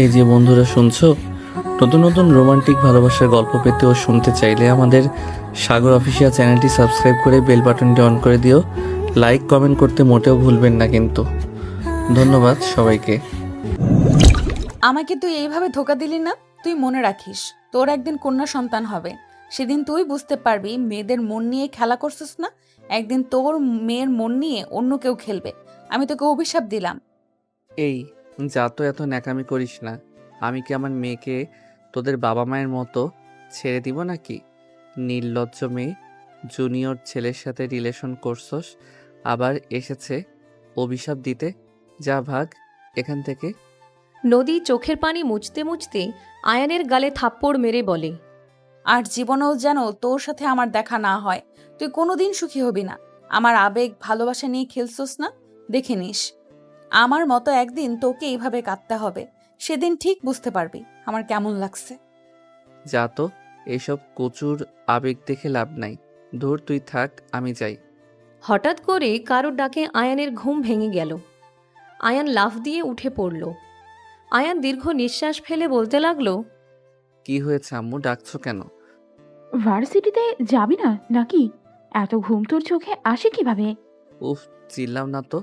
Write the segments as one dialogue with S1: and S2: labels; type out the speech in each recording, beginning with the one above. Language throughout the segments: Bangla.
S1: এই যে বন্ধুরা শুনছো, নতুন নতুন রোমান্টিক ভালোবাসার গল্প পেতে ও শুনতে চাইলে আমাদের সাগর অফিসিয়াল চ্যানেলটি সাবস্ক্রাইব করে বেল বাটনটি অন করে দিও। লাইক কমেন্ট করতে মোটেও ভুলবেন না কিন্তু। ধন্যবাদ সবাইকে।
S2: আমাকে তুই এইভাবে ধোকা দিলি না। তুই মনে রাখিস, তোর একদিন কন্যা সন্তান হবে। সেদিন তুই বুঝতে পারবি মেয়েদের মন নিয়ে খেলা করছিস না। একদিন তোর মেয়ের মন নিয়ে অন্য কেউ খেলবে। আমি তোকে অভিশাপ দিলাম।
S1: এই যা তো, এত ন্যাকামি করিস না। আমি কি আমার মেয়েকে তোদের বাবা মায়ের মতো ছেড়ে দিব নাকি? নির্লজ্জ মেয়ে, জুনিয়র ছেলের সাথে রিলেশন করছস, আবার এসেছে অভিশাপ দিতে। যা ভাগ এখান থেকে।
S3: নদী চোখের পানি মুছতে মুছতে আয়ানের গালে থাপ্পড় মেরে বলে,
S2: আর জীবনেও যেন তোর সাথে আমার দেখা না হয়। তুই কোনোদিন সুখী হবি না। আমার আবেগ ভালোবাসা নিয়ে খেলছস না। দেখে নিস, আমার মতো একদিন তোকে এইভাবে কাঁদতে হবে। সেদিন ঠিক বুঝতে পারবি আমার কেমন লাগছে।
S1: যা তো, এসব কচুর আবেগ দেখে লাভ নাই। ধুর, তুই থাক, আমি যাই।
S3: হঠাৎ করে কারোর ডাকে আয়ানের ঘুম ভেঙে গেল। আয়ান লাফ দিয়ে উঠে পড়ল। আয়ান দীর্ঘ নিঃশ্বাস ফেলে বলতে লাগলো,
S1: কি হয়েছে আম্মু, ডাকছো কেন?
S4: ভার্সিটিতে যাবি না নাকি? এত ঘুম তোর চোখে আসে কিভাবে?
S1: উফ, চিল্লাম না তো।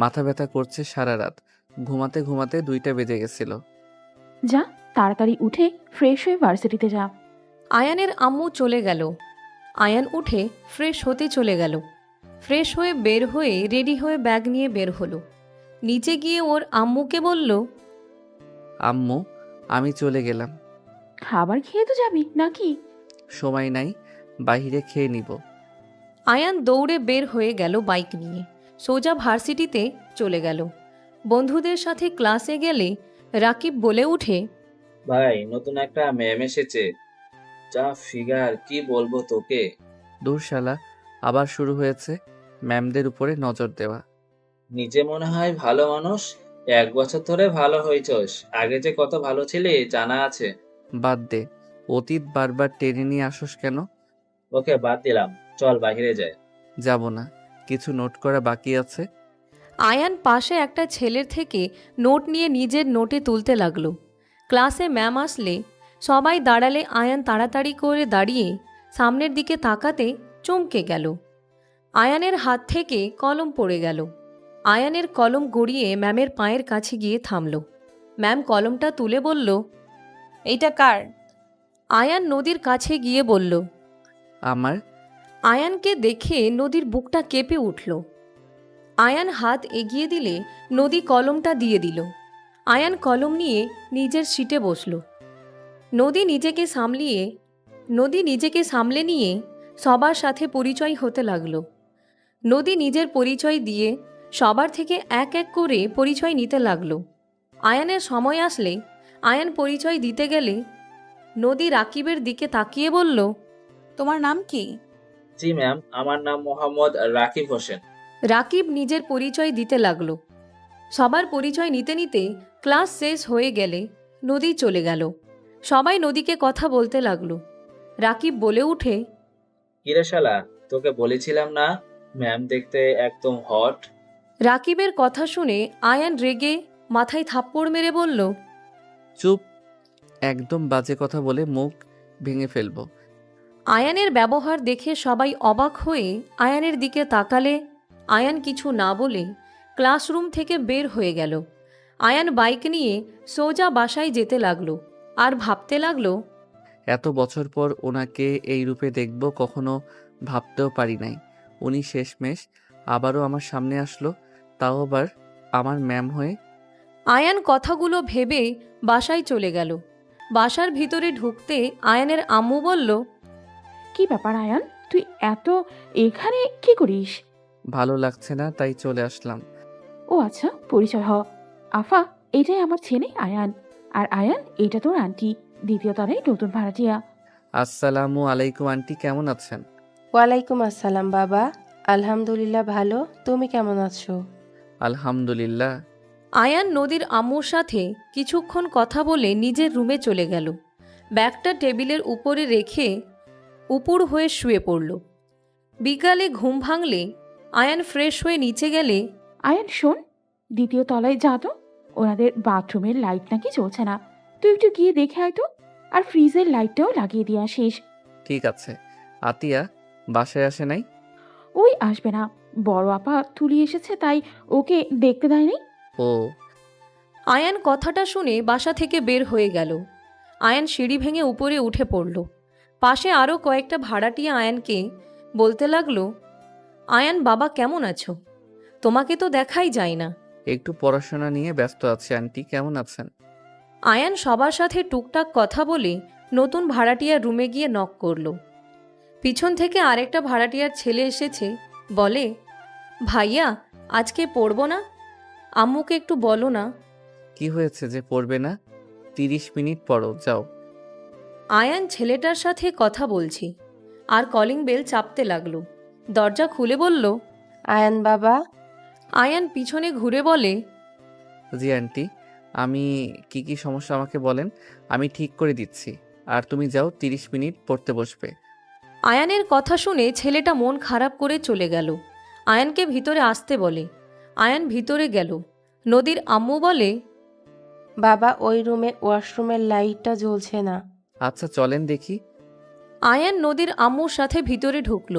S1: মাথা ব্যথা করছে সারা রাত। ঘুমাতে ঘুমাতে 2টা বেজে গেছিল।
S4: যা, তাড়াতাড়ি উঠে ফ্রেশ হয়ে ভার্সিটিতে যা।
S3: আয়ানের আম্মু চলে গেল। আয়ান উঠে ফ্রেশ হতে চলে গেল। ফ্রেশ হয়ে বের হয়ে রেডি হয়ে ব্যাগ নিয়ে বের হলো। নিচে গিয়ে ওর আম্মুকে বলল,
S1: আম্মু, আমি চলে গেলাম।
S4: খাবার খেয়ে তো যাবি নাকি?
S1: সময় নাই, বাইরে খেয়ে নিব।
S3: আয়ান দৌড়ে বের হয়ে গেল বাইক নিয়ে। সোজা ভার্সিটিতে চলে গেল। বন্ধুদের সাথে ক্লাসে গেলে রাকিব বলে উঠে,
S5: ভাই, নতুন একটা ম্যাম এসেছে। যা ফিগার, কি বলবো তোকে।
S1: দূর শালা, আবার শুরু হয়েছে ম্যামদের উপরে নজর দেওয়া।
S5: নিজে মনে হয় ভালো মানুষ, 1 বছর ধরে ভালো হয়েছস। আগে যে কত ভালো ছিলি জানা আছে।
S1: বাদ দে, অতীত বারবার টেনে নিয়ে আসোস কেন?
S5: ওকে বাদ দিলাম, চল বাইরে যাই।
S1: যাব না, কিছু নোট করা বাকি আছে।
S3: আয়ান পাশে একটা ছেলের থেকে নোট নিয়ে নিজের নোটে তুলতে লাগলো। ক্লাসে ম্যাম আসলে সবাই দাঁড়ালে আয়ান তাড়াতাড়ি করে দাঁড়িয়ে সামনের দিকে তাকাতে চমকে গেল। আয়ানের হাত থেকে কলম পড়ে গেল। আয়ানের কলম গড়িয়ে ম্যামের পায়ের কাছে গিয়ে থামল। ম্যাম কলমটা তুলে বলল,
S2: এইটা কার?
S3: আয়ান নদীর কাছে গিয়ে বলল।
S1: আমার।
S3: আয়ানকে দেখে নদীর বুকটা কেঁপে উঠল। আয়ান হাত এগিয়ে দিলে নদী কলমটা দিয়ে দিল। আয়ান কলম নিয়ে নিজের সিটে বসল। নদী নিজেকে সামলে নিয়ে সবার সাথে পরিচয় হতে লাগলো। নদী নিজের পরিচয় দিয়ে সবার থেকে এক এক করে পরিচয় নিতে লাগলো। আয়ানের সময় আসলে আয়ান পরিচয় দিতে গেলে নদী রাকিবের দিকে তাকিয়ে বলল,
S2: তোমার নাম কি?
S5: জি ম্যাম, আমার নাম মোহাম্মদ রাকিব হোসেন।
S3: রাকিব নিজের পরিচয় দিতে লাগলো। সবার পরিচয় নিতে নিতে ক্লাস শেষ হয়ে গেলে নদী চলে গেল। সবাই নদীকে কথা বলতে লাগলো। রাকিব বলে উঠে,
S5: কিরে শালা, তোকে বলেছিলাম না ম্যাম দেখতে একদম হট।
S3: রাকিবের কথা শুনে আয়ান রেগে মাথায় থাপ্পড় মেরে বলল,
S1: চুপ, একদম বাজে কথা বলে মুখ ভেঙে ফেলবো।
S3: আয়ানের ব্যবহার দেখে সবাই অবাক হয়ে আয়ানের দিকে তাকালে আয়ান কিছু না বলে ক্লাসরুম থেকে বের হয়ে গেল। আয়ান বাইক নিয়ে সোজা বাসায় যেতে লাগলো আর ভাবতে লাগলো,
S1: এত বছর পর ওনাকে এই রূপে দেখব কখনো ভাবতেও পারি নাই। উনি শেষমেশ আবারও আমার সামনে আসলো, তাও আবার আমার ম্যাম হয়ে।
S3: আয়ান কথাগুলো ভেবে বাসায় চলে গেল। বাসার ভিতরে ঢুকতে আয়ানের আম্মু বলল,
S4: কি ব্যাপার আয়ান, তুই এত এখানে কি করিস?
S1: ভালো লাগছে না তাই চলে আসলাম।
S4: ও আচ্ছা, পরিচয় হ। আফা, এটাই আমার ছেলে আয়ান। আর আয়ান, এটা তোর আন্টি, দ্বিতীয় তলায় নতুন ভাড়াটিয়া।
S1: আসসালামু আলাইকুম আন্টি, কেমন আছেন?
S6: ওয়ালাইকুম আসসালাম বাবা। আলহামদুলিল্লাহ ভালো, তুমি কেমন আছো?
S1: আলহামদুলিল্লাহ।
S3: আয়ান নদীর আম্মুর সাথে কিছুক্ষণ কথা বলে নিজের রুমে চলে গেল। ব্যাগটা টেবিলের উপরে রেখে উপুড় হয়ে শুয়ে পড়ল। বিকালে ঘুম ভাঙলে আয়ান ফ্রেশ হয়ে নিচে গেলে
S4: আয়ান শোন, দ্বিতীয় তলায় যা তো। ওনাদের বাথরুমের লাইট নাকি জ্বলছে না, তুই একটু গিয়ে দেখে আয় তো। আর ফ্রিজের লাইটটাও লাগিয়ে দিয়ে আসিস।
S1: ঠিক আছে। আতিয়া বাসায় আসে নাই?
S4: ওই আসবে না, বড় আপা তুলি এসেছে তাই ওকে দেখতে দেয়নি।
S1: ও।
S3: আয়ান কথাটা শুনে বাসা থেকে বের হয়ে গেল। আয়ান সিঁড়ি ভেঙে উপরে উঠে পড়ল। পাশে আরও কয়েকটা ভাড়াটিয়া আয়ানকে বলতে লাগলো, আয়ান বাবা কেমন আছো? তোমাকে তো দেখাই যায় না।
S1: একটু পড়াশোনা নিয়ে ব্যস্ত আছি। আন্টি কেমন আছেন?
S3: আয়ান সবার সাথে টুকটাক কথা বলে নতুন ভাড়াটিয়ার রুমে গিয়ে নক করল। পিছন থেকে আরেকটা ভাড়াটিয়ার ছেলে এসেছে, বলে, ভাইয়া আজকে পড়বো না? আম্মুকে একটু বলো না।
S1: কি হয়েছে যে পড়বে না? 30 মিনিট পড়ো, যাও।
S3: আয়ান ছেলেটার সাথে কথা বলছি আর কলিং বেল চাপতে লাগলো। দরজা খুলে বলল,
S6: আয়ান বাবা।
S3: আয়ান পিছনে ঘুরে বলে,
S1: জি আন্টি, আমি কি সমস্যা আমাকে বলেন, আমি ঠিক করে দিচ্ছি। আর তুমি যাও, 30 মিনিট পড়তে বসবে।
S3: আয়ানের কথা শুনে ছেলেটা মন খারাপ করে চলে গেল। আয়ানকে ভিতরে আসতে বলে। আয়ান ভিতরে গেল। নদীর আম্মু বলে,
S6: বাবা ওই রুমে ওয়াশরুমের লাইটটা জ্বলছে না।
S1: আচ্ছা চলেন দেখি।
S3: আয়ান নদীর আম্মুর সাথে ভিতরে ঢুকল।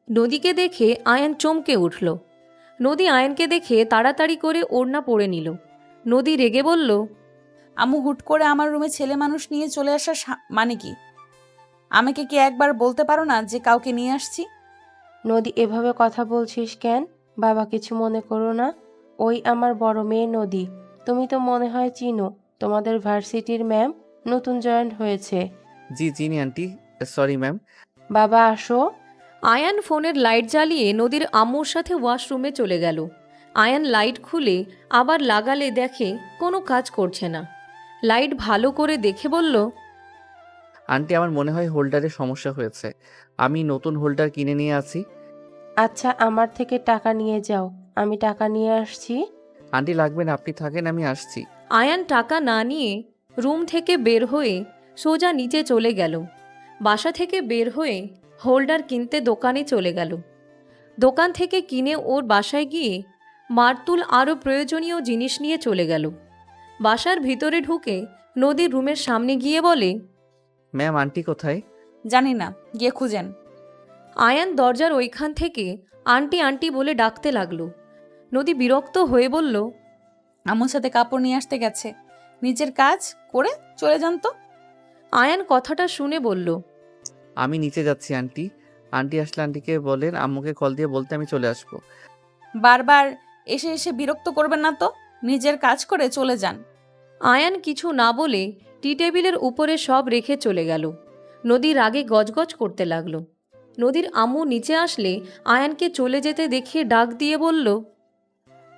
S3: নদীকে দেখে আয়ান চমকে উঠল। নদী আয়ানকে দেখে তাড়াতাড়ি করে ওড়না পরে নিল। নদী রেগে বলল,
S2: আম্মু হুট করে আমার রুমে ছেলে মানুষ নিয়ে চলে আসার মানে কি? আমাকে কি একবার বলতে পারো না যে কাউকে নিয়ে আসছি?
S6: নদী এভাবে কথা বলছিস কেন? বাবা কিছু মনে করো না। ওই আমার বড় মেয়ে নদী। তুমি তো মনে হয় চিনো, তোমাদের ভার্সিটির ম্যাম নতুন জয়েন হয়েছে।
S1: জি চিনি আন্টি, সরি ম্যাম।
S6: বাবা আসো।
S3: আয়ান ফোনের লাইট জ্বালিয়ে নদীর আম্মুর সাথে ওয়াশরুমে চলে গেল। আয়ান লাইট খুলে আবার লাগালে দেখে কোনো কাজ করছে না। লাইট ভালো করে দেখে বলল,
S1: আন্টি আমার মনে হয় হোল্ডারে সমস্যা হয়েছে, আমি নতুন হোল্ডার কিনে নিয়ে আসি।
S6: আচ্ছা আমার থেকে টাকা নিয়ে যাও, আমি টাকা নিয়ে আসছি।
S1: আন্টি লাগবে না, আপনি থাকেন, আমি আসছি।
S3: আয়ান টাকা না নিয়ে রুম থেকে বের হয়ে সোজা নিচে চলে গেল। বাসা থেকে বের হয়ে হোল্ডার কিনতে দোকানে চলে গেল। দোকান থেকে কিনে ওর বাসায় গিয়ে মারতুল আরও প্রয়োজনীয় জিনিস নিয়ে চলে গেল। বাসার ভিতরে ঢুকে নদীর রুমের সামনে গিয়ে বলে,
S1: ম্যাম আন্টি কোথায়?
S2: জানি না, গিয়ে খুঁজেন।
S3: আয়ান দরজার ওইখান থেকে আন্টি আন্টি বলে ডাকতে লাগলো। নদী বিরক্ত হয়ে বলল,
S2: আম্মুর সাথে কাপড় নিয়ে আসতে গেছে, নিজের কাজ করে চলে যান তো।
S3: আয়ান কথাটা শুনে বলল,
S1: আমি নিচে যাচ্ছি আন্টি। আন্টি আসলে আন্টিকে বলেন আম্মুকে কল দিয়ে বলতে আমি চলে আসবো।
S2: বারবার এসে এসে বিরক্ত করবেন না তো, নিজের কাজ করে চলে যান।
S3: আয়ান কিছু না বলে টি টেবিলের উপরে সব রেখে চলে গেল। নদী রাগে গজগজ করতে লাগলো। নদীর আম্মু নিচে আসলে আয়ানকে চলে যেতে দেখে ডাক দিয়ে বলল,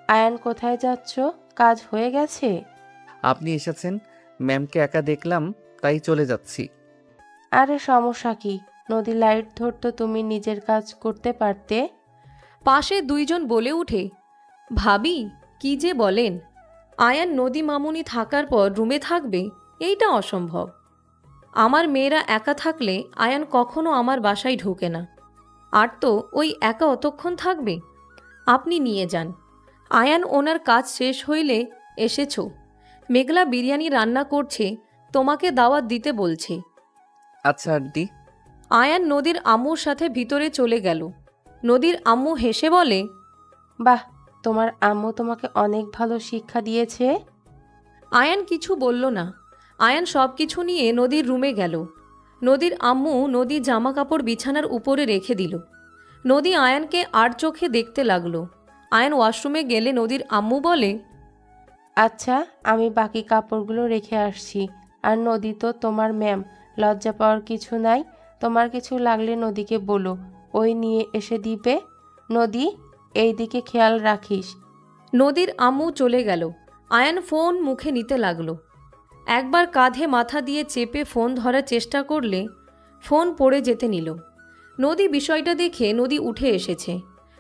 S6: আয়ান কোথায় যাচ্ছ? কাজ হয়ে গেছে?
S1: আপনি এসেছেন, ম্যামকে একা দেখলাম তাই চলে যাচ্ছি।
S6: আরে সমস্যা কি? নদী লাইট ধরতো, তুমি নিজের কাজ করতে পারতে।
S3: পাশে দুইজন বলে উঠে, ভাবি কি যে বলেন, আয়ান নদী মামুনি থাকার পর রুমে থাকবে, এইটা অসম্ভব। আমার মেয়েরা একা থাকলে আয়ান কখনো আমার বাসায় ঢোকে না, আর তো ওই একা অতক্ষণ থাকবে। আপনি নিয়ে যান। আয়ান ওনার কাজ শেষ হইলে এসেছো, মেঘলা বিরিয়ানি রান্না করছে, তোমাকে দাওয়াত দিতে বলছে।
S1: আচ্ছা আন্টি।
S3: আয়ান নদীর আম্মুর সাথে ভিতরে চলে গেল। নদীর আম্মু হেসে বলে,
S6: বাহ, তোমার আম্মু তোমাকে অনেক ভালো শিক্ষা দিয়েছে।
S3: আয়ান কিছু বলল না। আয়ান সব কিছু নিয়ে নদীর রুমে গেল। নদীর আম্মু নদীর জামা কাপড় বিছানার উপরে রেখে দিল। নদী আয়ানকে আর চোখে দেখতে লাগলো। আয়ান ওয়াশরুমে গেলে নদীর আম্মু বলে,
S6: আচ্ছা আমি বাকি কাপড়গুলো রেখে আসছি। আর নদী তো তোমার ম্যাম, লজ্জা পাওয়ার কিছু নাই। তোমার কিছু লাগলে নদীকে বলো, ওই নিয়ে এসে দিবে। নদী এই দিকে খেয়াল রাখিস।
S3: নদীর আম্মু চলে গেল। আয়ান ফোন মুখে নিতে লাগলো। একবার কাঁধে মাথা দিয়ে চেপে ফোন ধরার চেষ্টা করলে ফোন পড়ে যেতে নিল। নদী বিষয়টা দেখে নদী উঠে এসেছে,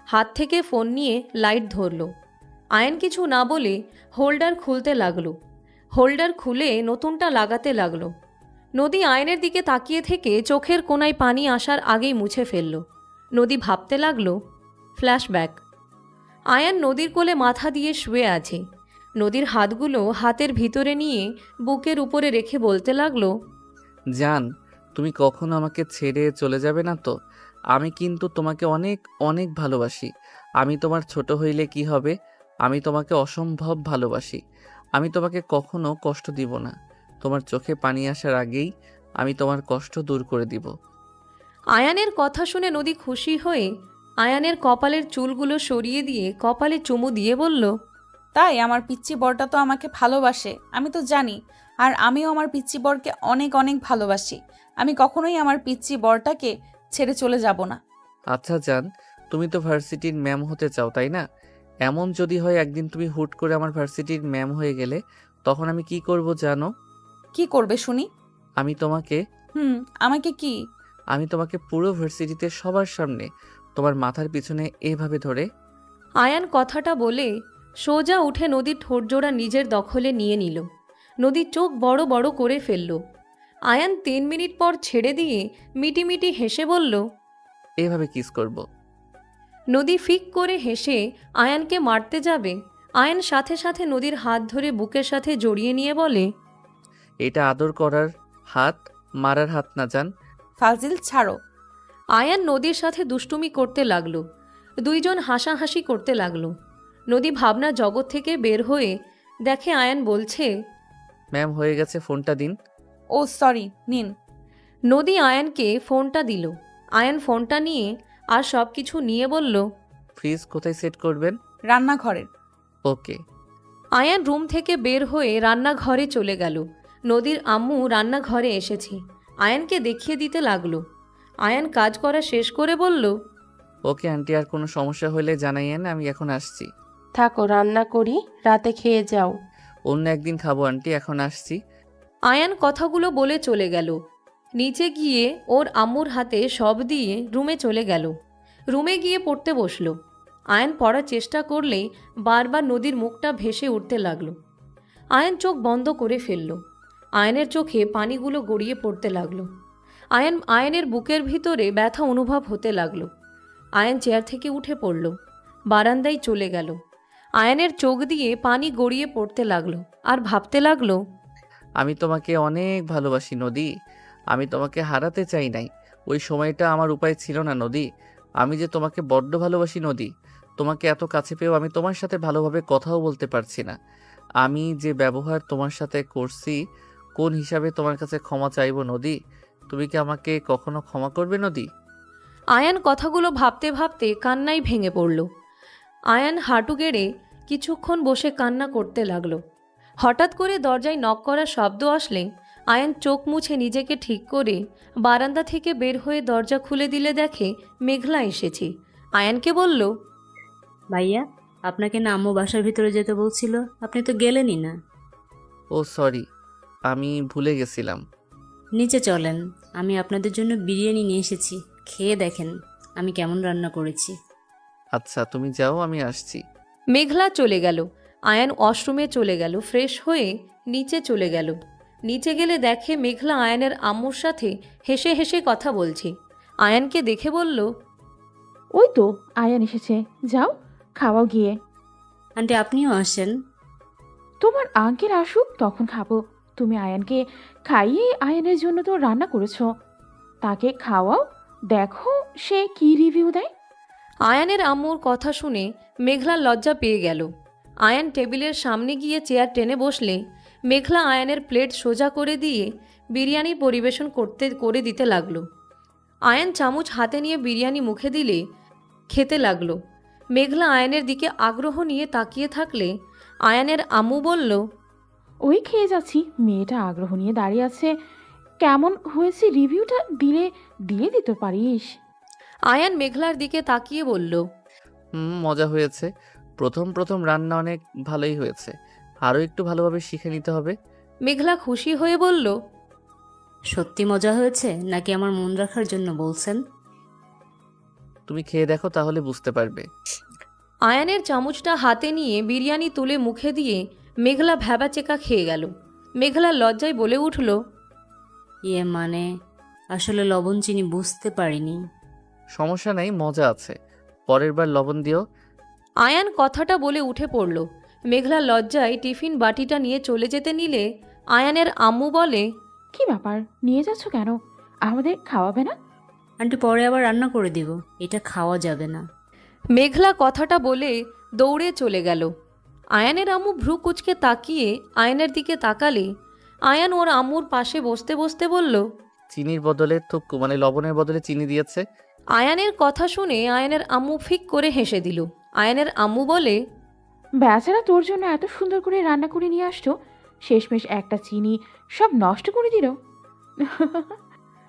S3: হাত থেকে ফোন নিয়ে লাইট ধরল। আয়ান কিছু না বলে হোল্ডার খুলতে লাগলো। হোল্ডার খুলে নতুনটা লাগাতে লাগলো। নদী আয়নের দিকে তাকিয়ে থেকে চোখের কোণায় পানি আসার আগেই মুছে ফেলল। নদী ভাবতে লাগলো, ফ্ল্যাশব্যাক। আয়ান নদীর কোলে মাথা দিয়ে শুয়ে আছে। নদীর হাতগুলো হাতের ভিতরে নিয়ে বুকের উপরে রেখে বলতে লাগলো,
S1: জান, তুমি কখনো আমাকে ছেড়ে চলে যাবে না তো? আমি কিন্তু তোমাকে অনেক অনেক ভালোবাসি। আমি তোমার ছোট হইলে কি হবে? আমি তোমাকে অসম্ভব ভালোবাসি। আমি তোমাকে কখনো কষ্ট দিব না। তোমার চোখে পানি আসার আগেই আমি তোমার কষ্ট দূর করে দিব।
S3: আয়ানের কথা শুনে নদী খুশি হয়ে আয়ানের কপালের চুলগুলো সরিয়ে দিয়ে কপালে চুমু দিয়ে বলল,
S2: তাই আমার পিচ্চি বরটা তো আমাকে ভালোবাসে, আমি তো জানি। আর আমিও আমার পিচ্চি বরকে অনেক অনেক ভালোবাসি। আমি কখনোই আমার পিচ্চি বরটাকে ছেড়ে চলে যাব না।
S1: আচ্ছা জান, তুমি তো ভার্সিটির ম্যাম হতে চাও, তাই না? এমন যদি হয় একদিন তুমি হুট করে আমার ভার্সিটির ম্যাম হয়ে গেলে, তখন আমি কি করব জানো?
S2: কি করবে শুনি?
S1: আমি তোমাকে
S2: আমাকে কি?
S1: আমি তোমাকে পুরো ভার্সিটিতে সবার সামনে তোমার মাথার পিছনে এভাবে ধরে।
S3: আয়ান কথাটা বলে সোজা উঠে নদীর ঠোঁটজোড়া নিজের দখলে নিয়ে নিল। নদীর চোখ বড় বড় করে ফেলল। আয়ান 3 মিনিট পর ছেড়ে দিয়ে মিটিমিটি হেসে বলল,
S1: এভাবে কিস করব।
S3: নদী ফিক করে হেসে আয়ানকে মারতে যাবে। আয়ান সাথে সাথে নদীর হাত ধরে বুকের সাথে জড়িয়ে নিয়ে বলে,
S1: এটা আদর করার হাত, মারার হাত না জান।
S2: ফাজিল ছাড়ো।
S3: আয়ান নদীর সাথে দুষ্টুমি করতে লাগলো। দুইজন হাসাহাসি করতে লাগলো। নদী ভাবনা জগৎ থেকে বের হয়ে দেখে আয়ান বলছে,
S1: ম্যাম হয়ে গেছে, ফোনটা দিন।
S2: ও সরি, নিন।
S3: নদী আয়ানকে ফোনটা দিল। আয়ান ফোনটা নিয়ে আর সব কিছু নিয়ে বলল,
S1: ফ্রিজ কোথায় সেট করবেন?
S2: রান্নাঘরের।
S1: ওকে।
S3: আয়ান রুম থেকে বের হয়ে রান্নাঘরে চলে গেল। নদীর আম্মু রান্নাঘরে এসেছে। আয়ানকে দেখিয়ে দিতে লাগলো। আয়ান কাজ করা শেষ করে বলল,
S1: ওকে আন্টি, আর কোনো সমস্যা হলে জানাইয়েন, আমি এখন আসছি।
S6: থাকো, রান্না করি, রাতে খেয়ে যাও।
S1: অন্য একদিন খাবো আন্টি, এখন আসছি।
S3: আয়ান কথাগুলো বলে চলে গেল। নিচে গিয়ে ওর আম্মুর হাতে সব দিয়ে রুমে চলে গেল। রুমে গিয়ে পড়তে বসলো। আয়ান পড়ার চেষ্টা করলেই বারবার নদীর মুখটা ভেসে উঠতে লাগলো। আয়ান চোখ বন্ধ করে ফেলল। আয়ানের চোখে পানিগুলো গড়িয়ে পড়তে লাগলো। আয়ানের বুকের ভিতরে ব্যথা অনুভব হতে লাগলো। আয়ান চেয়ার থেকে উঠে পড়ল। বারান্দায় চলে গেল। আয়ানের চোখ দিয়ে পানি গড়িয়ে পড়তে লাগলো আর ভাবতে লাগলো,
S1: আমি তোমাকে অনেক ভালোবাসি নদী। আমি তোমাকে হারাতে চাই নাই। ওই সময়টা আমার উপায় ছিল না নদী। আমি যে তোমাকে বড্ড ভালোবাসি নদী। তোমাকে এত কাছে পেয়েও আমি তোমার সাথে ভালোভাবে কথাও বলতে পারছি না। আমি যে ব্যবহার তোমার সাথে করছি, কোন হিসাবে তোমার কাছে ক্ষমা চাইবো নদী? তুমি কি আমাকে কখনো ক্ষমা করবে নদী?
S3: আয়ান কথাগুলো ভাবতে ভাবতে কান্নায় ভেঙে পড়ল। আয়ান হাঁটু গেড়ে কিছুক্ষণ বসে কান্না করতে লাগলো। হঠাৎ করে দরজায় নক করার শব্দ আসলে আয়ান চোখ মুছে নিজেকে ঠিক করে বারান্দা থেকে বের হয়ে দরজা খুলে দিলে দেখে মেঘলা এসেছে। আয়ানকে বলল,
S7: ভাইয়া, আপনাকে না আম্মু বাসার ভিতরে যেতে বলছিল, আপনি তো গেলেনই না।
S1: ও সরি, আমি ভুলে গেছিলাম।
S7: নিচে চলেন, আমি আপনাদের জন্য বিরিয়ানি নিয়ে এসেছি, খেয়ে দেখেন আমি কেমন রান্না করেছি।
S1: আচ্ছা তুমি যাও, আমি আসছি।
S3: মেঘলা চলে গেল। আয়ান ওয়াশরুমে চলে গেল, ফ্রেশ হয়ে নিচে চলে গেল। নিচে গেলে দেখে মেঘলা আয়ানের আম্মুর সাথে হেসে হেসে কথা বলছে। আয়ানকে দেখে বলল,
S4: ওই তো আয়ান এসেছে, যাও খাওয়াও গিয়ে।
S7: আন্টি আপনিও আসেন।
S4: তোমার আঙ্কেল আসুক তখন খাবো। তুমি আয়ানকে খাইয়ে আয়ানের জন্য তো রান্না করেছো, তাকে খাওয়াও, দেখো সে কি রিভিউ দেয়।
S3: আয়ানের আম্মুর কথা শুনে মেঘলা লজ্জা পেয়ে গেল। আয়ান টেবিলের সামনে গিয়ে চেয়ার টেনে বসলে মেঘলা আয়ানের প্লেট সোজা করে দিয়ে বিরিয়ানি পরিবেশন করে দিতে লাগলো। আয়ান চামচ হাতে নিয়ে বিরিয়ানি মুখে দিলে খেতে লাগলো। মেঘলা আয়ানের দিকে আগ্রহ নিয়ে তাকিয়ে থাকলে আয়ানের আম্মু বলল,
S4: ওই খেয়ে যাচ্ছি, মেয়েটা আগ্রহ নিয়ে দাঁড়িয়ে আছে, কেমন হয়েছে রিভিউটা দিলে দিয়ে দিতে পারিস।
S3: আয়ান মেঘলার দিকে তাকিয়ে বলল,
S1: মজা হয়েছে। প্রথম প্রথম রান্না অনেক ভালোই হয়েছে, আরও একটু ভালোভাবে শিখে নিতে হবে।
S3: মেঘলা খুশি হয়ে বলল,
S7: সত্যি মজা হয়েছে নাকি আমার মন রাখার জন্য বলছেন?
S1: তুমি খেয়ে দেখো, তাহলে বুঝতে পারবে।
S3: আয়ানের চামচটা হাতে নিয়ে বিরিয়ানি তুলে মুখে দিয়ে মেঘলা ভ্যাবাচেকা খেয়ে গেল। মেঘলা লজ্জায় বলে উঠল,
S7: ইয়ে মানে আসলে লবণ চিনি বুঝতে পারিনি।
S1: সমস্যা নাই, মজা আছে, পরের বার লবণ দিও।
S3: আয়ান কথাটা বলে উঠে পড়ল। মেঘলা লজ্জায় টিফিন বাটিটা নিয়ে চলে যেতে নিলে আয়ানের আম্মু বলে,
S4: কি ব্যাপার, নিয়ে যাচ্ছ কেন? আমাদের খাওয়াবে না?
S7: আন্টি পরে আবার রান্না করে দিব, এটা খাওয়া যাবে না।
S3: মেঘলা কথাটা বলে দৌড়ে চলে গেল। আয়ানের আম্মু ভ্রু কুচকে তাকিয়ে আয়ানের দিকে তাকালে আয়ান ওর আম্মুর পাশে বসতে বসতে বলল,
S1: চিনির বদলে তো মানে লবণের বদলে চিনি দিয়েছে।
S3: আয়ানের কথা শুনে আয়ানের আম্মু ফিক করে হেসে দিল। আয়ানের আম্মু বলে,
S4: বেচারা তোর জন্য এত সুন্দর করে রান্না করে নিয়ে আসতো, শেষমেশ একটা চিনি সব নষ্ট করে দিল।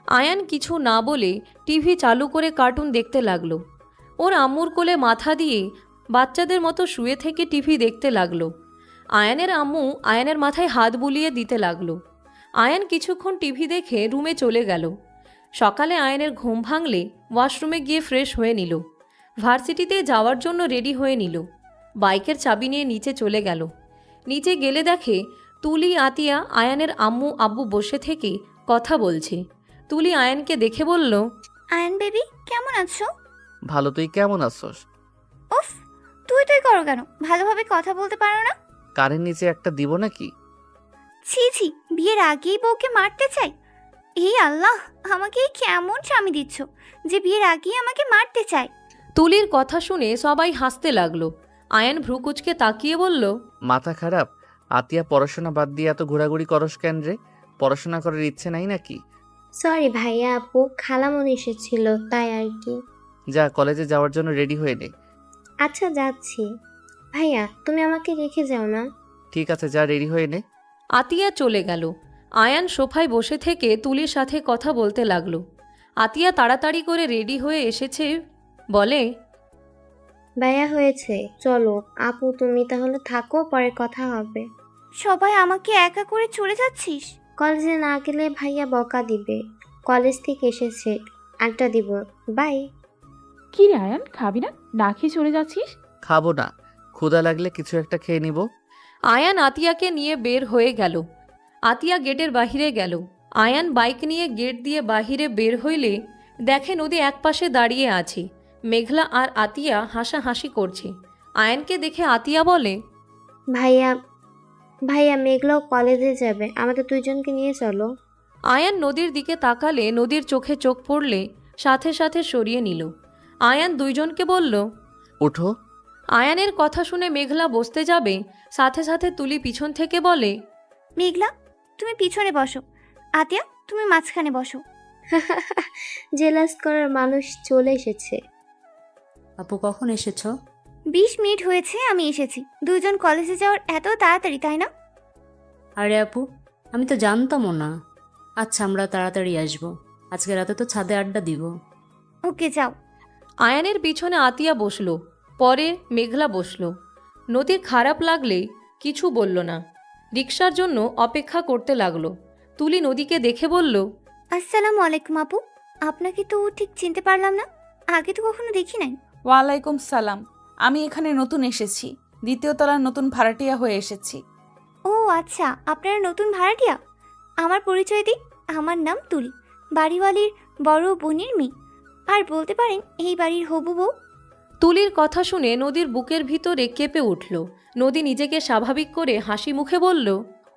S3: আয়ান কিছু না বলে টিভি চালু করে কার্টুন দেখতে লাগলো। ওর আম্মুর কোলে মাথা দিয়ে বাচ্চাদের মতো শুয়ে থেকে টিভি দেখতে লাগলো। আয়ানের আম্মু আয়ানের মাথায় হাত বুলিয়ে দিতে লাগলো। আয়ান কিছুক্ষণ টিভি দেখে রুমে চলে গেল। সকালে আয়ানের ঘুম ভাঙলে ওয়াশরুমে গিয়ে ফ্রেশ হয়ে নিল। ভার্সিটিতে যাওয়ার জন্য রেডি হয়ে নিল। বাইকের চাবি নিয়ে নিচে চলে গেল। নিচে গেলে দেখে তুলি আতিয়া আয়ানের আম্মু আব্বু বসে থেকে কথা বলছে। তুলি আয়ানকে দেখে বলল,
S8: আয়ন বেবি কেমন আছো?
S1: ভালো, তুই কেমন আছস?
S8: উফ, তুই তুই করো কেন? ভালোভাবে কথা বলতে পারো না?
S1: কারের নিচে একটা দিব নাকি?
S8: ছি ছি, বিয়ের আগেই বউকে মারতে চাই? এই আল্লাহ, আমাকে এই কেমন স্বামী দিচ্ছ যে বিয়ের আগেই আমাকে মারতে চায়?
S3: তুলির কথা শুনে সবাই হাসতে লাগলো। আয়ান ভ্রুকুচকে তাকিয়ে বলল,
S1: মাথা খারাপ? আতিয়া পড়াশোনা বাদ দিয়ে এত ঘোরাঘুরি করস কেন রে? পড়াশোনা করার ইচ্ছে নাই নাকি?
S9: সরি ভাইয়া, আপু খালামন এসেছিল তাই আর কি।
S1: যা, কলেজে যাওয়ার জন্য রেডি হয়ে নে।
S9: আচ্ছা যাচ্ছি। ভাইয়া তুমি আমাকে রেখে যাও না।
S1: ঠিক আছে, যা, রেডি হয়ে নে।
S3: আতিয়া চলে গেল। আয়ান সোফায় বসে থেকে তুলির সাথে কথা বলতে লাগলো। আতিয়া তাড়াতাড়ি করে রেডি হয়ে এসেছে, বলে,
S9: ভাইয়া হয়েছে, চলো আপু তুমি তাহলে থাকো, পরে কথা হবে।
S8: সবাই আমাকে একা করে চলে যাচ্ছিস?
S9: কলেজে না গেলে ভাইয়া বকা দিবে। কলেজ থেকে এসেছে, আড্ডা দিব। বাই।
S4: কি রে আয়ান, খাবি না? না খেয়ে চলে যাচ্ছিস?
S1: খাবো না, ক্ষুধা লাগলে কিছু একটা খেয়ে নিব।
S3: আয়ান আতিয়াকে নিয়ে বের হয়ে গেল। আতিয়া গেটের বাহিরে গেল। আয়ান বাইক নিয়ে গেট দিয়ে বাহিরে বের হইলে দেখে নদী একপাশে দাঁড়িয়ে আছে। মেঘলা আর আতিয়া হাসাহাসি করছে। আয়ানকে দেখে আতিয়া বলে,
S9: ভাইয়া ভাইয়া মেঘলাও কলেজে যাবে, আমাদের দুইজনকে নিয়ে চলো।
S3: আয়ান নদীর দিকে তাকালে নদীর চোখে চোখ পড়লে সাথে সাথে সরিয়ে নিল। আয়ান দুইজনকে বলল,
S1: উঠো।
S3: আয়ানের কথা শুনে মেঘলা বসতে যাবে, সাথে সাথে তুলি পিছন থেকে বলে,
S8: মেঘলা, তুমি পিছনে বসো। আতিয়া, তুমি মাঝখানে বসো।
S9: জেলাস করার মানুষ চলে এসেছে।
S7: আপু কখন এসেছো?
S8: 20 মিনিট হয়েছে আমি এসেছি। দুইজন কলেজে যাওয়ার এত তাড়াতাড়ি, তাই না?
S7: আরে আপু, আমি তো জানতামও না। আচ্ছা, আমরা তাড়াতাড়ি আসবো। আজকে রাতে তো ছাদে আড্ডা দিব।
S8: ওকে, যাও।
S3: আয়ানের পিছনে আতিয়া বসলো। পরে মেঘলা বসলো। নদীর খারাপ লাগলে কিছু বলল না। রিকশার জন্য অপেক্ষা করতে লাগলো। তুলি নদীকে দেখে বলল,
S8: আসসালামু আলাইকুম আপু। আপনাকে তো ঠিক চিনতে পারলাম না, আগে তো কখনো দেখি নাই।
S2: ওয়ালাইকুম সালাম। আমি এখানে নতুন এসেছি, দ্বিতীয় তলার নতুন ভাড়াটিয়া হয়ে এসেছি।
S8: ও আচ্ছা, আপনারা নতুন ভাড়াটিয়া। আমার পরিচয় দিই, আমার নাম তুলি, বাড়িওয়ালির বড় বোনের মেয়ে, আর বলতে পারেন এই বাড়ির হবু বউ।
S3: তুলির কথা শুনে নদীর বুকের ভিতরে কেঁপে উঠল। নদী নিজেকে স্বাভাবিক করে হাসি মুখে বলল,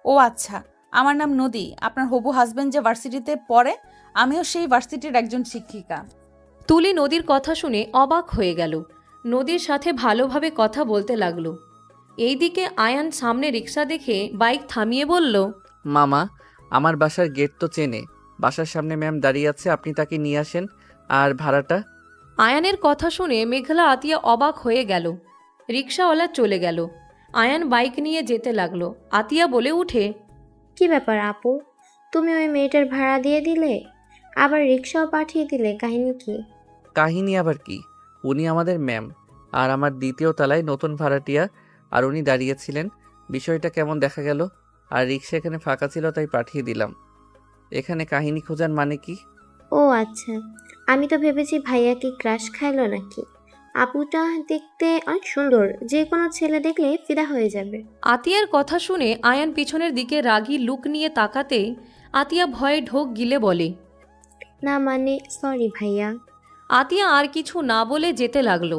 S2: ও আচ্ছা, আমার নাম নদী। আপনার হবু হাজবেন্ড যে ভার্সিটিতে পড়ে, আমিও সেই ভার্সিটির একজন শিক্ষিকা।
S3: তুলি নদীর কথা শুনে অবাক হয়ে গেল। নদীর সাথে ভালোভাবে কথা বলতে লাগলো। এইদিকে আয়ান সামনে রিকশা দেখে বাইক থামিয়ে বলল,
S1: মামা, আমার বাসার গেট তো চেনে। বাসার সামনে ম্যাম দাঁড়িয়ে আছে, আপনি তাকে নিয়ে আসেন। আর ভাড়াটা?
S3: আয়ানের কথা শুনে মেঘলা আতিয়া অবাক হয়ে গেল। রিকশাওয়ালা চলে গেল। আয়ান বাইক নিয়ে যেতে লাগলো। আতিয়া বলে উঠে,
S9: কি ব্যাপার আপু, তুমি ওই মেয়েটার ভাড়া দিয়ে দিলে, আবার রিক্সাও পাঠিয়ে দিলে, কাহিনী কি?
S1: কাহিনী আবার কি? উনি আমাদের ম্যাম, আর আমার দ্বিতীয় তলায় নতুন ভাড়াটিয়া, আর উনি দাঁড়িয়েছিলেন। বিষয়টা কেমন দেখা গেল, আর রিক্সা এখানে ফাঁকা ছিল তাই পাঠিয়ে দিলাম। এখানে কাহিনী খোঁজার মানে কি?
S9: ও আচ্ছা, আমি তো ভেবেছি ভাইয়া কি ক্রাশ খাইলো নাকি। আপুটা দেখতে অনেক সুন্দর, যে কোনো ছেলে দেখলে ফিদা হয়ে যাবে।
S3: আতিয়ার কথা শুনে আয়ান পিছনের দিকে রাগী লুক নিয়ে তাকাতেই আতিয়া ভয়ে ঢোক গিলে বলে,
S9: না মানে সরি ভাইয়া।
S3: আতিয়া আর কিছু না বলে যেতে লাগলো।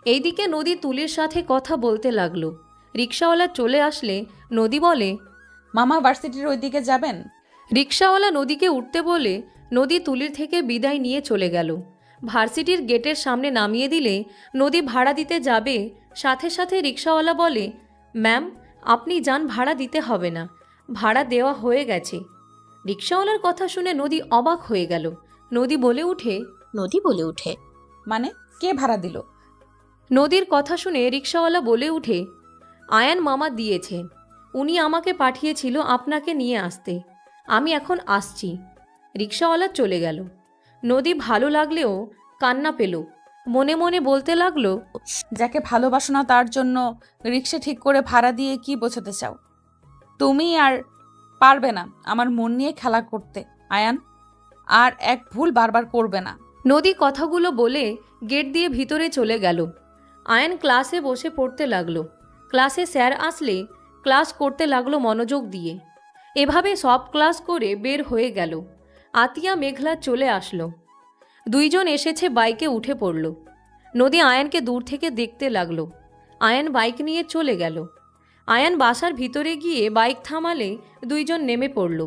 S3: এইদিকে নদী তুলির সাথে কথা বলতে লাগলো। রিক্সাওয়ালা চলে আসলে নদী বলে,
S2: মামা ভার্সিটির ওইদিকে যাবেন?
S3: রিক্সাওয়ালা নদীকে উঠতে বলে নদী তুলির থেকে বিদায় নিয়ে চলে গেল। ভার্সিটির গেটের সামনে নামিয়ে দিলে নদী ভাড়া দিতে যাবে, সাথে সাথে রিক্সাওয়ালা বলে, ম্যাম আপনি যান, ভাড়া দিতে হবে না, ভাড়া দেওয়া হয়ে গেছে। রিক্সাওয়ালার কথা শুনে নদী অবাক হয়ে গেল। নদী বলে উঠে,
S2: মানে কে ভাড়া দিল?
S3: নদীর কথা শুনে রিক্সাওয়ালা বলে উঠে, আয়ান মামা দিয়েছে, উনি আমাকে পাঠিয়েছিল আপনাকে নিয়ে আসতে, আমি এখন আসছি। রিক্সাওয়ালা চলে গেল। নদী ভালো লাগলেও কান্না পেল, মনে মনে বলতে লাগলো,
S2: যাকে ভালোবাসো না তার জন্য রিক্সা ঠিক করে ভাড়া দিয়ে কি বোঝাতে চাও? তুমি আর পারবে না আমার মন নিয়ে খেলা করতে আয়ান, আর এক ভুল বারবার করবে না।
S3: নদী কথাগুলো বলে গেট দিয়ে ভিতরে চলে গেল। আয়ান ক্লাসে বসে পড়তে লাগলো। ক্লাসে স্যার আসলে ক্লাস করতে লাগলো মনোযোগ দিয়ে। এভাবে সব ক্লাস করে বের হয়ে গেল। আতিয়া মেঘলা চলে আসলো। দুইজন এসেছে, বাইকে উঠে পড়ল। নদী আয়ানকে দূর থেকে দেখতে লাগলো। আয়ান বাইক নিয়ে চলে গেল। আয়ান বাসার ভিতরে গিয়ে বাইক থামালে দুইজন নেমে পড়ল।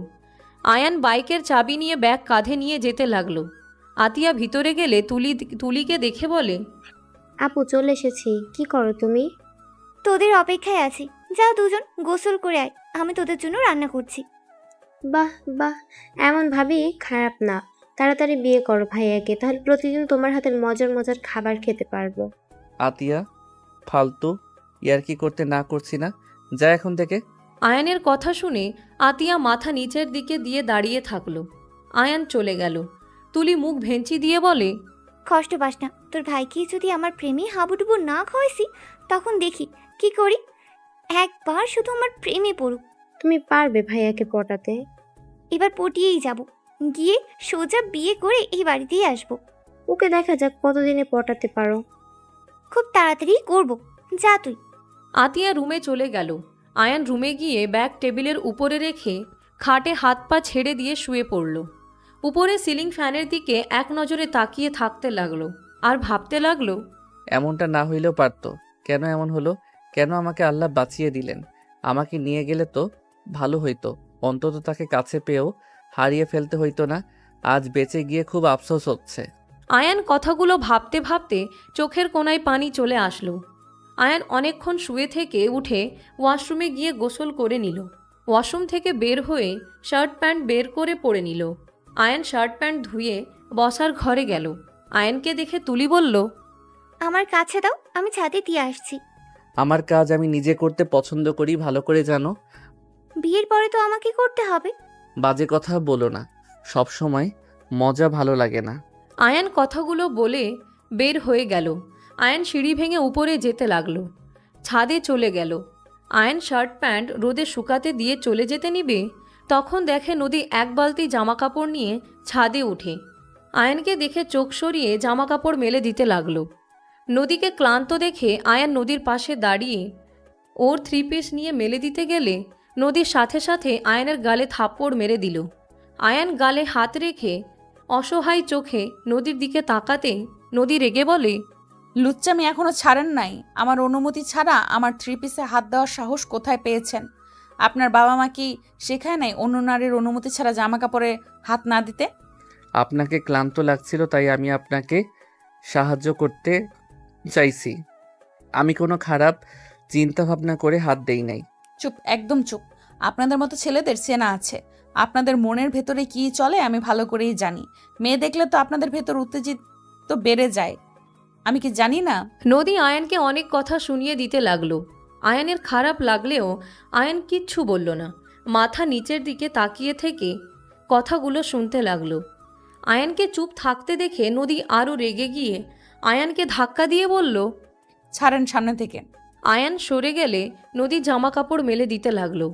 S3: আয়ান বাইকের চাবি নিয়ে ব্যাগ কাঁধে নিয়ে যেতে লাগলো। আতিয়া ভিতরে গেলে তুলিকে দেখে বলে,
S9: আপু চলে এসেছি, কি করো তুমি?
S8: তোদের অপেক্ষায় আছি, যা দুজন গোসল করে আয়, আমি তোদের জন্য রান্না করছি।
S9: বাহ বাহ, এমন ভাবি খারাপ না। তাড়াতাড়ি বিয়ে করো ভাইয়াকে, তাহলে প্রতিদিন তোমার হাতের মজার মজার খাবার খেতে পারবো।
S1: আতিয়া ফালতু ইয়ার্কি করতে না করছি না, যা এখন থেকে।
S3: আয়ানের কথা শুনে আতিয়া মাথা নিচের দিকে দিয়ে দাঁড়িয়ে থাকলো। আয়ান চলে গেল। তুলি মুখ ভেঞ্চি দিয়ে বলে,
S8: কষ্ট পাস না, তোর ভাইকে যদি আমার প্রেমে হাবুডুবু না খাওয়াইছি তখন দেখি কি করি। একবার শুধু আমার প্রেমে পড়ুক।
S9: তুমি পারবে ভাইয়াকে পটাতে?
S8: এবার পটিয়েই যাব, গিয়ে সোজা বিয়ে করে এই বাড়িতেই আসবো।
S9: ওকে দেখা যাক কতদিনে পটাতে পারো।
S8: খুব তাড়াতাড়ি করব, যা তুই।
S3: আতিয়া রুমে চলে গেল। আয়ান রুমে গিয়ে ব্যাগ টেবিলের উপরে রেখে খাটে হাত পা ছেড়ে দিয়ে শুয়ে পড়ল। উপরে সিলিং ফ্যানের দিকে এক নজরে তাকিয়ে থাকতে লাগলো আর ভাবতে লাগলো,
S1: এমনটা না হইলেও পারতো, কেন এমন হলো? কেন আমাকে আল্লাহ বাঁচিয়ে দিলেন? আমাকে নিয়ে গেলে তো ভালো হইতো, অন্তত তাকে কাছে পেয়েও হারিয়ে ফেলতে হইতো না। আজ বেঁচে গিয়ে খুব আফসোস হচ্ছে।
S3: আয়ান কথাগুলো ভাবতে ভাবতে চোখের কোণায় পানি চলে আসলো। আয়ান অনেকক্ষণ শুয়ে থেকে উঠে ওয়াশরুমে গিয়ে গোসল করে নিল। ওয়াশরুম থেকে বের হয়ে শার্ট প্যান্ট বের করে পরে নিল। আয়ান শার্ট প্যান্ট ধুয়ে বসার ঘরে গেল। আয়ানকে দেখে তুলি বলল,
S8: আমার কাছে দাও, আমি ছাদে দিয়ে আসছি।
S1: আমার কাজ আমি নিজে করতে পছন্দ করি, ভালো করে জানো।
S8: বিয়ের পরে তো আমাকে করতে হবে।
S1: বাজে কথা বলো না, সব সময় মজা ভালো লাগে না।
S3: আয়ান কথাগুলো বলে বের হয়ে গেল। আয়ান সিঁড়ি ভেঙে উপরে যেতে লাগলো। ছাদে চলে গেল। আয়ান শার্ট প্যান্ট রোদে শুকাতে দিয়ে চলে যেতে নিবে, তখন দেখে নদী এক বালতি জামা কাপড় নিয়ে ছাদে উঠে। আয়ানকে দেখে চোখ সরিয়ে জামা কাপড় মেলে দিতে লাগলো। নদীকে ক্লান্ত দেখে আয়ান নদীর পাশে দাঁড়িয়ে ওর 3 পিস নিয়ে মেলে দিতে গেলে নদীর সাথে সাথে আয়ানের গালে থাপ্পড় মেরে দিল। আয়ান গালে হাত রেখে অসহায় চোখে নদীর দিকে তাকাতে নদী রেগে বলে,
S2: লুচ্চামি এখনো ছাড়েন নাই? আমার অনুমতি ছাড়া আমার 3 পিসে হাত দেওয়ার সাহস কোথায় পেয়েছেন? আপনার বাবা মা কি শেখায় নাই অন্য নারীর অনুমতি ছাড়া জামা কাপড়ে হাত না দিতে?
S1: আপনাকে ক্লান্ত লাগছিল তাই আমি আপনাকে সাহায্য করতে চাইছি। আমি কোনো খারাপ চিন্তা ভাবনা করে হাত দেই নাই।
S2: চুপ, একদম চুপ। আপনাদের মতো ছেলেদের চেনা আছে। আপনাদের মনের ভেতরে কি চলে আমি ভালো করেই জানি। মেয়ে দেখলে তো আপনাদের ভেতর উত্তেজিত বেড়ে যায়, আমি কি জানি না?
S3: নদী আয়ানকে অনেক কথা শুনিয়ে দিতে লাগলো। আয়ানের খারাপ লাগলেও আয়ান কিচ্ছু বলল না, মাথা নিচের দিকে তাকিয়ে থেকে কথাগুলো শুনতে লাগলো। আয়ানকে চুপ থাকতে দেখে নদী আরও রেগে গিয়ে আয়ানকে ধাক্কা দিয়ে বলল,
S2: ছাড়েন সামনে থেকে।
S3: আয়ান সরে গেলে নদী জামা কাপড় মেলে দিতে লাগলো।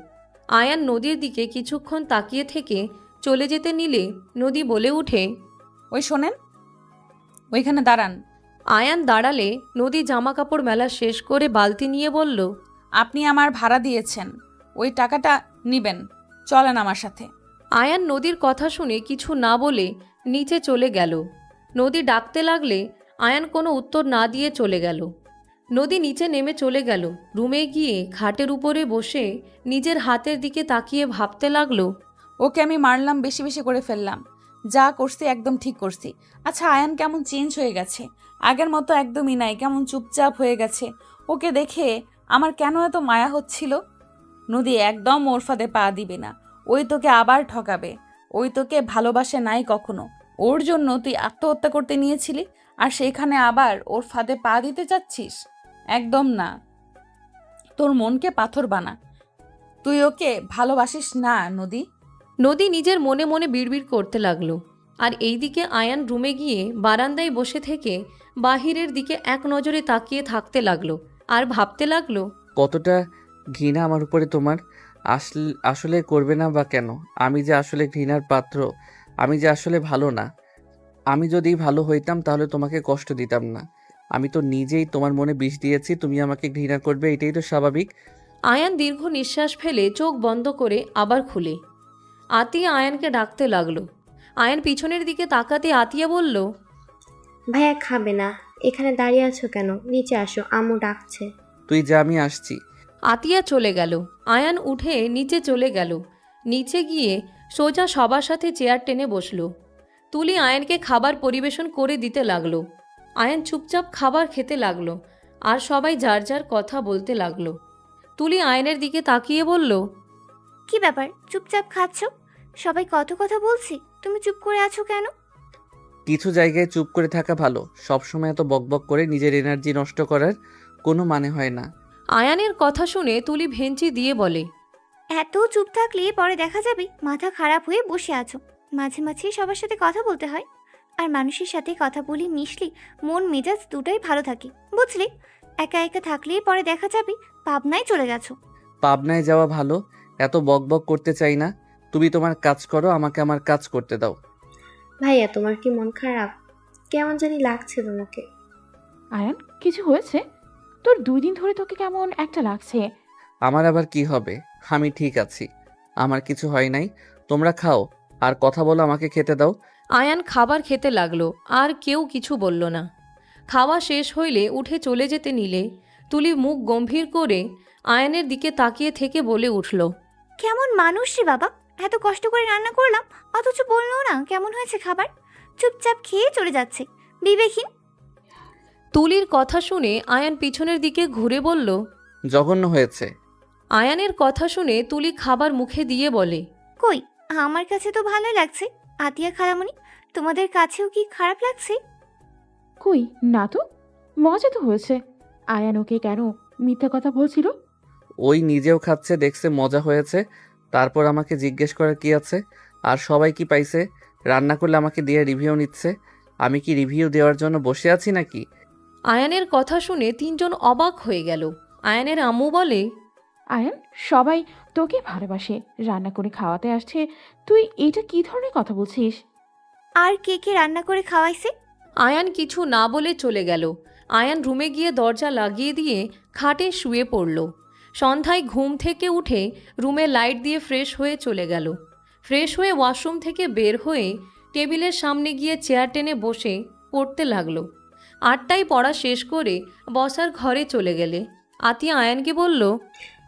S3: আয়ান নদীর দিকে কিছুক্ষণ তাকিয়ে থেকে চলে যেতে নিলে নদী বলে উঠে,
S2: ওই শোনেন, ওইখানে দাঁড়ান।
S3: আয়ান দাঁড়ালে নদী জামা কাপড় মেলা শেষ করে বালতি নিয়ে বলল,
S2: আপনি আমার ভাড়া দিয়েছেন, ওই টাকাটা নিবেন, চলেন আমার সাথে।
S3: আয়ান নদীর কথা শুনে কিছু না বলে নিচে চলে গেল। নদী ডাকতে লাগলে আয়ান কোনো উত্তর না দিয়ে চলে গেল। নদী নিচে নেমে চলে গেল। রুমে গিয়ে খাটের উপরে বসে নিজের হাতের দিকে তাকিয়ে ভাবতে লাগলো।
S2: ওকে আমি মারলাম, বেশি বেশি করে ফেললাম। যা করছি একদম ঠিক করছি। আচ্ছা, আয়ান কেমন চেঞ্জ হয়ে গেছে, আগের মতো একদমই নাই, কেমন চুপচাপ হয়ে গেছে। ওকে দেখে আমার কেন এত মায়া হচ্ছিল। নদী, একদম ওর ফাঁদে পা দিবে না। ওই তোকে আবার ঠকাবে। ওই তোকে ভালোবাসে নাই কখনো। ওর জন্য তুই আত্মহত্যা করতে নিয়েছিলি, আর সেইখানে আবার ওর ফাঁদে পা দিতে চাচ্ছিস? একদম না। তোর মনকে পাথর বানা। তুই ওকে ভালোবাসিস না নদী।
S3: নদী নিজের মনে মনে বিড়বিড় করতে লাগলো। আর এইদিকে আয়ান রুমে গিয়ে বারান্দায় বসে থেকে বাহিরের দিকে এক নজরে তাকিয়ে থাকতে লাগলো আর ভাবতে লাগলো।
S1: কতটা ঘৃণা আমার উপরে তোমার। আসলে করবে না বা কেন? আমি যে আসলে ঘৃণার পাত্র, আমি যে আসলে ভালো না। আমি যদি ভালো হইতাম তাহলে তোমাকে কষ্ট দিতাম না। আমি তো নিজেই তোমার মনে বিষ দিয়েছি, তুমি আমাকে ঘৃণা করবে, এটাই তো স্বাভাবিক।
S3: আয়ান দীর্ঘ নিঃশ্বাস ফেলে চোখ বন্ধ করে আবার খুলে আতিয়া আয়ানকে ডাকতে লাগলো। আয়ান পিছনের দিকে তাকাতে আতিয়া বলল,
S9: ভাইয়া খাবে না, এখানে দাঁড়িয়ে আছো কেন? নিচে আসো, আম্মু ডাকছে।
S1: তুই যা, আমি আসছি।
S3: আতিয়া চলে গেল। আয়ান উঠে নিচে চলে গেল। নিচে গিয়ে সোজা সবার সাথে চেয়ার টেনে বসলো। তুলি আয়ানকে খাবার পরিবেশন করে দিতে লাগলো। আয়ান চুপচাপ খাবার খেতে লাগলো আর সবাই যার যার কথা বলতে লাগলো। তুলি আয়ানের দিকে তাকিয়ে বলল,
S8: কি ব্যাপার, চুপচাপ খাচ্ছ? সবাই কত কথা বলছি, তুমি চুপ করে আছো কেন?
S1: কিছু জায়গায় চুপ করে থাকা ভালো। সবসময় এত বকবক করে নিজের এনার্জি নষ্ট করার কোনো মানে হয় না।
S3: আয়ানের কথা শুনে তুলি ভেঞ্চি দিয়ে বলে,
S8: এত চুপ থাকলে পরে দেখা যাবে মাথা খারাপ হয়ে বসে আছো। মাঝে মাঝে সবার সাথে কথা বলতে হয়, আর মানুষের সাথে কথা বলি মিশলি মন মেজাজ দুটোই ভালো থাকে, বুঝলি? একা একা থাকলে পরে দেখা যাবে পাবনায় চলে গেছো।
S1: পাবনায় যাওয়া ভালো, এত বকবক করতে চাই না। তুমি তোমার কাজ করো, আমাকে আমার কাজ করতে দাও।
S9: ভাইয়া তোমার কি মন খারাপ? কেমন জানি লাগছে তোমাকে।
S4: আয়ান, কিছু হয়েছে? তোর 2 দিন ধরে তোকে কেমন একটা লাগছে।
S1: আমার আবার কি হবে? আমি ঠিক আছি, আমার কিছু হয় নাই। তোমরা খাও আর কথা বলো, আমাকে খেতে দাও।
S3: আয়ান খাবার খেতে লাগলো আর কেউ কিছু বলল না। খাওয়া শেষ হইলে উঠে চলে যেতে নিলে তুলি মুখ গম্ভীর করে আয়ানের দিকে তাকিয়ে থেকে বলে উঠল,
S8: কেমন মানুষ রে বাবা, এত কষ্ট করে রান্না করলাম অথচ বললো না কেমন হয়েছে খাবার, চুপচাপ খেয়ে চলে যাচ্ছে, বিবেকহীন।
S3: তুলির কথা শুনে আয়ান পিছনের দিকে ঘুরে বলল,
S1: জঘন্য হয়েছে।
S3: আয়ানের কথা শুনে তুলি খাবার মুখে দিয়ে বলে,
S8: কই, আমার কাছে তো ভালোই লাগছে। আতিয়া খালামণি, তোমাদের কাছেও কি খারাপ লাগছে?
S4: কই না তো, মজা তো হয়েছে। আয়ান ওকে কেন মিথ্যা কথা বলছিল?
S1: ওই নিজেও খাচ্ছে, দেখছে মজা হয়েছে, তারপর আমাকে জিজ্ঞেস করার কি আছে? আর সবাই কি পাইছে? রান্না করলে আমাকে দিয়ে রিভিউ নিচ্ছে। আমি কি রিভিউ দেওয়ার জন্য বসে আছি নাকি?
S3: আয়ানের কথা শুনে তিনজন অবাক হয়ে গেল। আয়ানের আম্মু বলে,
S4: আয়ান, সবাই তোকে ভালোবাসে, রান্না করে খাওয়াতে আসছে, তুই এটা কি ধরনের কথা বলছিস?
S8: আর কে কে রান্না করে খাওয়াইছে?
S3: আয়ান কিছু না বলে চলে গেল। আয়ান রুমে গিয়ে দরজা লাগিয়ে দিয়ে খাটে শুয়ে পড়ল। সন্ধ্যায় ঘুম থেকে উঠে রুমে লাইট দিয়ে ফ্রেশ হয়ে চলে গেল। ফ্রেশ হয়ে ওয়াশরুম থেকে বের হয়ে টেবিলের সামনে গিয়ে চেয়ার টেনে বসে পড়তে লাগলো। 8টায় পড়া শেষ করে বসার ঘরে চলে গেলে আতিয়া আয়ানকে বলল,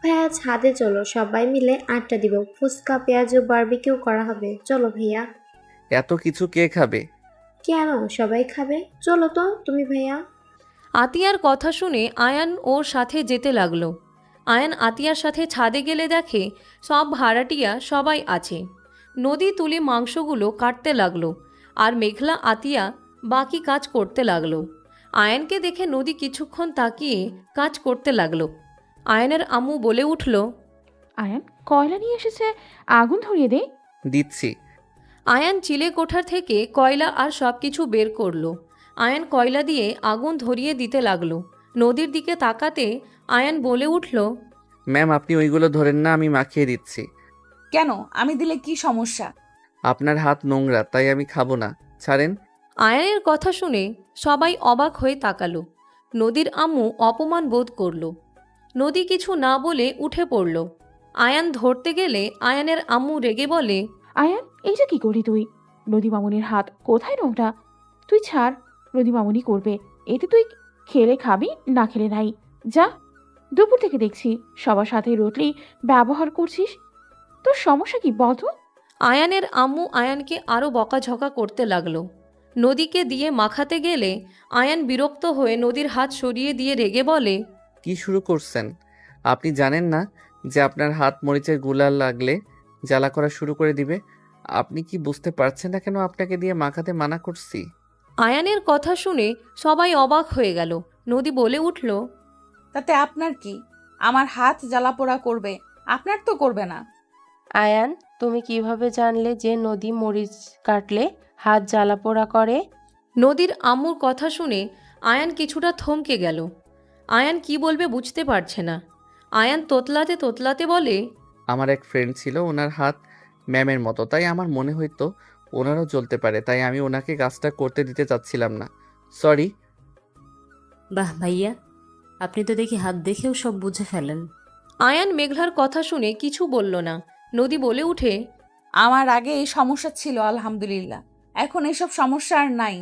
S9: ভাইয়া ছাদে চলো, সবাই মিলে আড্ডা দিব, ফুচকা পেঁয়াজ ও বারবিকিউ করা হবে, চলো ভাইয়া।
S1: এত কিছু কে খাবে?
S9: কেন, সবাই খাবে, চলো তো তুমি ভাইয়া।
S3: আতিয়ার কথা শুনে আয়ান ওর সাথে যেতে লাগলো। আয়ান আতিয়ার সাথে ছাদে গেলে দেখে সব ভাড়াটিয়া সবাই আছে। নদী তুলে মাংসগুলো কাটতে লাগলো আর মেঘলা আতিয়া বাকি কাজ করতে লাগলো। আয়ানকে দেখে নদী কিছুক্ষণ তাকিয়ে কাজ করতে লাগলো। আয়ানের আম্মু বলে উঠল,
S4: আয়ান, কয়লা নিয়ে এসেছে, আগুন ধরিয়ে দে।
S1: দিচ্ছি।
S3: আয়ান চিলে কোঠার থেকে কয়লা আর সব কিছু বের করলো। আয়ান কয়লা দিয়ে আগুন ধরিয়ে দিতে লাগলো। নদীর দিকে তাকাতে আয়ান বলে উঠল,
S1: ম্যাম, আপনি ওইগুলো ধরেন না, আমি মাখিয়ে দিচ্ছি।
S2: কেন, আমি দিলে কি সমস্যা?
S1: আপনার হাত নোংরা, তাই আমি খাবো না, ছাড়েন।
S3: আয়ানের কথা শুনে সবাই অবাক হয়ে তাকালো। নদীর আম্মু অপমান বোধ করল। নদী কিছু না বলে উঠে পড়ল। আয়ান ধরতে গেলে আয়ানের আম্মু রেগে বলে,
S4: আয়ান, এইটা কি করলি তুই? নদী মামুনির হাত কোথায় নোংরা? তুই ছাড়, নদী মামুনি করবে, এতে তুই খেলে খাবি, না খেলে নাই। যা। দুপুর থেকে দেখছি সবার সাথে রোটলি ব্যবহার করছিস। তোর সমস্যা কি বলতো?
S3: আয়ানের আম্মু আয়ানকে আরও বকাঝকা করতে লাগলো। নদীকে দিয়ে মাখাতে গেলে আয়ান বিরক্ত হয়ে নদীর হাত সরিয়ে দিয়ে রেগে বলে,
S1: কি শুরু করছেন? আপনি জানেন না যে আপনার হাত মরিচের গুলা লাগলে জ্বালা করা শুরু করে দিবে? আপনি কি বুঝতে পারছেন না কেন আপনাকে দিয়ে মাখাতে মানা করছি?
S3: আয়ানের কথা শুনে সবাই অবাক হয়ে গেল। নদী বলে উঠল,
S2: তাতে আপনার কি? আমার হাত জ্বালা পোড়া করবে, আপনার তো করবে না।
S6: আয়ান, তুমি কিভাবে জানলে যে নদী মরিচ কাটলে হাত জ্বালাপোড়া করে?
S3: নদীর আম্মুর কথা শুনে আয়ান কিছুটা থমকে গেল। আয়ান কি বলবে বুঝতে পারছে না। আয়ান তোতলাতে তোতলাতে বলে,
S1: আমার এক ফ্রেন্ড ছিল, ওনার হাত ম্যামের মতো, তাই আমার মনে হইতো ওনারও জ্বলতে পারে, তাই আমি ওনাকে কাজটা করতে দিতে চাচ্ছিলাম না। সরি।
S7: বাহ ভাইয়া, আপনি তো দেখি হাত দেখেও সব বুঝে ফেলেন।
S3: আয়ান মেঘলার কথা শুনে কিছু বলল না। নদী বলে উঠে,
S2: আমার আগে এই সমস্যা ছিল, আলহামদুলিল্লাহ এখন এসব সমস্যা আর নাই।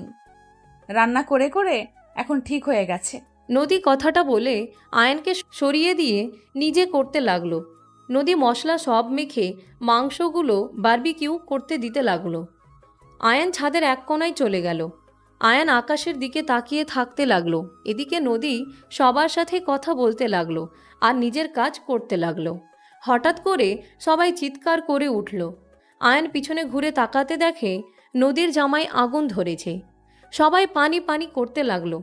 S2: রান্না করে করে এখন ঠিক হয়ে গেছে।
S3: নদী কথাটা বলে আয়ানকে সরিয়ে দিয়ে নিজে করতে লাগলো। নদী মশলা সব মেখে মাংসগুলো বারবিকিউ করতে দিতে লাগলো। আয়ান ছাদের এক কোণায় চলে গেল। আয়ান আকাশের দিকে তাকিয়ে থাকতে লাগলো। এদিকে নদী সবার সাথে কথা বলতে লাগলো আর নিজের কাজ করতে লাগলো। হঠাৎ করে সবাই চিৎকার করে উঠল। আয়ান পিছনে ঘুরে তাকাতে দেখে নদীর জামায় আগুন ধরেছে। সবাই পানি পানি করতে লাগলো।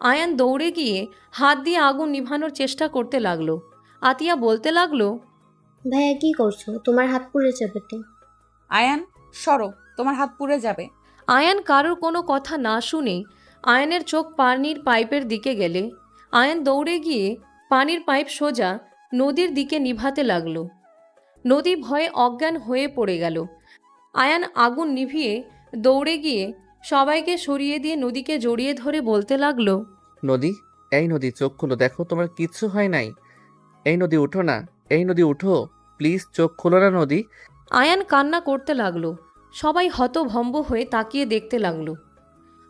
S3: আয়ান দৌড়ে গিয়ে হাত দিয়ে আগুন নিভানোর চেষ্টা করতে লাগলো। আতিয়া বলতে লাগলো,
S9: ভাইয়া কি করছো? তোমার হাত পুড়ে যাবে তো।
S2: আয়ান সরো, তোমার হাত পুড়ে যাবে।
S3: আয়ান কারোর কোনো কথা না শুনে আয়ানের চোখ পানির পাইপের দিকে গেলে আয়ান দৌড়ে গিয়ে পানির পাইপ সোজা নদীর দিকে নিভাতে লাগলো। নদী ভয়ে অজ্ঞান হয়ে পড়ে গেল। আয়ান আগুন নিভিয়ে দৌড়ে গিয়ে সবাইকে সরিয়ে দিয়ে নদীকে জড়িয়ে ধরে বলতে লাগলো,
S1: নদী, এই নদী, চোখ খুলো, দেখো তোমার কিচ্ছু হয় নাই। এই নদী উঠো না, এই নদী উঠো, প্লিজ চোখ খোলো না নদী।
S3: আয়ান কান্না করতে লাগলো। সবাই হতভম্ব হয়ে তাকিয়ে দেখতে লাগলো।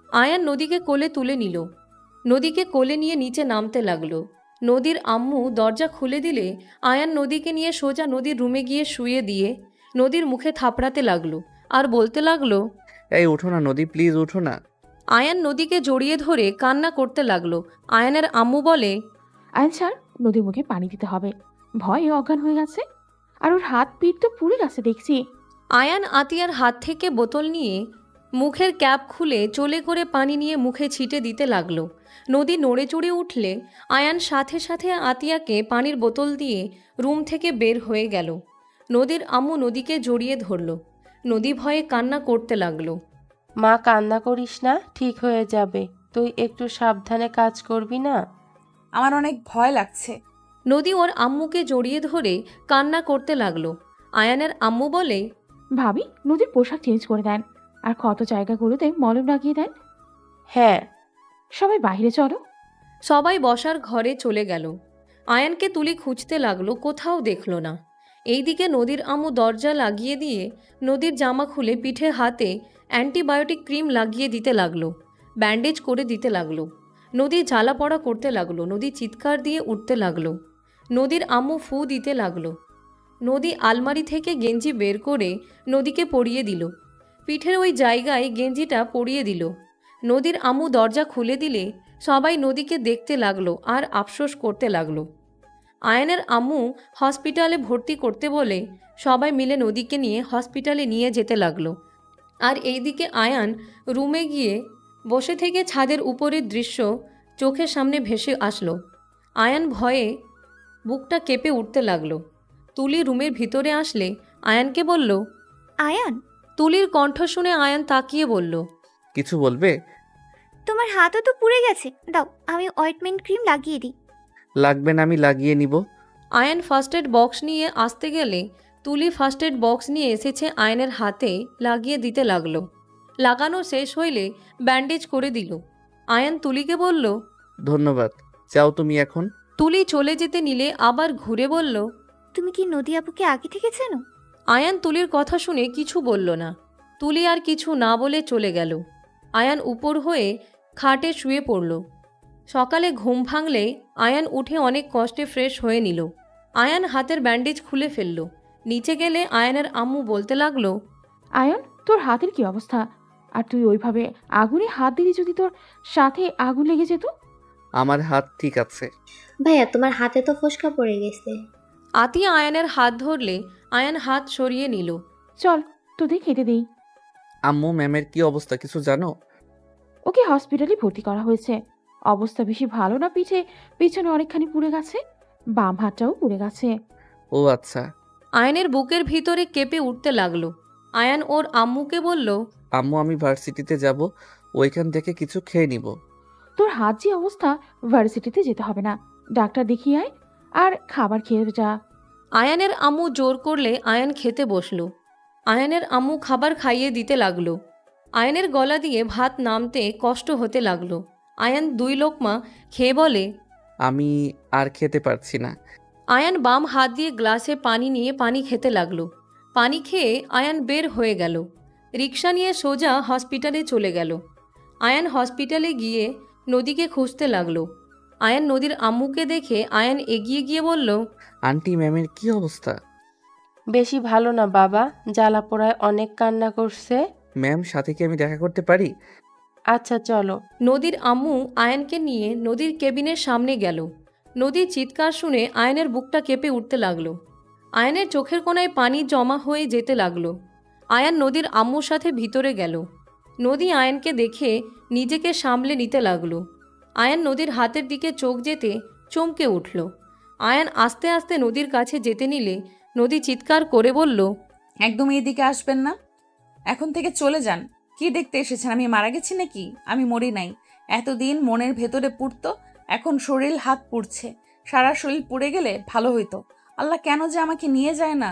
S3: আয়ান নদীকে কোলে তুলে নিল। নদীকে কোলে নিয়ে নিচে নামতে লাগলো। নদীর আম্মু দরজা খুলে দিলে আয়ান নদীকে নিয়ে সোজা নদীর রুমে গিয়ে শুয়ে দিয়ে নদীর মুখে থাপড়াতে লাগলো আর বলতে লাগলো,
S1: এই উঠো না নদী, প্লিজ উঠো না।
S3: আয়ান নদীকে জড়িয়ে ধরে কান্না করতে লাগলো। আয়ানের আম্মু বলে,
S4: আয়ন স্যার, নদীর মুখে পানি দিতে হবে, ভয়ে অজ্ঞান হয়ে গেছে, আর ওর হাত পিঠ তো পুড়ে গেছে দেখছি।
S3: আয়ান আতিয়ার হাত থেকে বোতল নিয়ে মুখের ক্যাপ খুলে চলে করে পানি নিয়ে মুখে ছিটে দিতে লাগলো। নদী নড়ে চড়ে উঠলে আয়ান সাথে সাথে আতিয়াকে পানির বোতল দিয়ে রুম থেকে বের হয়ে গেল। নদীর আম্মু নদীকে জড়িয়ে ধরল। নদী ভয়ে কান্না করতে লাগলো।
S6: মা, কান্না করিস না, ঠিক হয়ে যাবে। তুই একটু সাবধানে কাজ করবি না?
S2: আমার অনেক ভয় লাগছে।
S3: নদী ওর আম্মুকে জড়িয়ে ধরে কান্না করতে লাগলো। আয়ানের আম্মু বলে,
S4: ভাবি, নদীর পোশাক চেঞ্জ করে দেন আর ক্ষত জায়গাগুলোতে মলম লাগিয়ে দেন।
S6: হ্যাঁ।
S4: সবাই বাইরে চলো।
S3: সবাই বসার ঘরে চলে গেল। আয়ানকে তুলি খুঁজতে লাগলো, কোথাও দেখল না। এইদিকে নদীর আম্মু দরজা লাগিয়ে দিয়ে নদীর জামা খুলে পিঠে হাতে অ্যান্টিবায়োটিক ক্রিম লাগিয়ে দিতে লাগলো, ব্যান্ডেজ করে দিতে লাগলো। নদী জ্বালা পড়া করতে লাগলো। নদী চিৎকার দিয়ে উঠতে লাগলো। নদীর আম্মু ফু দিতে লাগলো। নদী আলমারি থেকে গেঞ্জি বের করে নদীকে পরিয়ে দিল। পিঠের ওই জায়গায় গেঞ্জিটা পরিয়ে দিল। নদীর আম্মু দরজা খুলে দিলে সবাই নদীকে দেখতে লাগলো আর আফসোস করতে লাগলো। আয়ানের আম্মু হসপিটালে ভর্তি করতে বলে সবাই মিলে নদীকে নিয়ে হসপিটালে নিয়ে যেতে লাগলো। আর এইদিকে আয়ান রুমে গিয়ে বসে থেকে ছাদের উপরের দৃশ্য চোখের সামনে ভেসে আসলো। আয়ান ভয়ে বুকটা কেঁপে উঠতে লাগলো। তুলি রুমের ভিতরে আসলে আয়ানকে বলল,
S8: আয়ান,
S3: তুলির কণ্ঠ শুনে আয়ান তাকিয়ে বলল,
S1: কিছু বলবে?
S8: তোমার হাতও তো পুড়ে গেছে, দাও আমি অয়েন্টমেন্ট ক্রিম লাগিয়ে দিই।
S1: লাগবে না, আমি লাগিয়ে নিব।
S3: আয়ান ফার্স্ট এড বক্স নিয়ে আসতে গেলে তুলি ফার্স্ট এড বক্স নিয়ে এসেছে আয়নের হাতে লাগিয়ে দিতে লাগলো। লাগানো শেষ হইলে ব্যান্ডেজ করে দিল। আয়ান তুলিকে বলল,
S1: ধন্যবাদ, যাও তুমি এখন।
S3: তুলি চলে যেতে নিলে আবার ঘুরে বলল,
S8: তুমি কি নদী আপুকে আগে থেকে চেনো?
S3: আয়ান তুলির কথা শুনে কিছু বলল না। তুলি আর কিছু না বলে চলে গেল। আয়ান উপর হয়ে খাটে শুয়ে পড়ল। সকালে ঘুম ভাঙলে আয়ান উঠে অনেক কষ্টে ফ্রেশ হয়ে নিল। আয়ান হাতের ব্যান্ডেজ খুলে ফেলল। নিচে গেলে আয়ানের আম্মু বলতে লাগলো,
S4: আয়ান, তোর হাতের কি অবস্থা? আর তুই ওইভাবে আগুনে হাত দিলি, যদি তোর সাথে আগুন লেগে যেত।
S1: আমার হাত ঠিক আছে।
S9: ভাইয়া, তোমার হাতে তো ফোসকা পড়ে গেছে।
S3: আতিয়া আয়ানের হাত ধরলে আয়ান হাত সরিয়ে নিল।
S4: চল, তোদের খেতে দেই।
S1: আম্মু, ম্যামের কি অবস্থা কিছু জানো?
S4: ওকে হসপিটালে ভর্তি করা হয়েছে। অবস্থা বেশি ভালো না, পিছনে অনেকখানি পুড়ে গেছে, বাম হাতটাও পুড়ে গেছে।
S1: ও আচ্ছা।
S3: আয়ানের বুকের ভিতরে কেঁপে উঠতে লাগলো। আয়ান ওর আম্মুকে বলল,
S1: আম্মু, আমি ভার্সিটিতে যাব, ওইখান থেকে কিছু খেয়ে নিব।
S4: তোর হাত যে অবস্থা, ভার্সিটিতে যেতে হবে না, ডাক্তার দেখিয়ে আয় আর খাবার খেয়ে যা।
S3: আয়ানের আম্মু জোর করলে আয়ান খেতে বসলো। আয়ানের আম্মু খাবার খাইয়ে দিতে লাগলো। আয়ানের গলা দিয়ে ভাত নামতে কষ্ট হতে লাগলো। আয়ান 2 লোকমা খেয়ে বলে,
S1: আমি আর খেতে পারছি না।
S3: আয়ান বাম হাত দিয়ে গ্লাসে পানি নিয়ে পানি খেতে লাগলো। পানি খেয়ে আয়ান বের হয়ে গেল। রিক্সা নিয়ে সোজা হসপিটালে চলে গেল। আয়ান হসপিটালে গিয়ে নদীকে খুঁজতে লাগলো। আয়ান নদীর আম্মুকে দেখে আয়ান এগিয়ে গিয়ে বলল,
S1: আন্টি, ম্যামের কি অবস্থা?
S6: বেশি ভালো না বাবা, জ্বালা পোড়ায় অনেক কান্না করছে।
S1: ম্যাম, সাথে কি আমি দেখা করতে পারি?
S6: আচ্ছা চলো।
S3: নদীর আম্মু আয়ানকে নিয়ে নদীর কেবিনের সামনে গেল। নদীর চিৎকার শুনে আয়নের বুকটা কেঁপে উঠতে লাগলো। আয়নের চোখের কোণায় পানি জমা হয়ে যেতে লাগলো। আয়ান নদীর আম্মুর সাথে ভিতরে গেল। নদী আয়নকে দেখে নিজেকে সামলে নিতে লাগলো। আয়ান নদীর হাতের দিকে চোখ যেতে চমকে উঠল। আয়ান আস্তে আস্তে নদীর কাছে যেতে নিলে নদী চিৎকার করে বলল,
S2: একদম এদিকে আসবেন না, এখন থেকে চলে যান। কি দেখতে এসেছেন? আমি মারা গেছি নাকি? আমি মরি নাই। এতদিন মনের ভেতরে পুড়তো, এখন শরীর হাত পুড়ছে। সারা শরীর পুড়ে গেলে ভালো হইতো। আল্লাহ কেন যে আমাকে নিয়ে যায় না।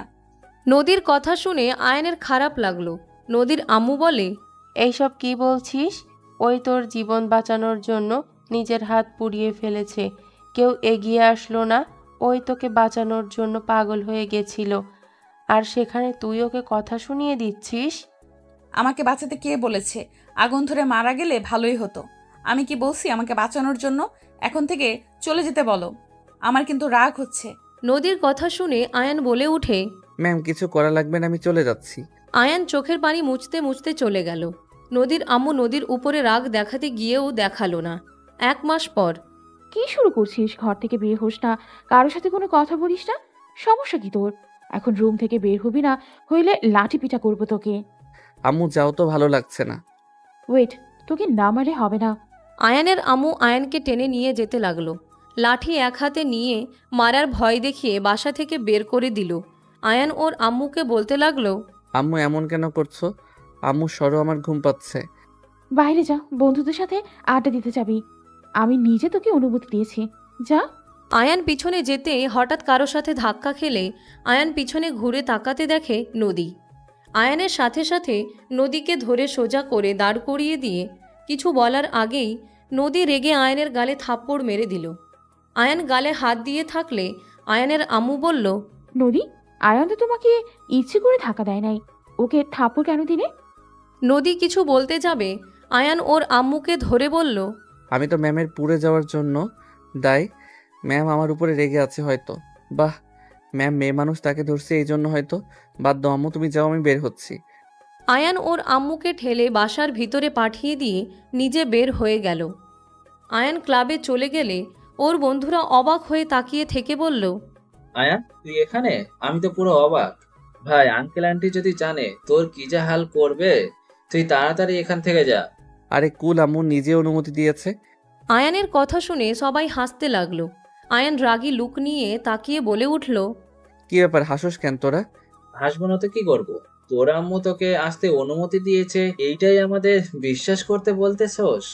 S3: নদীর কথা শুনে আয়নের খারাপ লাগলো। নদীর আম্মু বলে,
S6: এইসব কি বলছিস? ওই তোর জীবন বাঁচানোর জন্য নিজের হাত পুড়িয়ে ফেলেছে, কেউ এগিয়ে আসলো না। ওই তোকে বাঁচানোর জন্য পাগল হয়ে গেছিল, আর সেখানে তুই ওকে কথা শুনিয়ে দিচ্ছিস?
S2: আমাকে বাঁচাতে কে বলেছে? আগুন ধরে মারা গেলে ভালোই হতো। আমি কি বলছি আমাকে বাঁচানোর জন্য? এখন থেকে চলে যেতে বলো। আমার কিন্তু রাগ হচ্ছে।
S3: নদীর কথা শুনে আয়ান বলে উঠে,
S1: ম্যাম, কিছু করা লাগবে না, আমি চলে যাচ্ছি।
S3: আয়ান চোখের পানি মুছতে মুছতে চলে গেল। নদীর আম্মু নদীর উপরে রাগ দেখাতে গিয়েও দেখালো না। 1 মাস পর
S4: কি শুরু করছিস? ঘর থেকে বের হোস না, কারোর সাথে কোনো কথা বলিস না, সমস্যা কি তোর? এখন রুম থেকে বের হবি না, হইলে লাঠি পিটা করবো তোকে।
S1: আম্মু, যাও তো, ভালো লাগছে না।
S4: ওয়েট, তোকে না মারলে হবে না।
S3: আয়ানের আম্মু আয়ানকে টেনে নিয়ে যেতে লাগলো। লাঠি এক হাতে নিয়ে মারার ভয় দেখিয়ে বাসা থেকে বের করে দিল। আয়ান ওর আম্মুকে বলতে লাগলো,
S1: আম্মু, এমন কেন করছো? আম্মু, সরো, আমার ঘুম পাচ্ছে।
S4: বাইরে যা, বন্ধুদের সাথে আড্ডা দিতে যাবি। আমি নিজে তোকে অনুমতি দিয়েছি, যা।
S3: আয়ান পিছনে যেতে হঠাৎ কারো সাথে ধাক্কা খেলে আয়ান পিছনে ঘুরে তাকাতে দেখে নদী। আয়ানের সাথে সাথে নদীকে ধরে সোজা করে দাঁড় করিয়ে দিয়ে কিছু বলার আগেই নদী রেগে আয়ানের গালে থাপ্পড় মেরে দিল। আয়ান গালে হাত দিয়ে থাকলে আয়ানের আম্মু বলল,
S4: নদী, আয়ান তো তোমাকে ইচ্ছে করে ধাক্কা দেয় নাই, ওকে থাপ্পড় কেন দিলে?
S3: নদী কিছু বলতে যাবে আয়ান ওর আম্মুকে ধরে বলল,
S1: আমি তো ম্যামের পুড়ে যাওয়ার জন্য দায়। ম্যাম আমার উপরে রেগে আছে হয়তো। বাহ, ম্যাম মেয়ে মানুষ, তাকে ধরছে এই জন্য হয়তো। বাদ দাও আম্মু, তুমি যাও, আমি বের হচ্ছি।
S3: আয়ান ওর আম্মুকে ঠেলে বাসার ভিতরে পাঠিয়ে দিয়ে নিজে বের হয়ে গেল। আয়ান ক্লাবে চলে গেলে ওর বন্ধুরা অবাক হয়ে তাকিয়ে থেকে বলল,
S5: আয়ান, তুই এখানে? আমি তো পুরো অবাক। ভাই, আঙ্কেল আন্টি যদি জানে তোর কি যা হাল করবে। তুই তাড়াতাড়ি এখান থেকে যা।
S1: আরে কুল, আম্মু নিজে অনুমতি দিয়েছে।
S3: আয়ানের কথা শুনে সবাই হাসতে লাগলো। আয়ান রাগী লুক নিয়ে তাকিয়ে বলে উঠল,
S1: কি ব্যাপার, হাসোস কেন তোরা?
S5: হাসবো না তো কি করবো? তোর আম্মু তোকে আসতে অনুমতি দিয়েছে, এইটাই আমাদের বিশ্বাস করতে বলতেছস?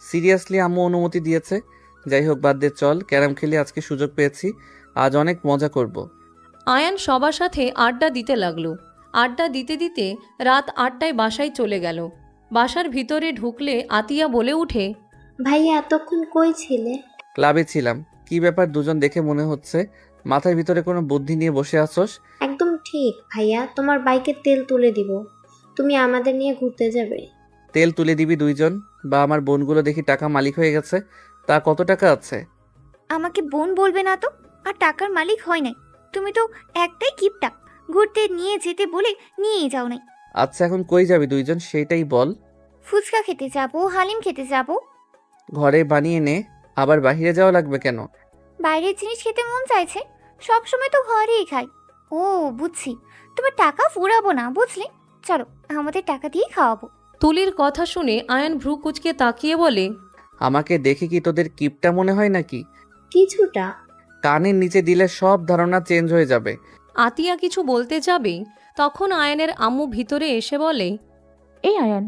S1: সিরিয়াসলি আম্মু অনুমতি দিয়েছে। যাই হোক, বাদ দে, চল ক্যারাম খেলে, আজকে সুযোগ পেয়েছি, আজ অনেক মজা করব।
S3: আয়ান সবার সাথে আড্ডা দিতে লাগলো। আড্ডা দিতে দিতে রাত 8টায় বাসায় চলে গেল। বাসার ভিতরে ঢুকলে আতিয়া বলে উঠে,
S9: ভাইয়া, এতক্ষণ কই ছিলে?
S1: ক্লাবে ছিলাম। কি ব্যাপার, দুজন দেখে মনে হচ্ছে মাথার ভিতরে কোনো বুদ্ধি নিয়ে বসে আছোস।
S9: একদম ঠিক ভাইয়া, তোমার বাইকে তেল তুলে দিব, তুমি আমাদের নিয়ে ঘুরতে যাবে।
S1: তেল তুলে দিবি দুইজন? বা আমার বোনগুলো দেখি টাকা মালিক হয়ে গেছে, তা কত টাকা আছে?
S8: আমাকে বোন বলবে না তো, আর টাকার মালিক হয় নাই। তুমি তো একটাই কিপটা, ঘুরতে নিয়ে যেতে বলে নিয়েই যাও নাই।
S1: আচ্ছা এখন কই যাবি দুইজন সেইটাই বল।
S8: ফুচকা খেতে যাবো, হালিম খেতে যাবো।
S1: ঘরে বানিয়ে নে, আবার বাহিরে যাওয়া লাগবে কেন?
S8: বাইরের জিনিস খেতে মন চাইছে, সব সময় তো ঘরেই খাই। ও বুঝছি, তোমার টাকা ফুরাবো না বুঝলে। চলো, আমাদের টাকা দিয়ে খাওয়াবো।
S3: তুলির কথা শুনে আয়ান ভ্রু কুচকে তাকিয়ে বলে,
S1: আমাকে দেখে কি তোদের কিপটা মনে হয় নাকি?
S9: কিছুটা।
S1: কানের নিচে দিলে সব ধারণা চেঞ্জ হয়ে যাবে।
S3: আতিয়া কিছু বলতে যাবে তখন আয়ানের আম্মু ভিতরে এসে বলে,
S4: এই আয়ান,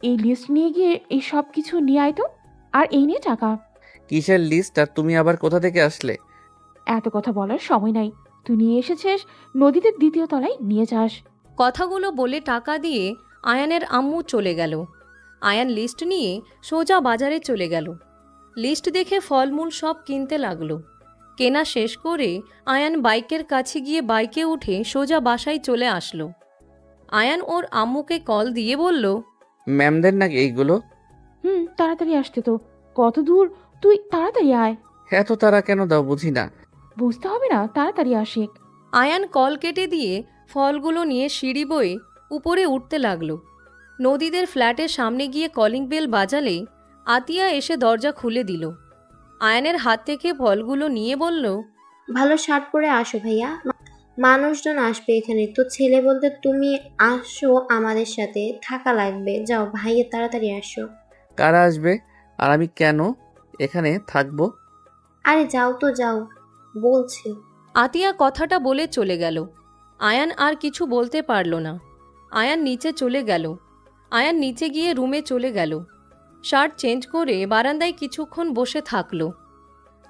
S4: এই লিস্ট নিয়ে গিয়ে এই সব কিছু নিয়ে আয় তো, আর এই নিয়ে টাকা।
S1: কিসের লিস্ট আর তুমি আবার কোথা থেকে আসলে?
S4: এত কথা বলার সময় নাই, তুই নিয়ে এসেছিস, নদীতে 2য় তলায় নিয়ে যাস।
S3: কথাগুলো বলে টাকা দিয়ে আয়ানের আম্মু চলে গেল। আয়ান লিস্ট নিয়ে সোজা বাজারে চলে গেল। লিস্ট দেখে ফলমূল সব কিনতে লাগলো। কেনা শেষ করে আয়ান বাইকের কাছে গিয়ে বাইকে উঠে সোজা বাসায় চলে আসলো। আয়ান ওর আম্মুকে কল দিয়ে বলল,
S1: ম্যামদের নাকি এইগুলো?
S4: তাড়াতাড়ি আসতে তো, কত দূর, তুই তাড়াতাড়ি আয়।
S1: এত তারা কেন দাও বুঝি না।
S4: বুঝতে হবে না, তাড়াতাড়ি আসিক।
S3: আয়ান কল কেটে দিয়ে ফলগুলো নিয়ে সিঁড়ি বয়ে উপরে উঠতে লাগলো। নদীদের ফ্ল্যাটের সামনে গিয়ে কলিং বেল বাজালে আতিয়া এসে দরজা খুলে দিল। আয়ানের হাত থেকে ফলগুলো নিয়ে বলল,
S9: ভালো শার্ট পরে আসো ভাইয়া, মানুষজন আসবে এখানে। তো ছেলে বলতে তুমি আসো, আমাদের সাথে থাকা লাগবে। যাও ভাইয়া, তাড়াতাড়ি আসো।
S1: কারা আসবে আর আমি কেন এখানে থাকবো?
S9: আরে যাও তো, যাও বলছি।
S3: আতিয়া কথাটা বলে চলে গেল। আয়ান আর কিছু বলতে পারল না। আয়ান নিচে চলে গেল। আয়ান নিচে গিয়ে রুমে চলে গেল। শার্ট চেঞ্জ করে বারান্দায় কিছুক্ষণ বসে থাকলো।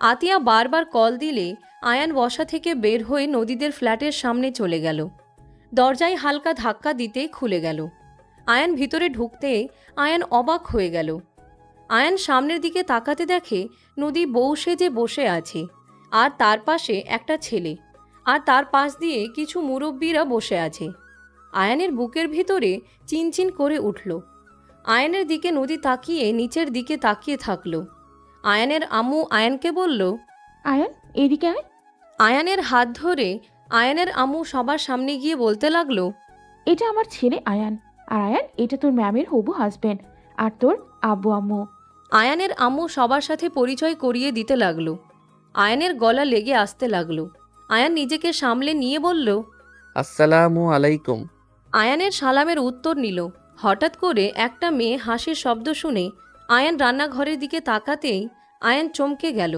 S3: আতিয়া বারবার কল দিলে আয়ান বসা থেকে বের হয়ে নদীদের ফ্ল্যাটের সামনে চলে গেল। দরজায় হালকা ধাক্কা দিতেই খুলে গেল। আয়ান ভিতরে ঢুকতে আয়ান অবাক হয়ে গেল। আয়ান সামনের দিকে তাকাতে দেখে নদী বউ সেজে বসে আছে, আর তার পাশে একটা ছেলে, আর তার পাশ দিয়ে কিছু মুরব্বীরা বসে আছে। আয়ানের বুকের ভিতরে চিনচিন করে উঠল। আয়ানের দিকে নদী তাকিয়ে নিচের দিকে তাকিয়ে থাকলো। আয়ানের আম্মু আয়ানকে বলল,
S4: আয়ান, এদিকে আয়।
S3: আয়ানের হাত ধরে আয়ানের আম্মু সবার সামনে গিয়ে বলতে লাগলো,
S4: এটা আমার ছেলে আয়ান, আর আয়ান এটা তোর ম্যামের হবু হাজবেন্ড, আর তোর আব্বু আম্মু।
S3: আয়ানের আম্মু সবার সাথে পরিচয় করিয়ে দিতে লাগলো। আয়ানের গলা লেগে আসতে লাগলো। আয়ান নিজেকে সামলে নিয়ে বলল,
S1: আসসালামু আলাইকুম।
S3: আয়ানের সালামের উত্তর নিল। হঠাৎ করে একটা মেয়ে হাসির শব্দ শুনে আয়ান রান্নাঘরের দিকে তাকাতেই আয়ান চমকে গেল।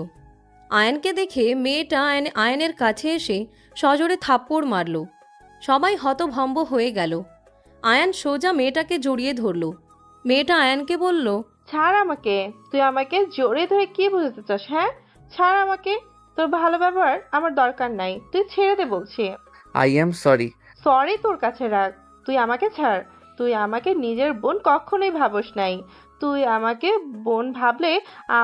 S3: আয়ানকে দেখে মেয়েটা আয়ানের কাছে এসে সজোরে থাপ্পড় মারল। সবাই হতভম্ব হয়ে গেল। আয়ান সোজা মেয়েটাকে জড়িয়ে ধরল। মেয়েটা আয়ানকে বলল,
S6: ছাড় আমাকে। তুই আমাকে জোরে ধরে কি বোঝাতে চাস? হ্যাঁ, ছাড় আমাকে। তোর ভালো ব্যবহার আমার দরকার নাই, তুই ছেড়ে দে বলছি।
S1: I am sorry.
S6: সরি তোর কাছে রাখ, তুই আমাকে ছাড়। তুই আমাকে নিজের বোন কখনোই ভাবস নাই। তুই আমাকে বোন ভাবলে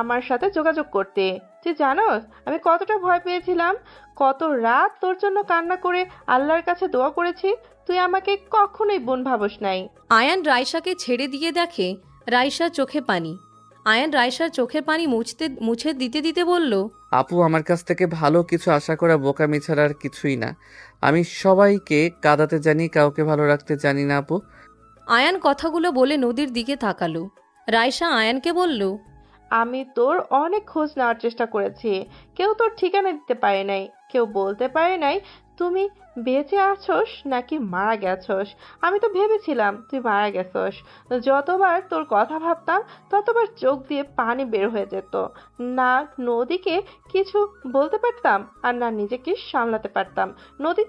S6: আমার সাথে যোগাযোগ করতে। তুই জানোস আমি কতটা ভয় পেয়েছিলাম, কত রাত তোর জন্য কান্না করে আল্লাহর কাছে দোয়া করেছি। তুই আমাকে কখনোই বোন ভাবস নাই।
S3: আয়ান রাইসাকে ছেড়ে দিয়ে দেখে রাইসার চোখে পানি। আয়ান রাইসার চোখের পানি মুছে দিতে দিতে বলল,
S1: আপু আমার কাছ থেকে ভালো কিছু আশা করা বোকামি ছাড়া আর কিছুই না। আমি সবাইকে কাঁদাতে জানি, কাউকে ভালো রাখতে জানি না আপু।
S3: আয়ান কথাগুলো বলে নদীর দিকে তাকালো। রাইসা আয়ানকে বলল,
S6: আমি তোর অনেক খোঁজ নেওয়ার চেষ্টা করেছি, কেউ তোর ঠিকানা দিতে পারে নাই, কেউ বলতে পারে নাই তুমি বেঁচে আছোস নাকি মারা গেছোস। আমি তো ভেবেছিলাম তুই মারা গেছোস। যতবার তোর কথা ভাবতাম ততবার চোখ দিয়ে পানি বের হয়ে যেত। না নদীকে কিছু বলতে পারতাম আর না নিজেকে সামলাতে পারতাম। নদী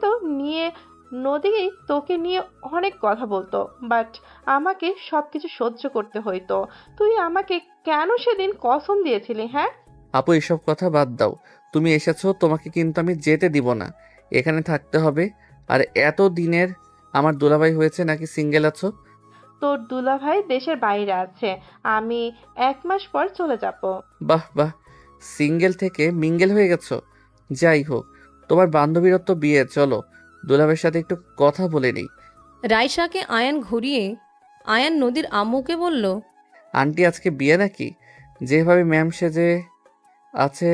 S6: তোকে নিয়ে অনেক কথা বলতো, বাট আমাকে সবকিছু সহ্য করতে হইতো। তুই আমাকে কেন সেদিন কসম দিয়েছিলি? হ্যাঁ
S1: আপু এসব কথা বাদ দাও। তুমি এসেছো, তোমাকে কিন্তু আমি যেতে দিব না, এখানে থাকতে হবে। আর এত দিনের আমার দুলাভাই হয়েছে নাকি সিঙ্গেল আছো?
S6: তোর দুলাভাই দেশের বাইরে আছে, আমি 1 মাস পর চলে যাব।
S1: বাহ বাহ, সিঙ্গেল থেকে মিঙ্গেল হয়ে গেছো। যাই হোক, তোমার বান্ধবীর তো বিয়ে, চলো দুলাভাইয়ের সাথে একটু কথা বলে নিই।
S3: রাইসাকে আয়ান ঘুরিয়ে আয়ান নদীর আম্মুকে বলল,
S1: আন্টি আজকে বিয়ে নাকি? যেভাবে ম্যাম সেজে আছে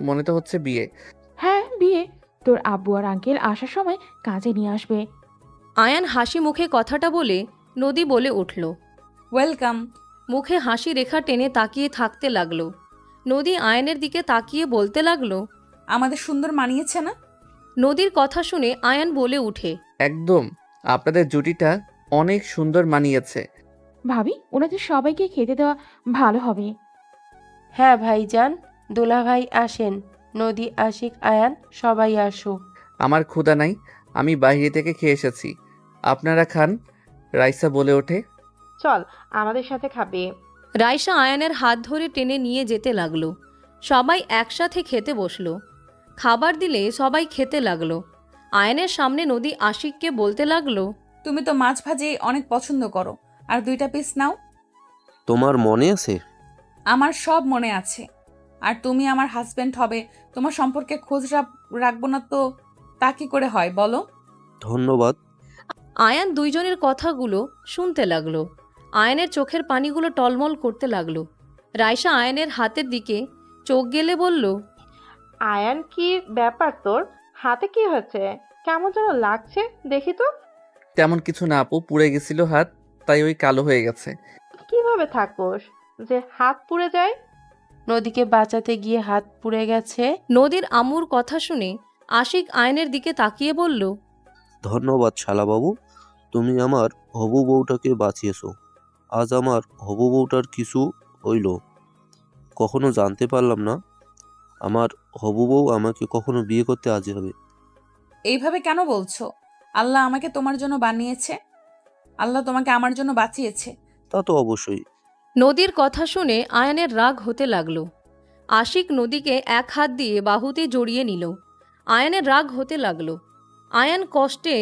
S1: মনে তো হচ্ছে বিয়ে।
S4: হ্যাঁ, বিয়ে। তোর আব্বু আর আঙ্কেল আসার সময় কাজে নিয়ে আসবে।
S3: আয়ান হাসি মুখে কথাটা বলে নদী বলে উঠল।
S2: ওয়েলকাম।
S3: মুখে হাসি রেখা টেনে তাকিয়ে থাকতে লাগলো। নদী আয়ানের দিকে তাকিয়ে বলতে লাগলো।
S2: আমাদের সুন্দর মানিয়েছে না?
S3: নদীর কথা শুনে আয়ান বলে উঠে।
S1: একদম, আপনাদের জুটিটা অনেক সুন্দর মানিয়েছে।
S4: ভাবি, ওনাদের সবাইকে খেতে দেওয়া ভালো হবে।
S6: হ্যাঁ ভাইজান, দুলাভাই আসেন, নদী, আশিক, আয়ান সবাই আসো।
S1: আমার ক্ষুধা নাই, আমি বাইরে থেকে খেয়ে এসেছি, আপনারা খান। রাইসা বলে ওঠে।
S10: চল, আমাদের সাথে খাবে।
S3: রাইসা আয়ানের হাত ধরে টেনে নিয়ে যেতে লাগলো। সবাই একসাথে খেতে বসলো। খাবার দিলে সবাই খেতে লাগলো। আয়ানের সামনে নদী আশিককে বলতে লাগলো।
S2: তুমি তো মাছ ভাজি অনেক পছন্দ করো, আর 2টা পিস নাও।
S11: তোমার মনে আছে?
S2: আমার সব মনে আছে। আর তুমি আমার হাজবেন্ড হবে, তোমার সম্পর্কে খোঁজ রাখবো না তো তা কি করে হয় বলো?
S11: ধন্যবাদ।
S3: আয়ান দুইজনের কথাগুলো শুনতে লাগলো। আয়ানের চোখের পানিগুলো টলমল করতে লাগলো। রাইসা আয়ানের হাতের দিকে চোখ গেলে বলল।
S10: আয়ান, কি ব্যাপার তোর? হাতে কি হয়েছে? কেমন যেন লাগছে, দেখি তো।
S1: তেমন কিছু না আপু, পুড়ে গেছিল হাত, তাই ওই কালো হয়ে গেছে।
S10: কিভাবে থাকোস যে হাত পুড়ে যায়?
S6: নদীকে বাঁচাতে গিয়ে হাত পুড়ে গেছে।
S3: নদীর আম্মুর কথা শুনে আশিক আয়ানের দিকে তাকিয়ে বলল।
S11: ধন্যবাদ শালাবাবু, তুমি আমার হবু বউটাকে বাঁচিয়েছো। আজ আমার হবু বউটার কিছু হইল, কখনো জানতে পারলাম না আমার হবু বউ আমাকে কখনো বিয়ে করতে রাজি হবে।
S2: এইভাবে কেন বলছো? আল্লাহ আমাকে তোমার জন্য বানিয়েছে, আল্লাহ তোমাকে আমার জন্য বাঁচিয়েছে।
S11: তা তো অবশ্যই।
S3: নদীর কথা শুনে আয়ানের রাগ হতে লাগলো। আশিক নদীকে এক হাত দিয়ে বাহুতে জড়িয়ে নিল। আয়ানের রাগ হতে লাগলো। আয়ান কষ্টে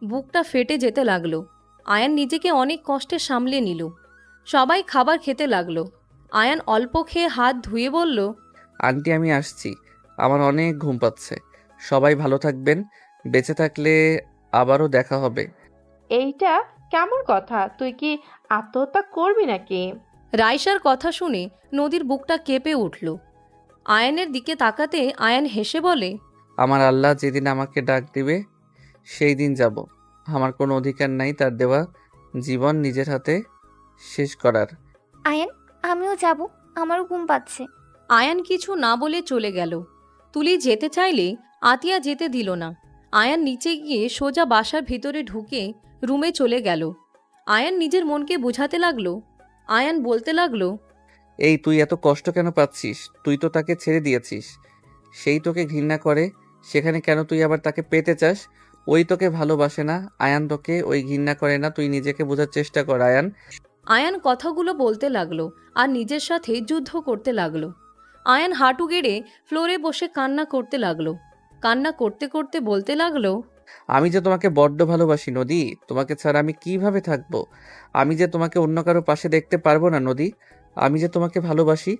S3: বুকটা ফেটে যেতে লাগলো। আয়ান নিজেকে অনেক কষ্টে সামলে নিল। সবাই খাবার খেতে লাগলো। আয়ান অল্প খেয়ে হাত ধুয়ে বলল।
S1: আন্টি আমি আসছি, আমার অনেক ঘুম পাচ্ছে। সবাই ভালো থাকবেন, বেঁচে থাকলে আবারও দেখা হবে।
S10: এইটা কেমন কথা? তুই কি আত্মহত্যা করবি নাকি?
S3: রাইসার কথা শুনে নদীর বুকটা কেঁপে উঠল। আয়ানের দিকে তাকাতে আয়ান হেসে বলে।
S1: আমার আল্লাহ যেদিন আমাকে ডাক দিবে সেই দিন যাব। আমার কোনো অধিকার নাই তার দেওয়া জীবন নিজের হাতে শেষ করার।
S8: আয়ান, আমিও যাব, আমারও ঘুম পাচ্ছে।
S3: আয়ান কিছু না বলে চলে গেল। তুলি যেতে চাইলে আতিয়া যেতে দিল না। আয়ান নিচে গিয়ে সোজা বাসার ভিতরে ঢুকে রুমে চলে গেল। আয়ান নিজের মনকে বোঝাতে লাগলো। আয়ান বলতে লাগলো।
S1: এই তুই এত কষ্ট কেন পাচ্ছিস? তুই তো তাকে ছেড়ে দিয়েছিস, সেই তোকে ঘৃণা করে, সেখানে কেন তুই আবার তাকে পেতে চাস? ওই তোকে ভালোবাসে না, আয়ান তোকে ওই ঘৃণা করে না। তুই নিজেকে বোঝার চেষ্টা কর আয়ান।
S3: আয়ান কথাগুলো বলতে লাগলো আর নিজের সাথে যুদ্ধ করতে লাগলো। আয়ান হাঁটু গেড়ে ফ্লোরে বসে কান্না করতে লাগলো। কান্না করতে করতে বলতে লাগলো।
S1: আমি যে তোমাকে বড্ড ভালোবাসি নদী, তোমাকে ছাড়া আমি কিভাবে থাকবো? আমি যে তোমাকে অন্য কারো পাশে দেখতে পারবো না নদী, আমি যে তোমাকে ভালোবাসি।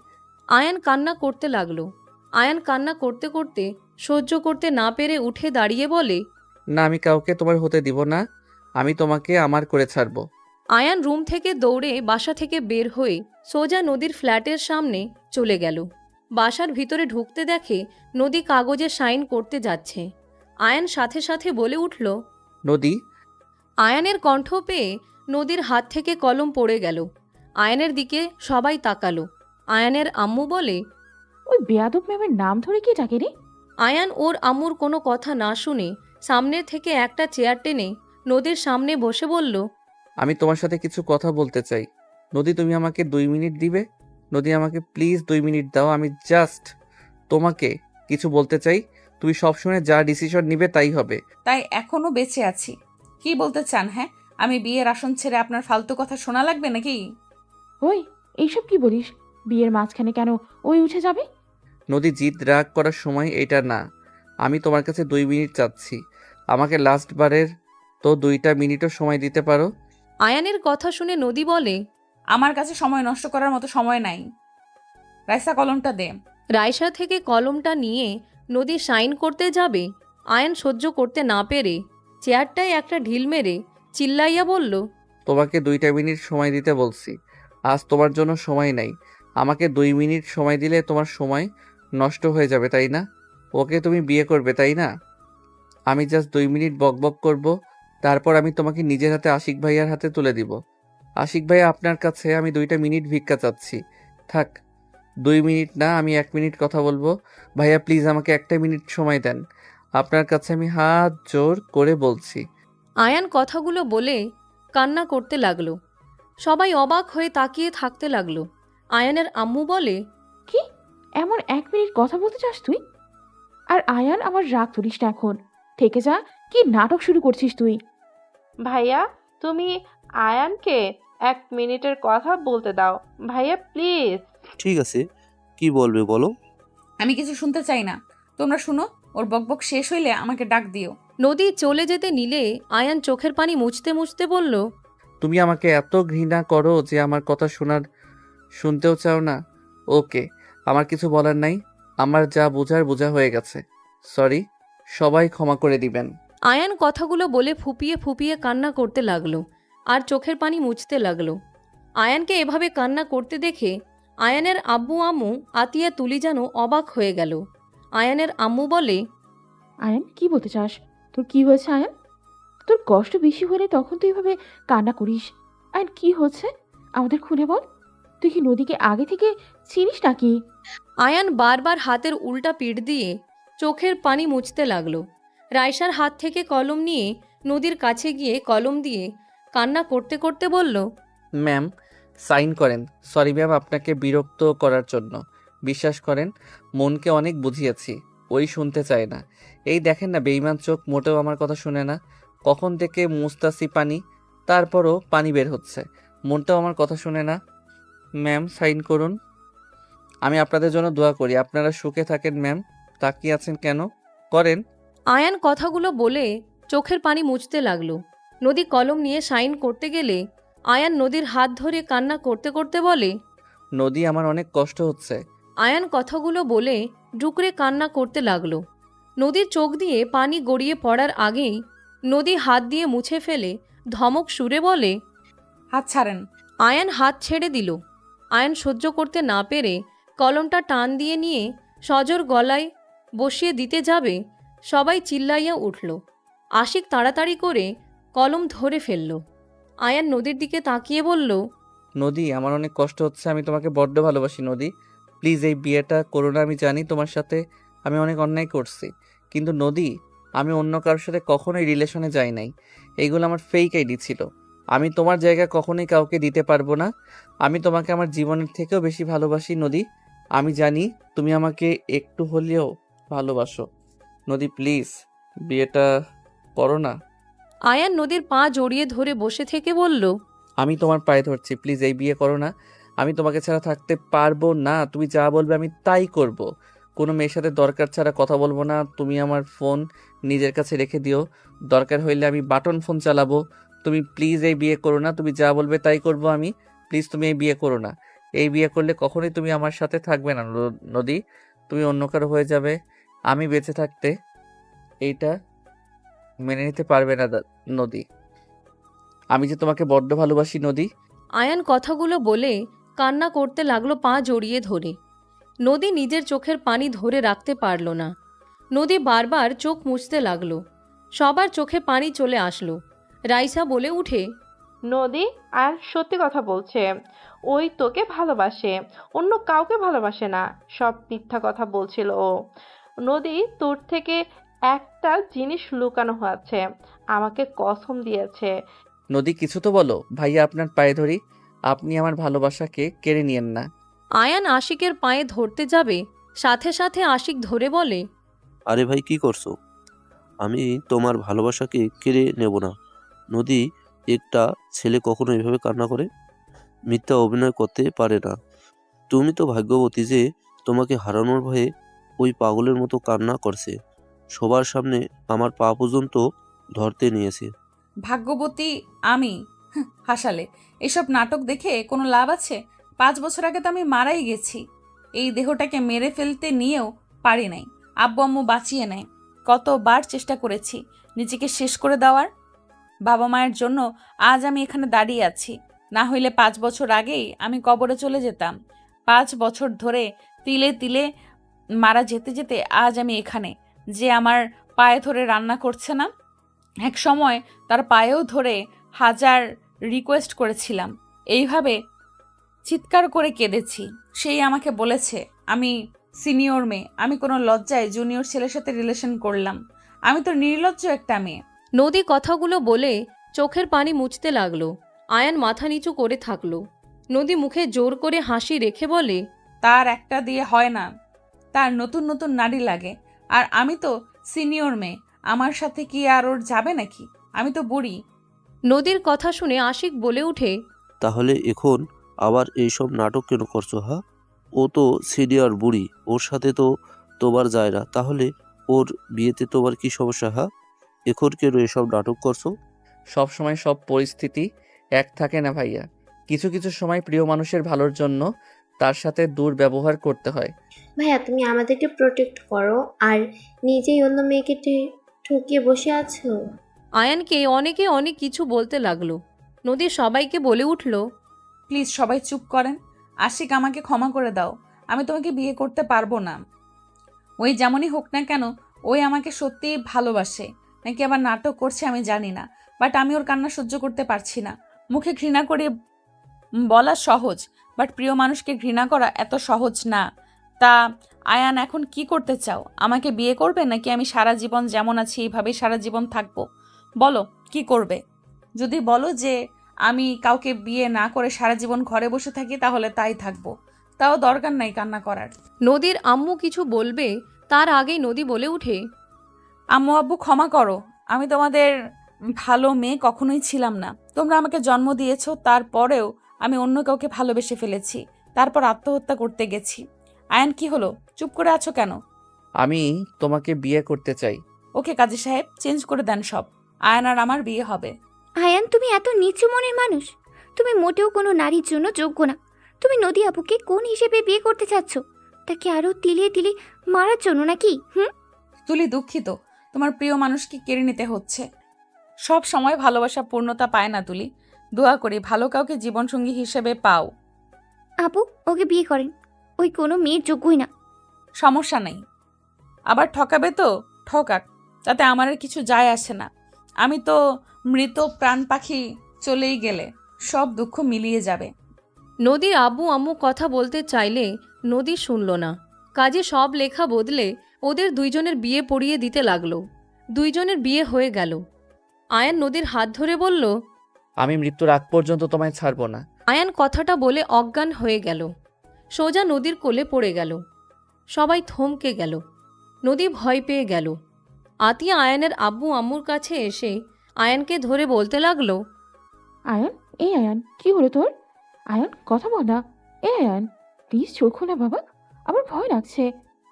S3: আয়ান কান্না করতে লাগলো। আয়ান কান্না করতে করতে সহ্য করতে না পেরে উঠে দাঁড়িয়ে বলে।
S1: না, আমি কাউকে তোমার হতে দিব না, আমি তোমাকে আমার করে ছাড়বো।
S3: আয়ান রুম থেকে দৌড়ে বাসা থেকে বের হয়ে সোজা নদীর ফ্ল্যাটের সামনে চলে গেল। বাসার ভিতরে ঢুকতে দেখে নদী কাগজে সাইন করতে যাচ্ছে। আয়ান সাথে সাথে বলে উঠল।
S1: নদী।
S3: আয়ানের কণ্ঠ পেয়ে নদীর হাত থেকে কলম পড়ে গেল। আয়ানের দিকে সবাই তাকালো। আয়ানের আম্মু বলে।
S4: ওই বেয়াদব ম্যামের নাম ধরে কি ডাকে রে?
S3: আয়ান ওর আম্মুর কোনো কথা না শুনে সামনে থেকে একটা চেয়ার টেনে নদীর সামনে বসে বলল।
S1: আমি তোমার সাথে কিছু কথা বলতে চাই। নদী, তুমি আমাকে 2 মিনিট দিবে? নদী, আমাকে প্লিজ 2 মিনিট দাও, আমি জাস্ট তোমাকে কিছু বলতে চাই। তুমি সব শুনে যা ডিসিশন নিবে তাই হবে।
S2: তাই এখনো বেঁচে আছি। কি বলতে চান? হ্যাঁ, আমি বিয়ের আসন ছেড়ে আপনার ফালতু কথা শোনা লাগবে নাকি?
S4: ওই, এইসব কি বলিস? বিয়ের মাঝখানে কেন ওই উঠে যাবে?
S1: নদী, জিদ রাগ করার সময় এটা না। আমি তোমার কাছে 2 মিনিট চাচ্ছি, আমাকে লাস্ট বারের তো 2টা মিনিটও সময় দিতে পারো।
S3: আয়ানের কথা শুনে নদী বলে।
S2: আমার কাছে সময় নষ্ট করার মতো সময় নাই। রাইসা, কলমটা দে।
S3: রাইসা থেকে কলমটা নিয়ে নদী সাইন করতে যাবে। আয়ান সহ্য করতে না পেরে চেয়ারটায় একটা ঢিল মেরে চিল্লাইয়া বলল।
S1: তোমাকে 2টা মিনিট সময় দিতে বলছি, আজ তোমার জন্য সময় নাই। আমাকে 2 মিনিট সময় দিলে তোমার সময় নষ্ট হয়ে যাবে, তাই না? ওকে তুমি বিয়ে করবে, তাই না? আমি জাস্ট 2 মিনিট বকবক করব, তারপর আমি তোমাকে নিজের হাতে আশিক ভাইয়ার হাতে তুলে দিব। আশিক ভাইয়া, আপনার কাছে আমি 2টা মিনিট ভিক্ষা চাচ্ছি। থাক, 2 মিনিট না, আমি 1 মিনিট কথা বলবো। ভাইয়া প্লিজ আমাকে 1টা মিনিট সময় দেন। আপনার কাছে আমি হাত জোর করে বলছি।
S3: আয়ান কথাগুলো বলে কান্না করতে লাগলো। সবাই অবাক হয়ে তাকিয়ে থাকতে লাগলো। আয়ানের আম্মু বলে,
S4: কি এমন 1 মিনিট কথা বলতে চাস তুই? আর আয়ান, আমার রাগ তুলিস না এখন। থেকে যা, কি নাটক শুরু করছিস তুই?
S10: ভাইয়া, তুমি আয়ানকে 1 মিনিটের কথা বলতে দাও ভাইয়া, প্লিজ।
S11: ঠিক আছে, কি বলবে বলো।
S2: আমি কিছু শুনতে চাই না, তোমরা শুনো। ওর বকবক শেষ হইলে আমাকে ডাক দিও।
S3: নদী চলে যেতে নিলে আয়ান চোখের পানি মুছতে মুছতে বলল,
S1: তুমি আমাকে এত ঘৃণা করো যে আমার কথা শুনতেও চাও না? ওকে, আমার কিছু বলার নাই। আমার যা বোঝার বোঝা হয়ে গেছে। সরি, সবাই ক্ষমা করে দিবেন।
S3: আয়ান কথাগুলো বলে ফুপিয়ে ফুপিয়ে কান্না করতে লাগলো আর চোখের পানি মুছতে লাগলো। আয়ানকে এভাবে কান্না করতে দেখে আয়ানের আব্বু আম্মু আতিয়া তুলি যেন অবাক হয়ে গেল। আয়ানের আম্মু বলে,
S4: আয়ান, কি বলতে চাস? তোর কি হয়েছে আয়ান? তোর কষ্ট বেশি হলে তখন তুই এভাবে কান্না করিস। আয়ান, কি হচ্ছে আমাদের খুলে বল। তুই কি নদীকে আগে থেকে চিনিস নাকি?
S3: আয়ান বারবার হাতের উল্টা পিঠ দিয়ে চোখের পানি মুছতে লাগলো। রাইসার হাত থেকে কলম নিয়ে নদীর কাছে গিয়ে কলম দিয়ে কান্না করতে করতে বলল,
S1: ম্যাম, সাইন করেন। সরি ম্যাম আপনাকে বিরক্ত করার জন্য। বিশ্বাস করেন, মনকে অনেক বুঝিয়েছি, ওই শুনতে চায় না। এই দেখেন না, বেইমান চোখ, মোটেও আমার কথা শুনে না। কখন থেকে মুস্তাসি পানি, তারপরও পানি বের হচ্ছে। মনটাও আমার কথা শুনে না। ম্যাম সাইন করুন। আমি আপনাদের জন্য দোয়া করি, আপনারা সুখে থাকেন। ম্যাম তাকিয়ে আছেন কেন? করেন।
S3: আয়ান কথাগুলো বলে চোখের পানি মুছতে লাগলো। নদী কলম নিয়ে সাইন করতে গেলে আয়ান নদীর হাত ধরে কান্না করতে করতে বলে,
S1: নদী, আমার অনেক কষ্ট হচ্ছে।
S3: আয়ান কথাগুলো বলে ডুকরে কান্না করতে লাগলো। নদীর চোখ দিয়ে পানি গড়িয়ে পড়ার আগেই নদী হাত দিয়ে মুছে ফেলে ধমক সুরে বলে,
S2: হাত ছাড়েন।
S3: আয়ান হাত ছেড়ে দিল। আয়ান সহ্য করতে না পেরে কলমটা টান দিয়ে নিয়ে সজোর গলায় বসিয়ে দিতে যাবে, সবাই চিল্লাইয়া উঠল। আশিক তাড়াতাড়ি করে কলম ধরে ফেলল। আয়ান নদীর দিকে তাকিয়ে বলল,
S1: নদী, আমার অনেক কষ্ট হচ্ছে। আমি তোমাকে বড্ড ভালোবাসি নদী। প্লিজ এই বিয়েটা করো না। আমি জানি তোমার সাথে আমি অনেক অন্যায় করছি, কিন্তু নদী, আমি অন্য কারোর সাথে কখনোই রিলেশনে যাই নাই। এইগুলো আমার ফেক আইডি ছিল। আমি তোমার জায়গা কখনোই কাউকে দিতে পারবো না। আমি তোমাকে আমার জীবনের থেকেও বেশি ভালোবাসি নদী। আমি জানি তুমি আমাকে একটু হলেও ভালোবাসো। নদী প্লিজ বিয়েটা করো না।
S3: আয়ান নদীর পা জড়িয়ে ধরে বসে থেকে বলল,
S1: আমি তোমার পায়ে ধরছি, প্লিজ এই বিয়ে করো না। আমি তোমাকে ছাড়া থাকতে পারবো না। তুমি যা বলবে আমি তাই করব। কোনো মেয়ের সাথে দরকার ছাড়া কথা বলবো না। তুমি আমার ফোন নিজের কাছে রেখে দিও। দরকার হইলে আমি বাটন ফোন চালাবো। তুমি প্লিজ এই বিয়ে করো না। তুমি যা বলবে তাই করব আমি। প্লিজ তুমি এই বিয়ে করো না। এই বিয়ে করলে কখনোই তুমি আমার সাথে থাকবে না নদী। তুমি অন্য কারো হয়ে যাবে। আমি বেঁচে থাকতে এইটা মেনে নিতে পারবে না নদী। আমি যে তোমাকে বড্ড ভালোবাসি নদী।
S3: আয়ান কথাগুলো বলে কান্না করতে লাগলো পা জড়িয়ে ধরে। নদী নিজের চোখের পানি ধরে রাখতে পারল না। নদী বারবার চোখ মুছতে লাগলো। সবার চোখে পানি চলে আসলো। রাইসা বলে উঠে,
S10: নদী আর সত্যি কথা বলছে, ওই তোকে ভালোবাসে, অন্য কাউকে ভালোবাসে না। সব মিথ্যা কথা বলছিল ও। নদী, তোর থেকে একটা জিনিস লুকানো হয়েছে, আমাকে কসম দিয়েছে।
S1: নদী কিছু তো বলো। ভাইয়া আপনার পায়ে ধরি, আপনি আমার ভালোবাসাকে কেড়ে নিয়েন না।
S3: আয়ান আশিকের পায়ে ধরতে যাবে, সাথে সাথে আশিক ধরে বলে,
S11: আরে ভাই, কি করছো? আমি তোমার ভালোবাসাকে কেড়ে নেব না। নদী, একটা ছেলে কখনো এভাবে কান্না করে? মিথ্যা অভিনয় করতে পারে না। তুমি তো ভাগ্যবতী যে তোমাকে হারানোর ভয়ে ওই পাগলের মতো কান্না করছে। সবার সামনে আমার পা পর্যন্ত ধরতে নিয়েছে।
S2: ভাগ্যবতী আমি? হাসালে। এসব নাটক দেখে কোনো লাভ আছে? 5 বছর আগে তো আমি মারাই গেছি। এই দেহটাকে মেরে ফেলতে নিয়েও পারি নাই। আব্বু আম্মু বাঁচিয়ে নেয়। কতবার চেষ্টা করেছি নিজেকে শেষ করে দেওয়ার। বাবা মায়ের জন্য আজ আমি এখানে দাঁড়িয়ে আছি। না হইলে 5 বছর আগেই আমি কবরে চলে যেতাম। 5 বছর ধরে তিলে তিলে মারা যেতে যেতে আজ আমি এখানে, যে আমার পায়ে ধরে রান্না করছে না। এক সময় তার পায়েও ধরে হাজার রিকোয়েস্ট করেছিলাম, এইভাবে চিৎকার করে কেঁদেছি। সেই আমাকে বলেছে আমি সিনিয়র মেয়ে, আমি কোনো লজ্জায় জুনিয়র ছেলের সাথে রিলেশন করলাম। আমি তো নির্লজ্জ একটা মেয়ে।
S3: নদী কথাগুলো বলে চোখের পানি মুছতে লাগলো। আয়ান মাথা নিচু করে থাকলো। নদী মুখে জোর করে হাসি রেখে বলে,
S2: তার একটা দিয়ে হয় না, তার নতুন নতুন নারী লাগে। আর আমি তো সিনিয়র মেয়ে, আমার সাথে কি আর ওর যাবে নাকি? আমি তো বুড়ি।
S3: নদীর কথা শুনে আশিক বলে উঠে,
S11: তাহলে এখন আবার এইসব নাটক কেন করছো হ্যাঁ? ও তো সিনিয়র বুড়ি, ওর সাথে তো তোমার যায় না, তাহলে ওর বিয়েতে তোমার কি সমস্যা হ্যাঁ? এখন কেন এসব নাটক করছো?
S1: সব সময় সব পরিস্থিতি এক থাকে না ভাইয়া। কিছু কিছু সময় প্রিয় মানুষের ভালোর জন্য তার সাথে দুর্ব্যবহার করতে হয়।
S9: ভাইয়া তুমি আমাদেরকে প্রোটেক্ট করো আর নিজেই অন্য মেয়েকে ঠকিয়ে বসে আছো।
S3: আয়ানকে অনেকে অনেক কিছু বলতে লাগলো। নদী সবাইকে বলে উঠল,
S2: প্লিজ সবাই চুপ করেন। আশিক, আমাকে ক্ষমা করে দাও। আমি তোমাকে বিয়ে করতে পারবো না। ওই যেমনই হোক না কেন, ওই আমাকে সত্যিই ভালোবাসে নাকি আবার নাটক করছে আমি জানি না, বাট আমি ওর কান্না সহ্য করতে পারছি না। মুখে ঘৃণা করে বলা সহজ, বাট প্রিয় মানুষকে ঘৃণা করা এত সহজ না। তা আয়ান, এখন কি করতে চাও? আমাকে বিয়ে করবে নাকি আমি সারা জীবন যেমন আছি এইভাবেই সারা জীবন থাকবো? বলো কি করবে। যদি বলো যে আমি কাউকে বিয়ে না করে সারা জীবন ঘরে বসে থাকি, তাহলে তাই থাকবো। তাও দরকার নাই কান্না করার।
S3: নদীর আম্মু কিছু বলবে তার আগেই নদী বলে উঠে,
S2: আম্মু আব্বু ক্ষমা করো, আমি তোমাদের ভালো মেয়ে কখনোই ছিলাম না। তোমরা আমাকে জন্ম দিয়েছো, তারপরেও আমি অন্য কাউকে ভালোবেসে ফেলেছি, তারপর আত্মহত্যা করতে গেছি। আয়ান, কি হলো? চুপ করে আছো কেন?
S1: আমি তোমাকে বিয়ে করতে চাই।
S2: ওকে কাজী সাহেব, চেঞ্জ করে দেন সব। আয়ান আর আমার বিয়ে হবে।
S8: আয়ান, তুমি এত নিচু মনের মানুষ। তুমি মোটেও কোনো নারীর জন্য যোগ্য না। তুমি নদী আপুকে কোন হিসেবে বিয়ে করতে চাচ্ছ? তাকে আরো তিলিয়ে তিলিয়ে মারার জন্য নাকি?
S2: তুলি, দুঃখিত, তোমার প্রিয় মানুষকে কেড়ে নিতে হচ্ছে। সব সময় ভালোবাসা পূর্ণতা পায় না তুলি। দোয়া করি ভালো কাউকে জীবনসঙ্গী হিসেবে পাও।
S8: আপু, ওকে বিয়ে করেন। ওই কোনো মেয়ের যোগ্যই না।
S2: সমস্যা নেই, আবার ঠকাবে তো ঠকাক, তাতে আমার আর কিছু যায় আসে না। আমি তো মৃত প্রাণ পাখি, চলেই গেলে সব দুঃখ মিলিয়ে যাবে।
S3: নদীর আব্বু আম্মু কথা বলতে চাইলে নদী শুনল না। কাজে সব লেখা বদলে ওদের দুইজনের বিয়ে পড়িয়ে দিতে লাগলো। দুইজনের বিয়ে হয়ে গেল। আয়ান নদীর হাত ধরে বলল,
S1: আমি মৃত্যুর আগ পর্যন্ত তোমায় ছাড়বো না।
S3: আয়ান কথাটা বলে অজ্ঞান হয়ে গেল। সোজা নদীর কোলে পড়ে গেল। সবাই থমকে গেল। নদী ভয় পেয়ে গেল। আতিয়া আয়ানের আব্বু আম্মুর কাছে এসে আয়ানকে ধরে বলতে লাগলো,
S4: আয়ান, এই আয়ান, কি হলো তোর? আয়ান, কথা বল না। এই আয়ান, প্লিজ চোখ খোলা বাবা, আমার ভয় লাগছে।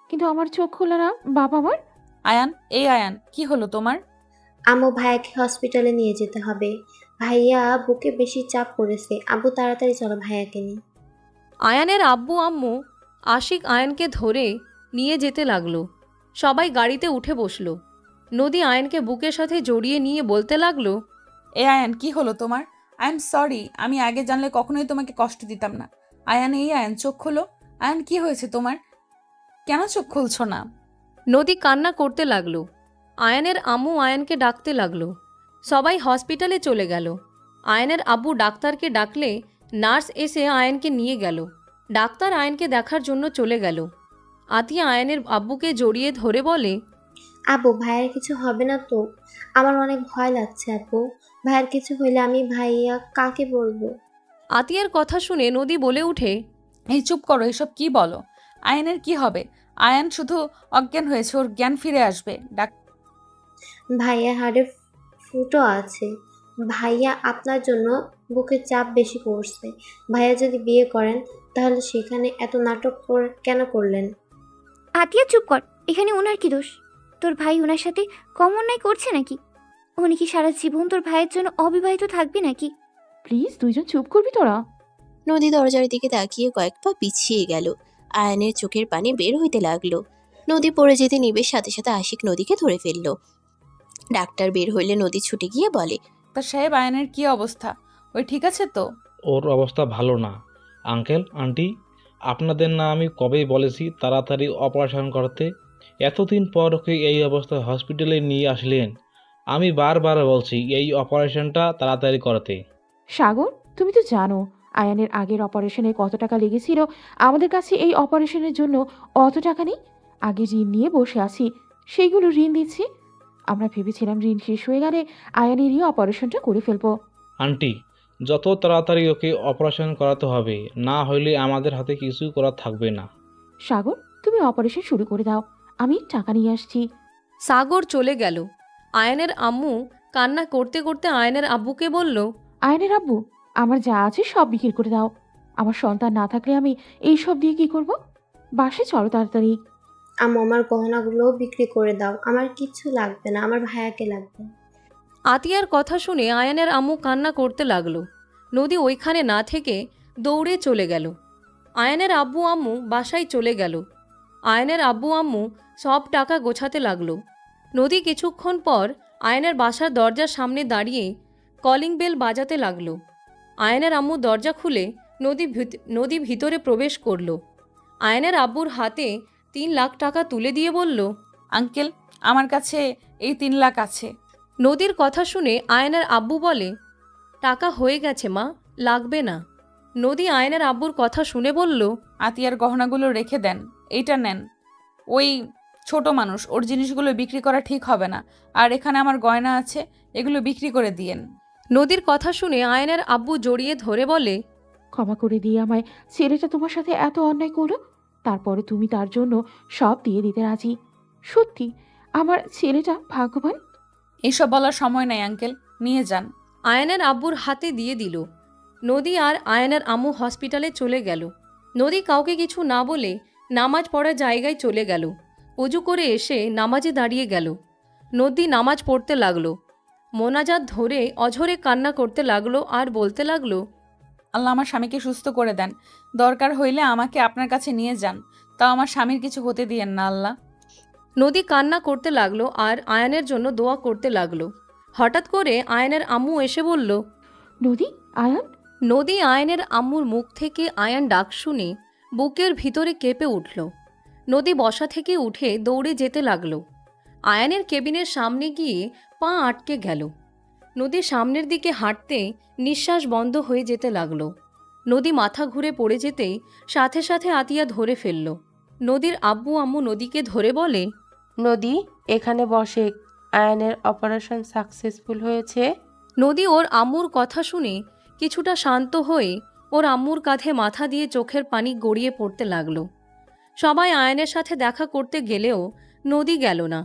S4: কিন্তু আমার চোখ খোলা না বাবা আমার।
S2: আয়ান, এই আয়ান, কি হলো তোমার?
S9: আম্মু ভাইয়াকে হসপিটালে নিয়ে যেতে হবে। ভাইয়া বুকে বেশি চাপ পড়েছে। আব্বু তাড়াতাড়ি চলো ভাইয়াকে নিয়ে।
S3: আয়ানের আব্বু আম্মু আশিক আয়ানকে ধরে নিয়ে যেতে লাগলো। সবাই গাড়িতে উঠে বসলো। নদী আয়ানকে বুকের সাথে জড়িয়ে নিয়ে বলতে লাগলো,
S2: এ আয়ান, কি হলো তোমার? আই এম সরি, আমি আগে জানলে কখনোই তোমাকে কষ্ট দিতাম না। আয়ান, এই আয়ান, চোখ খোলো। আয়ান, কি হয়েছে তোমার? কেন চোখ খুলছো না?
S3: নদী কান্না করতে লাগলো। আয়ানের আম্মু আয়ানকে ডাকতে লাগলো। সবাই হসপিটালে চলে গেল। আয়ানের আব্বু ডাক্তারকে ডাকলে নার্স এসে আয়ানকে নিয়ে গেল। ডাক্তার আয়ানকে দেখার জন্য চলে গেল। আতিয়া আয়ানের আব্বুকে জড়িয়ে ধরে বলে,
S9: আব্বু ভাইয়ার কিছু হবে না তো? আমার অনেক ভয় লাগছে আব্বু। ভাইয়ার কিছু হইলে আমি ভাইয়া কাকে বলবো?
S3: আতিয়ার কথা শুনে নদী বলে উঠে,
S2: এই চুপ করো, এসব কি বলো? আয়ানের কি হবে? আয়ান শুধু অজ্ঞান হয়েছে, ওর জ্ঞান ফিরে আসবে।
S9: ভাইয়া হাড়ে ফুটো আছে। ভাইয়া আপনার জন্য বুকে চাপ বেশি পড়ছে। ভাইয়া যদি বিয়ে করেন তাহলে সেখানে এত নাটক কেন করলেন?
S8: আতিয়া, চুপ কর। এখানে ওনার কি দোষ? তোর ভাই ওনার সাথে কম অন্যায় করছে নাকি? উনি কি সারা জীবন তোর ভাইয়ের জন্য অবিবাহিত থাকবে নাকি?
S4: প্লিজ দুইজন চুপ করবি তোরা।
S12: নদী দরজার দিকে তাকিয়ে কয়েক পা পিছিয়ে গেল। আয়ানের চোখের পানি বের হইতে লাগলো। নদী পড়ে যেতে নিবে, সাথে সাথে আশিক নদীকে ধরে ফেললো। ডাক্তার বের হইলে নদী ছুটে গিয়ে বলে,
S2: তা সাহেব, আয়ানের কি অবস্থা? ওই ঠিক আছে তো?
S13: ওর অবস্থা ভালো না। আঙ্কেল আন্টি, আপনাদের না আমি কবেই বলেছি তাড়াতাড়ি অপারেশন করতে? এতদিন পর ওকে এই অবস্থায় হসপিটালে নিয়ে আসলেন। আমি বারবার বলছি এই অপারেশনটা তাড়াতাড়ি করতে।
S4: সাগর, তুমি তো জানো আয়ানের আগের অপারেশনে কত টাকা লেগেছিল। আমাদের কাছে এই অপারেশনের জন্য অত টাকা নেই। আগে ঋণ নিয়ে বসে আছি, সেইগুলো ঋণ দিচ্ছি। আমরা ভেবেছিলাম ঋণ শেষ হয়ে গেলে আয়ানেরই অপারেশনটা করে ফেলবো।
S13: আন্টি, যত তাড়াতাড়ি ওকে অপারেশন করাতে হবে, না হলে আমাদের হাতে কিছু করার থাকবে না।
S4: সাগর, তুমি অপারেশন শুরু করে দাও, আমি টাকা নিয়ে আসছি।
S3: সাগর চলে গেল। আয়নের আম্মু কান্না করতে করতে আয়নের আব্বুকে বলল,
S4: আয়ানের আব্বু, আমার যা আছে সব বিক্রি করে দাও। আমার সন্তান না থাকলে আমি এই সব দিয়ে কি করব? বাসে চলো তাড়াতাড়ি।
S9: আম্মু, আমার গহনাগুলো বিক্রি করে দাও, আমার কিচ্ছু লাগবে না, আমার ভাইয়াকে লাগবে।
S3: আতিয়ার কথা শুনে আয়ানের আম্মু কান্না করতে লাগলো। নদী ওইখানে না থেকে দৌড়ে চলে গেল। আয়ানের আব্বু আম্মু বাসায় চলে গেল। আয়নের আব্বু আম্মু সব টাকা গোছাতে লাগলো। নদী কিছুক্ষণ পর আয়নের বাসার দরজার সামনে দাঁড়িয়ে কলিং বেল বাজাতে লাগলো। আয়নের আম্মু দরজা খুলে নদী ভিতরে প্রবেশ করলো। আয়নের আব্বুর হাতে 3 লাখ টাকা তুলে দিয়ে বলল,
S2: আঙ্কেল, আমার কাছে এই 3 লাখ আছে।
S3: নদীর কথা শুনে আয়নের আব্বু বলে, টাকা হয়ে গেছে মা, লাগবে না। নদী আয়নের আব্বুর কথা শুনে বলল,
S2: আতিয়ার গহনাগুলো রেখে দেন, এইটা নেন। ওই ছোট মানুষ, ওর জিনিসগুলো বিক্রি করা ঠিক হবে না। আর এখানে আমার গয়না আছে, এগুলো বিক্রি করে দিয়েন।
S3: নদীর কথা শুনে আয়নের আব্বু জড়িয়ে ধরে বলে,
S4: ক্ষমা করে দিয়ে আমায়, ছেলেটা তোমার সাথে এত অন্যায় করলো, তারপরে তুমি তার জন্য সব দিয়ে দিতে রাজি। সত্যি আমার ছেলেটা ভাগ্যবান।
S2: এইসব বলার সময় নাই আঙ্কেল, নিয়ে যান।
S3: আয়নের আব্বুর হাতে দিয়ে দিল। নদী আর আয়নের আম্মু হসপিটালে চলে গেল। নদী কাউকে কিছু না বলে নামাজ পড়ার জায়গায় চলে গেল। অজু করে এসে নামাজে দাঁড়িয়ে গেল। নদী নামাজ পড়তে লাগলো। মোনাজাত ধরে অঝরে কান্না করতে লাগলো আর বলতে লাগলো,
S2: আল্লাহ আমার স্বামীকে সুস্থ করে দেন, দরকার হইলে আমাকে আপনার কাছে নিয়ে যান, তাও আমার স্বামীর কিছু হতে দিয়েন না আল্লাহ।
S3: নদী কান্না করতে লাগলো আর আয়নের জন্য দোয়া করতে লাগলো। হঠাৎ করে আয়নের আম্মু এসে বলল,
S4: নদী, আয়ান।
S3: নদী আয়নের আম্মুর মুখ থেকে আয়ান ডাক শুনে বুকের ভিতরে কেঁপে উঠল। নদী বসা থেকে উঠে দৌড়ে যেতে লাগলো। আয়ানের কেবিনের সামনে গিয়ে পা আটকে গেল। নদী সামনের দিকে হাঁটতে নিঃশ্বাস বন্ধ হয়ে যেতে লাগলো। নদী মাথা ঘুরে পড়ে যেতেই সাথে সাথে আতিয়া ধরে ফেলল। নদীর আব্বু আম্মু নদীকে ধরে বলে,
S6: নদী, এখানে বসে, আয়ানের অপারেশন সাকসেসফুল হয়েছে।
S3: নদী ওর আম্মুর কথা শুনে কিছুটা শান্ত হয়ে ওর আম্মুর কাঁধে মাথা দিয়ে চোখের পানি গড়িয়ে পড়তে লাগলো। সবাই আয়নের সাথে দেখা করতে গেলেও নদী গেল না।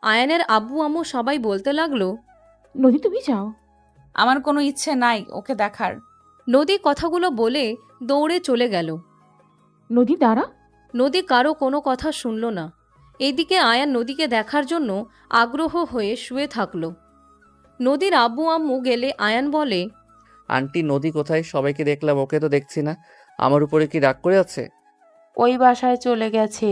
S3: আয়নের আব্বু আম্মু সবাই বলতে লাগলো,
S4: নদী তুমি যাও।
S2: আমার কোনো ইচ্ছে নাই ওকে দেখার।
S3: নদী কথাগুলো বলে দৌড়ে চলে গেল।
S4: নদী দাঁড়া।
S3: নদী কারো কোনো কথা শুনল না। এইদিকে আয়ান নদীকে দেখার জন্য আগ্রহ হয়ে শুয়ে থাকল। নদীর আব্বু আম্মু গেলে আয়ান বলে,
S1: আন্টি, নদী কোথায়? সবাইকে দেখলাম, ওকে তো দেখছি না। আমার উপরে কি রাগ করে আছে?
S6: ওই বাসায় চলে গেছে।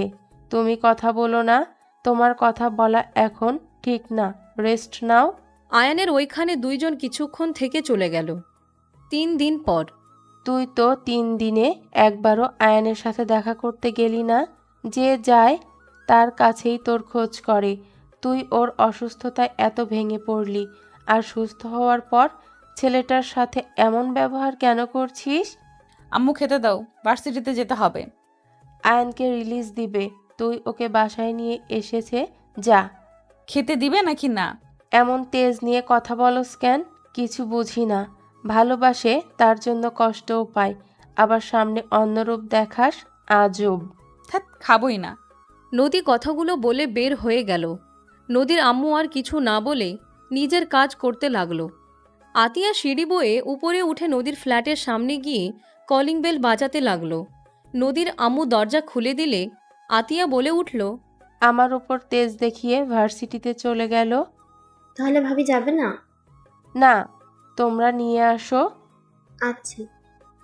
S6: তুমি কথা বলো না, তোমার কথা বলা এখন ঠিক না, রেস্ট নাও।
S3: আয়ানের ওইখানে 2 জন কিছুক্ষণ থেকে চলে গেল। 3 দিন পর।
S6: তুই তো 3 দিনে একবারও আয়ানের সাথে দেখা করতে গেলি না। যে যায় তার কাছেই তোর খোঁজ করে। তুই ওর অসুস্থতায় এত ভেঙে পড়লি, আর সুস্থ হওয়ার পর ছেলেটার সাথে এমন ব্যবহার কেন করছিস?
S2: আম্মু খেতে দাও, ভার্সিটিতে যেতে হবে।
S6: আয়ানকে রিলিজ দিবে, তুই ওকে বাসায় নিয়ে এসেছে, যা।
S2: খেতে দিবে নাকি না?
S6: এমন তেজ নিয়ে কথা বলস কেন? কিছু বুঝি না। ভালোবাসে তার জন্য কষ্টও পায়, আবার সামনে অন্যরূপ দেখাস, আজব।
S2: থাক, খাবই না।
S3: নদী কথাগুলো বলে বের হয়ে গেল। নদীর আম্মু আর কিছু না বলে নিজের কাজ করতে লাগলো। আতিয়া সিঁড়ি বয়ে উপরে উঠে নদীর ফ্ল্যাটের সামনে গিয়ে কলিং বেল বাজাতে লাগলো। নদীর আম্মু দরজা খুলে দিলে আতিয়া বলে উঠল,
S6: আমার ওপর তেজ দেখিয়ে ভার্সিটিতে চলে গেল।
S9: তাহলে ভাবি যাবে না?
S6: না, তোমরা নিয়ে আসো।
S9: আচ্ছা।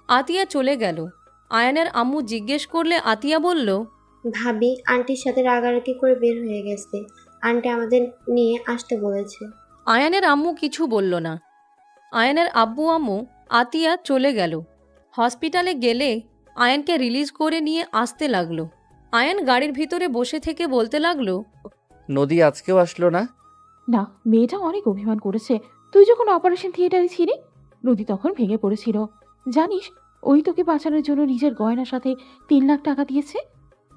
S3: আতিয়া চলে গেল। আয়ানের আম্মু জিজ্ঞেস করলে আতিয়া বলল,
S9: ভাবি আন্টির সাথে রাগারাগি করে বের হয়ে গেছে, আন্টি আমাদের নিয়ে আসতে বলেছে।
S3: আয়ানের আম্মু কিছু বলল না। আয়ানের আব্বু আম্মু আতিয়া চলে গেল। হসপিটালে গেলে আয়ানকে রিলিজ করে নিয়ে আসতে লাগলো। আয়ান গাড়ির ভিতরে বসে থেকে বলতে লাগলো,
S1: নদী আজকেও আসলো না?
S4: না, মেয়েটা অনেক অভিমান করেছে। তুই যখন অপারেশন থিয়েটারে ছিলি, নদী তখন ভেঙে পড়েছিল। জানিস, ওই তোকে বাঁচানোর জন্য নিজের গয়নার সাথে 3 লাখ টাকা দিয়েছে।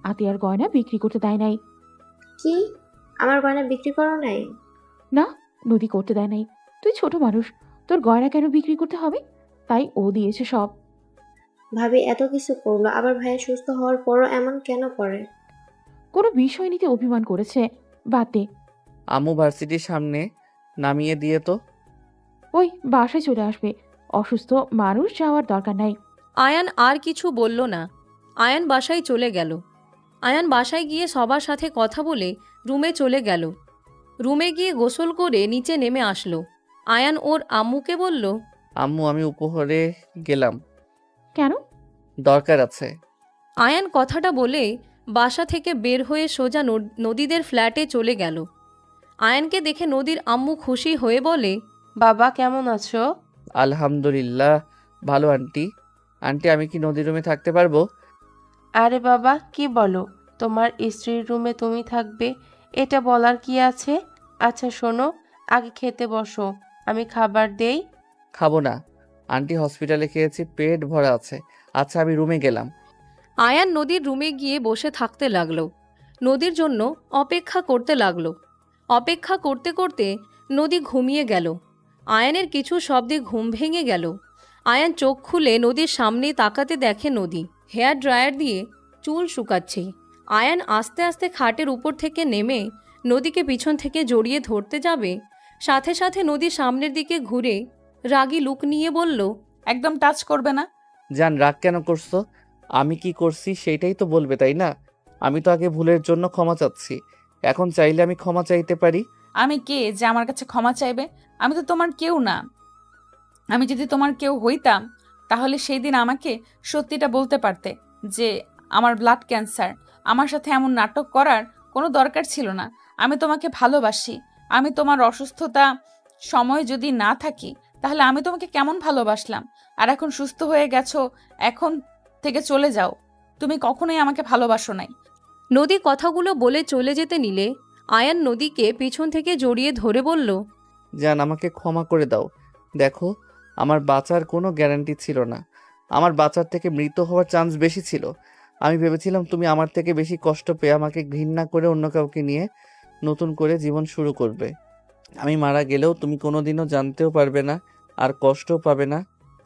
S4: আতিয়ার গয়না বিক্রি করতে দেয় নাই।
S9: কি? আমার গয়না বিক্রি করো নাই?
S4: না, নদী করতে দেয় নাই। তুই ছোট মানুষ, তোর গয়না কেন বিক্রি করতে হবে? তাই ও দিয়েছে সব।
S9: ভাবি এত কিছু করলো, আবার ভাইয়া সুস্থ হওয়ার পরও এমন কেন করে?
S4: কোনো বিষয় নিতে অভিমান করেছে। বাদ দে।
S1: আম্মু ভার্সিটির সামনে নামিয়ে দিয়ে তো।
S4: ওই বাসায় চলে আসবে। অসুস্থ মানুষ যাওয়ার দরকার নাই।
S3: আয়ান আর কিছু বলল না। আয়ান বাসায় চলে গেল। আয়ান বাসায় গিয়ে সবার সাথে কথা বলে রুমে চলে গেল। রুমে গিয়ে গোসল করে নিচে নেমে আসলো। আয়ান ওর আম্মুকে বলল,
S1: আম্মু আমি উপহারে গেলাম,
S4: কেন?
S1: দরকার আছে।
S3: আয়ান কথাটা বলে বাসা থেকে বের হয়ে সোজা নদীদের ফ্ল্যাটে চলে গেল। আয়ানকে দেখে নদীর আম্মু খুশি হয়ে বলে,
S6: বাবা কেমন আছো?
S1: আলহামদুলিল্লাহ ভালো আন্টি। আন্টি আমি কি নদীর রুমে থাকতে পারবো?
S6: আরে বাবা কি বলো, তোমার স্ত্রীর রুমে তুমি থাকবে, এটা বলার কি আছে? আচ্ছা শোনো, আগে খেতে বসো, আমি খাবার দেই।
S1: খাবো না আন্টি, হসপিটালে খেয়েছি, পেট ভরা আছে। আচ্ছা আমি রুমে গেলাম।
S3: আয়ান নদীর রুমে গিয়ে বসে থাকতে লাগলো। নদীর জন্য অপেক্ষা করতে লাগলো। অপেক্ষা করতে করতে নদী ঘুমিয়ে গেল। আয়ানের কিছু শব্দে ঘুম ভেঙে গেল। আয়ান চোখ খুলে নদীর সামনে তাকাতে দেখে নদী হেয়ার ড্রায়ার দিয়ে চুল শুকাচ্ছে। আয়ান আস্তে আস্তে খাটের উপর থেকে নেমে নদীকে পিছন থেকে জড়িয়ে ধরতে যাবে, সাথে সাথে নদী সামনের দিকে ঘুরে রাগী লুক নিয়ে বলল,
S2: একদম টাচ করবে না।
S1: জান রাগ কেন করছো? আমি কি করছি সেইটাই তো বলবে, তাই না? আমি তো আগে ভুলের জন্য ক্ষমা চাচ্ছি, এখন চাইলে আমি ক্ষমা চাইতে পারি।
S2: আমি কে যে আমার কাছে ক্ষমা চাইবে? আমি তো তোমার কেউ না। আমি যদি তোমার কেউ হইতাম তাহলে সেই দিন আমাকে সত্যিটা বলতে পারতে যে আমার ব্লাড ক্যান্সার। আমার সাথে এমন নাটক করার কোনো দরকার ছিল না। আমি তোমাকে ভালোবাসি। আমি তোমার অসুস্থতা সময় যদি না থাকি তাহলে আমি তোমাকে কেমন ভালোবাসলাম। আর এখন সুস্থ হয়ে গেছো, এখন থেকে চলে যাও। তুমি কখনোই আমাকে ভালোবাসো নাই।
S3: নদী কথাগুলো বলে চলে যেতে নিলে আয়ান নদীকে পিছন থেকে জড়িয়ে ধরে বলল,
S1: জান আমাকে ক্ষমা করে দাও। দেখো আমার বাঁচার কোনো গ্যারান্টি ছিল না, আমার বাঁচার থেকে মৃত হওয়ার চান্স বেশি ছিল। আমি ভেবেছিলাম তুমি আমার থেকে বেশি কষ্ট পেয়ে আমাকে ঘৃণা করে অন্য কাউকে নিয়ে নতুন করে জীবন শুরু করবে। আমি মারা গেলেও তুমি কোনোদিনও জানতেও পারবে না, আর কষ্টও পাবে না।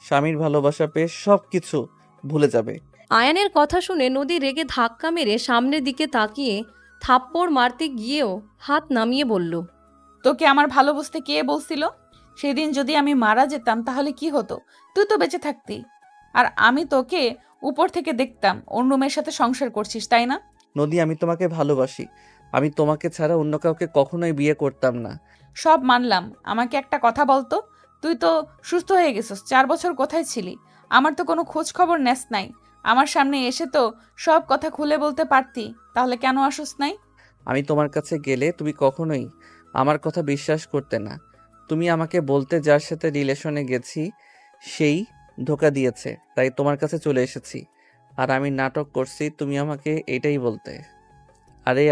S1: স্বামীর ভালোবাসা পেয়ে সব কিছু ভুলে যাবে।
S3: আয়ানের কথা শুনে নদী রেগে ধাক্কা মেরে সামনের দিকে তাকিয়ে থাপ্পড় মারতে গিয়েও হাত নামিয়ে বলল,
S2: তোকে আমার ভালো বুঝতে কে বলছিল? সেদিন যদি আমি মারা যেতাম তাহলে কি হতো? তুই তো বেঁচে থাকতি, আর আমি তোকে উপর থেকে দেখতাম অন্য মেয়ের সাথে সংসার করছিস, তাই না?
S1: নদী আমি তোমাকে ভালোবাসি, আমি তোমাকে ছাড়া অন্য কাউকে কখনোই বিয়ে করতাম না।
S2: সব মানলাম, আমাকে একটা কথা বলতো। তুই তো সুস্থ হয়ে গেছিস, 4 বছর কোথায় ছিলি? আমার তো কোনো খোঁজ খবর নেস নাই। আমার সামনে এসে তো সব কথা খুলে বলতে পারতি, তাহলে কেন আসুস নাই?
S1: আমি তোমার কাছে গেলে তুমি কখনোই আমার কথা বিশ্বাস করতে না। তুমি আমাকে বলতে যার সাথে রিলেশনে গেছি সেই ধোকা দিয়েছে, তাই তোমার কাছে চলে এসেছি। আর আমি নাটক করছি তুমি আমাকে এটাই বলতে। আরে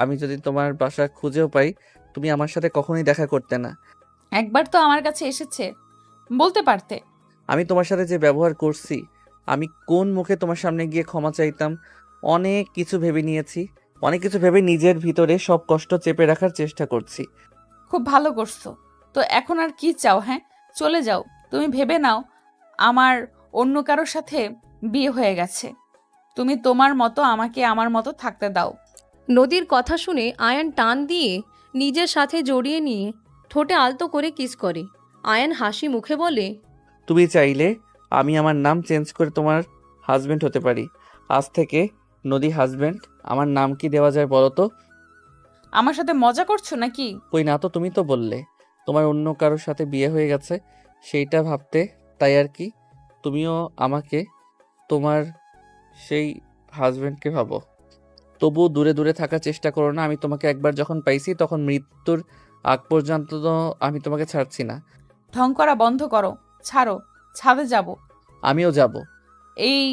S1: আমি যদি তোমার বাসা খুঁজেও পাই, তুমি আমার সাথে কখনোই দেখা করতে না।
S2: একবার তো আমার কাছে এসেছে, বলতে পারতে।
S1: আমি তোমার সাথে যে ব্যবহার করছি, আমি কোন মুখে তোমার সামনে গিয়ে ক্ষমা চাইতাম? অনেক কিছু ভেবে নিয়েছি, অনেক কিছু ভেবে নিজের ভিতরে সব কষ্ট চেপে রাখার চেষ্টা করছি।
S2: খুব ভালো করছো। তো এখন আর কি চাও? হ্যাঁ, চলে যাও। তুমি ভেবে নাও আমার অন্য কারোর সাথে বিয়ে হয়ে গেছে। তুমি তোমার মতো আমাকে আমার মতো থাকতে দাও।
S3: নদীর কথা শুনে আয়ান টান দিয়ে নিজের সাথে জড়িয়ে নিয়ে ঠোঁটে আলতো করে কিস করে। আয়ান হাসি মুখে বলে,
S1: তুমি চাইলে আমি আমার নাম চেঞ্জ করে তোমার হাজবেন্ড হতে পারি। আজ থেকে নদী হাজবেন্ড। আমার নাম কি দেওয়া যায় বলো তো?
S2: আমার সাথে মজা করছো নাকি?
S1: কই না তো, তুমি তো বললে তোমার অন্য কারোর সাথে বিয়ে হয়ে গেছে, সেইটা ভাবতে, তাই আর কি। তুমিও আমাকে তোমার সেই হাজবেন্ডকে ভাবো। তবুও দূরে দূরে থাকার চেষ্টা করো না। আমি তোমাকে একবার যখন পাইছি তখন মৃত্যুর আগ পর্যন্ত তো আমি তোমাকে ছাড়ছি না।
S2: ঢং করা বন্ধ করো, ছাড়ো। ছাদে যাব।
S1: আমিও যাব।
S2: এই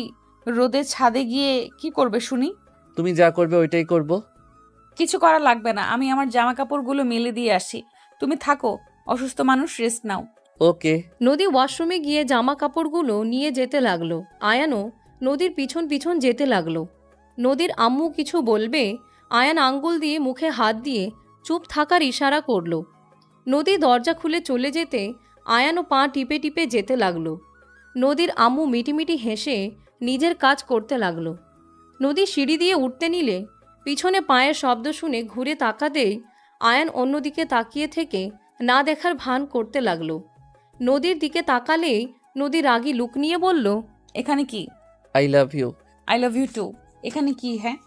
S2: রোদে ছাদে গিয়ে কি করবে শুনি?
S1: তুমি যা করবে ওইটাই করব।
S2: কিছু করা লাগবে না, আমি আমার জামা কাপড়গুলো মেলে দিয়ে আসি। তুমি থাকো, অসুস্থ মানুষ, রেস্ট নাও।
S1: ওকে।
S3: নদী ওয়াশরুমে গিয়ে জামা কাপড়গুলো নিয়ে যেতে লাগলো। আয়ানও নদীর পিছন পিছন যেতে লাগলো। নদীর আম্মু কিছু বলবে, আয়ান আঙ্গুল দিয়ে মুখে হাত দিয়ে চুপ থাকার ইশারা করলো। নদী দরজা খুলে চলে যেতে আয়ানও পা টিপে টিপে যেতে লাগলো। নদীর আম্মু মিটিমিটি হেসে নিজের কাজ করতে লাগলো। নদী সিঁড়ি দিয়ে উঠতে নিলে পিছনে পায়ের শব্দ শুনে ঘুরে তাকাতেই আয়ান অন্যদিকে তাকিয়ে থেকে না দেখার ভান করতে লাগলো। নদীর দিকে তাকালেই নদী রাগী লুক নিয়ে বলল,
S2: এখানে কি?
S1: I love you.
S2: I love you too. এখানে কি? হ্যাঁ,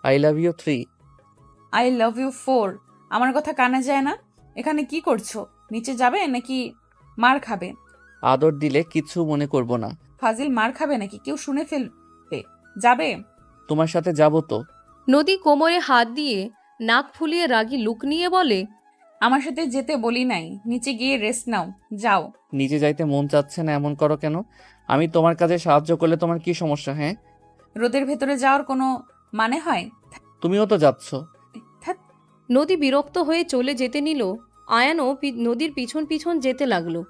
S1: I love you 3।
S2: I love you 4। আমার কথা কানে যায় না? এখানে কি করছো? নিচে যাবে নাকি মার খাবে?
S1: আদর দিলে কিছু মনে করব না।
S2: ফাজিল, মার খাবে নাকি? কেউ শুনে ফেলবে। যাবে?
S1: তোমার সাথে যাব তো।
S3: নদী কোমরে হাত দিয়ে নাক ফুলিয়ে রাগী লুক নিয়ে বলে,
S2: আমার সাথে যেতে বলি নাই, নিচে গিয়ে রেস্ট নাও, যাও।
S1: নিচে যাইতে মন চাচ্ছে না এমন করো কেন? আমি তোমার কাজে সাহায্য করলে তোমার কি সমস্যা? হ্যাঁ,
S2: রোদের ভেতরে যাওয়ার কোনো মানে হয়?
S1: তুমিও তো যাচ্ছ।
S2: ধ্যাৎ।
S3: নদী বিরক্ত হয়ে চলে যেতে নিল। আয়ানও নদীর পিছন পিছন যেতে লাগলো।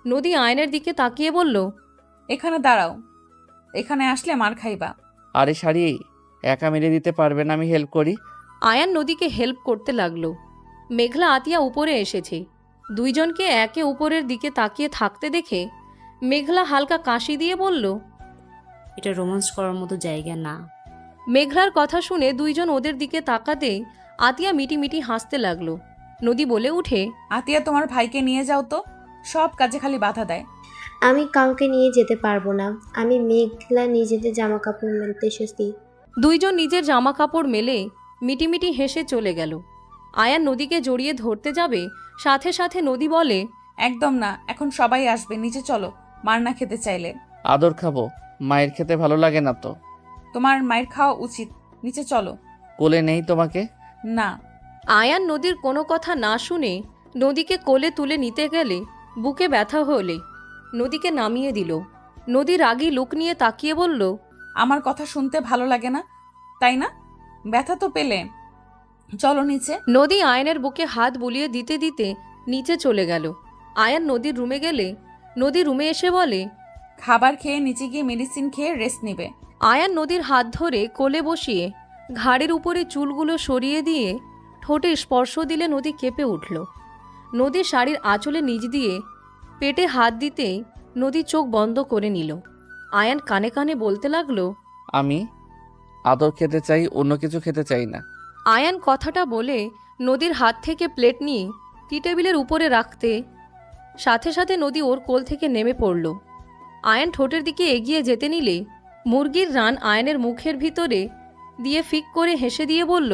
S3: নদী আয়নের দিকে তাকিয়ে বলল,
S2: এখানে দাঁড়াও, এখানে আসলে মার খাইবা।
S1: আরে শাড়ি, একা মেরে দিতে পারবে না? আমি হেল্প করি।
S3: আয়ান নদীকে হেল্প করতে লাগলো। মেঘলা আতিয়া উপরে এসেছে। দুইজনকে একে উপরের দিকে তাকিয়ে থাকতে দেখে মেঘলা হালকা কাশি দিয়ে বলল,
S7: এটা রোমান্স করার মতো জায়গা না।
S3: মেঘলার কথা শুনে দুইজন ওদের দিকে তাকাতে আতিয়া মিটিমিটি হাসতে লাগলো। নদী বলে উঠে,
S2: আতিয়া, তোমার ভাইকে নিয়ে যাও তো, সব কাজে খালি বাধা দেয়।
S9: আমি কাউকে নিয়ে যেতে পারবো না। আমি মেঘলা নিজেদের জামা কাপড় মেলতে এসেছি।
S3: দুইজন নিজের জামা কাপড় মেলে মিটিমিটি হেসে চলে গেল। আয়ান নদীকে জড়িয়ে ধরতে যাবে, সাথে সাথে নদী বলে,
S2: একদম না, এখন সবাই আসবে, নিচে চলো। মার না খেতে চাইলে।
S1: আদর খাবো, মায়ের খেতে ভালো লাগে না তো।
S2: তোমার মায়ের খাওয়া উচিত, নিচে চলো।
S1: কোলে নেই তোমাকে?
S2: না।
S3: আয়ান নদীর কোনো কথা না শুনে নদীকে কোলে তুলে নিতে গেলে বুকে ব্যথা হলে নদীকে নামিয়ে দিল। নদী রাগী লুক নিয়ে তাকিয়ে বলল,
S2: আমার কথা শুনতে ভালো লাগে না, তাই না? ব্যথা তো পেলে, চলো নিচে।
S3: নদী আয়নের বুকে হাত বুলিয়ে দিতে দিতে নিচে চলে গেল। আয়ান নদীর রুমে গেলে নদী রুমে এসে বলে,
S2: খাবার খেয়ে নিচে গিয়ে মেডিসিন খেয়ে রেস্ট নেবে।
S3: আয়ান নদীর হাত ধরে কোলে বসিয়ে ঘাড়ের উপরে চুলগুলো সরিয়ে দিয়ে ঠোঁটে স্পর্শ দিলে নদী কেঁপে উঠল। নদীর শাড়ির আঁচলে নিচ দিয়ে পেটে হাত দিতেই নদী চোখ বন্ধ করে নিল। আয়ান কানে কানে বলতে লাগলো,
S1: আমি আদর খেতে চাই, অন্য কিছু খেতে চাই না।
S3: আয়ান কথাটা বলে নদীর হাত থেকে প্লেট নিয়ে টি টেবিলের উপরে রাখতে সাথে সাথে নদী ওর কোল থেকে নেমে পড়ল। আয়ান ঠোঁটের দিকে এগিয়ে যেতে নিলে মুরগির রান আয়ানের মুখের ভিতরে দিয়ে ফিক করে হেসে দিয়ে বলল,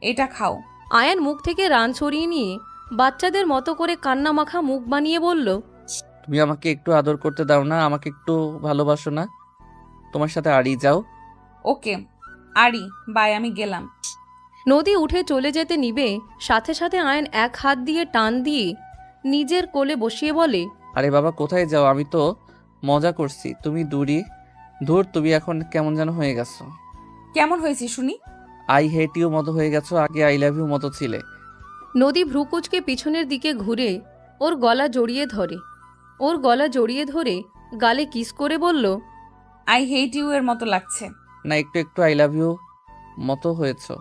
S2: এটা খাও।
S3: আয়ান মুখ থেকে রান সরিয়ে নিয়ে বাচ্চাদের মতো করে কান্না মাখা মুখ বানিয়ে বলল,
S1: তুমি আমাকে একটু আদর করতে দাও না? আমাকে একটু ভালোবাসো না? তোমার সাথে আড়ি যাও।
S2: ওকে আরি, বাই, আমি গেলাম।
S3: নদী উঠে চলে যেতে নিবে, সাথে সাথে আয়ান এক হাত দিয়ে টান দিয়ে নিজের কোলে বসিয়ে বলে,
S1: আরে বাবা, কোথায় যাও? আমি তো মজা করছি, তুমি দূর। তুমি এখন কেমন যেন হয়ে গেছো।
S2: কেমন হয়েছি শুনি?
S1: আই হেট ইউ মতো হয়ে গেছো, আগে আই লাভ ইউ মতো ছিলে।
S3: নদী ভ্রুকুচকে পিছনের দিকে ঘুরে ওর গলা জড়িয়ে ধরে গালে কিস করে বলল,
S2: আই হেট ইউ এর মতো লাগছে
S1: না, একটু একটু আই লাভ ইউ মতো হয়েছো।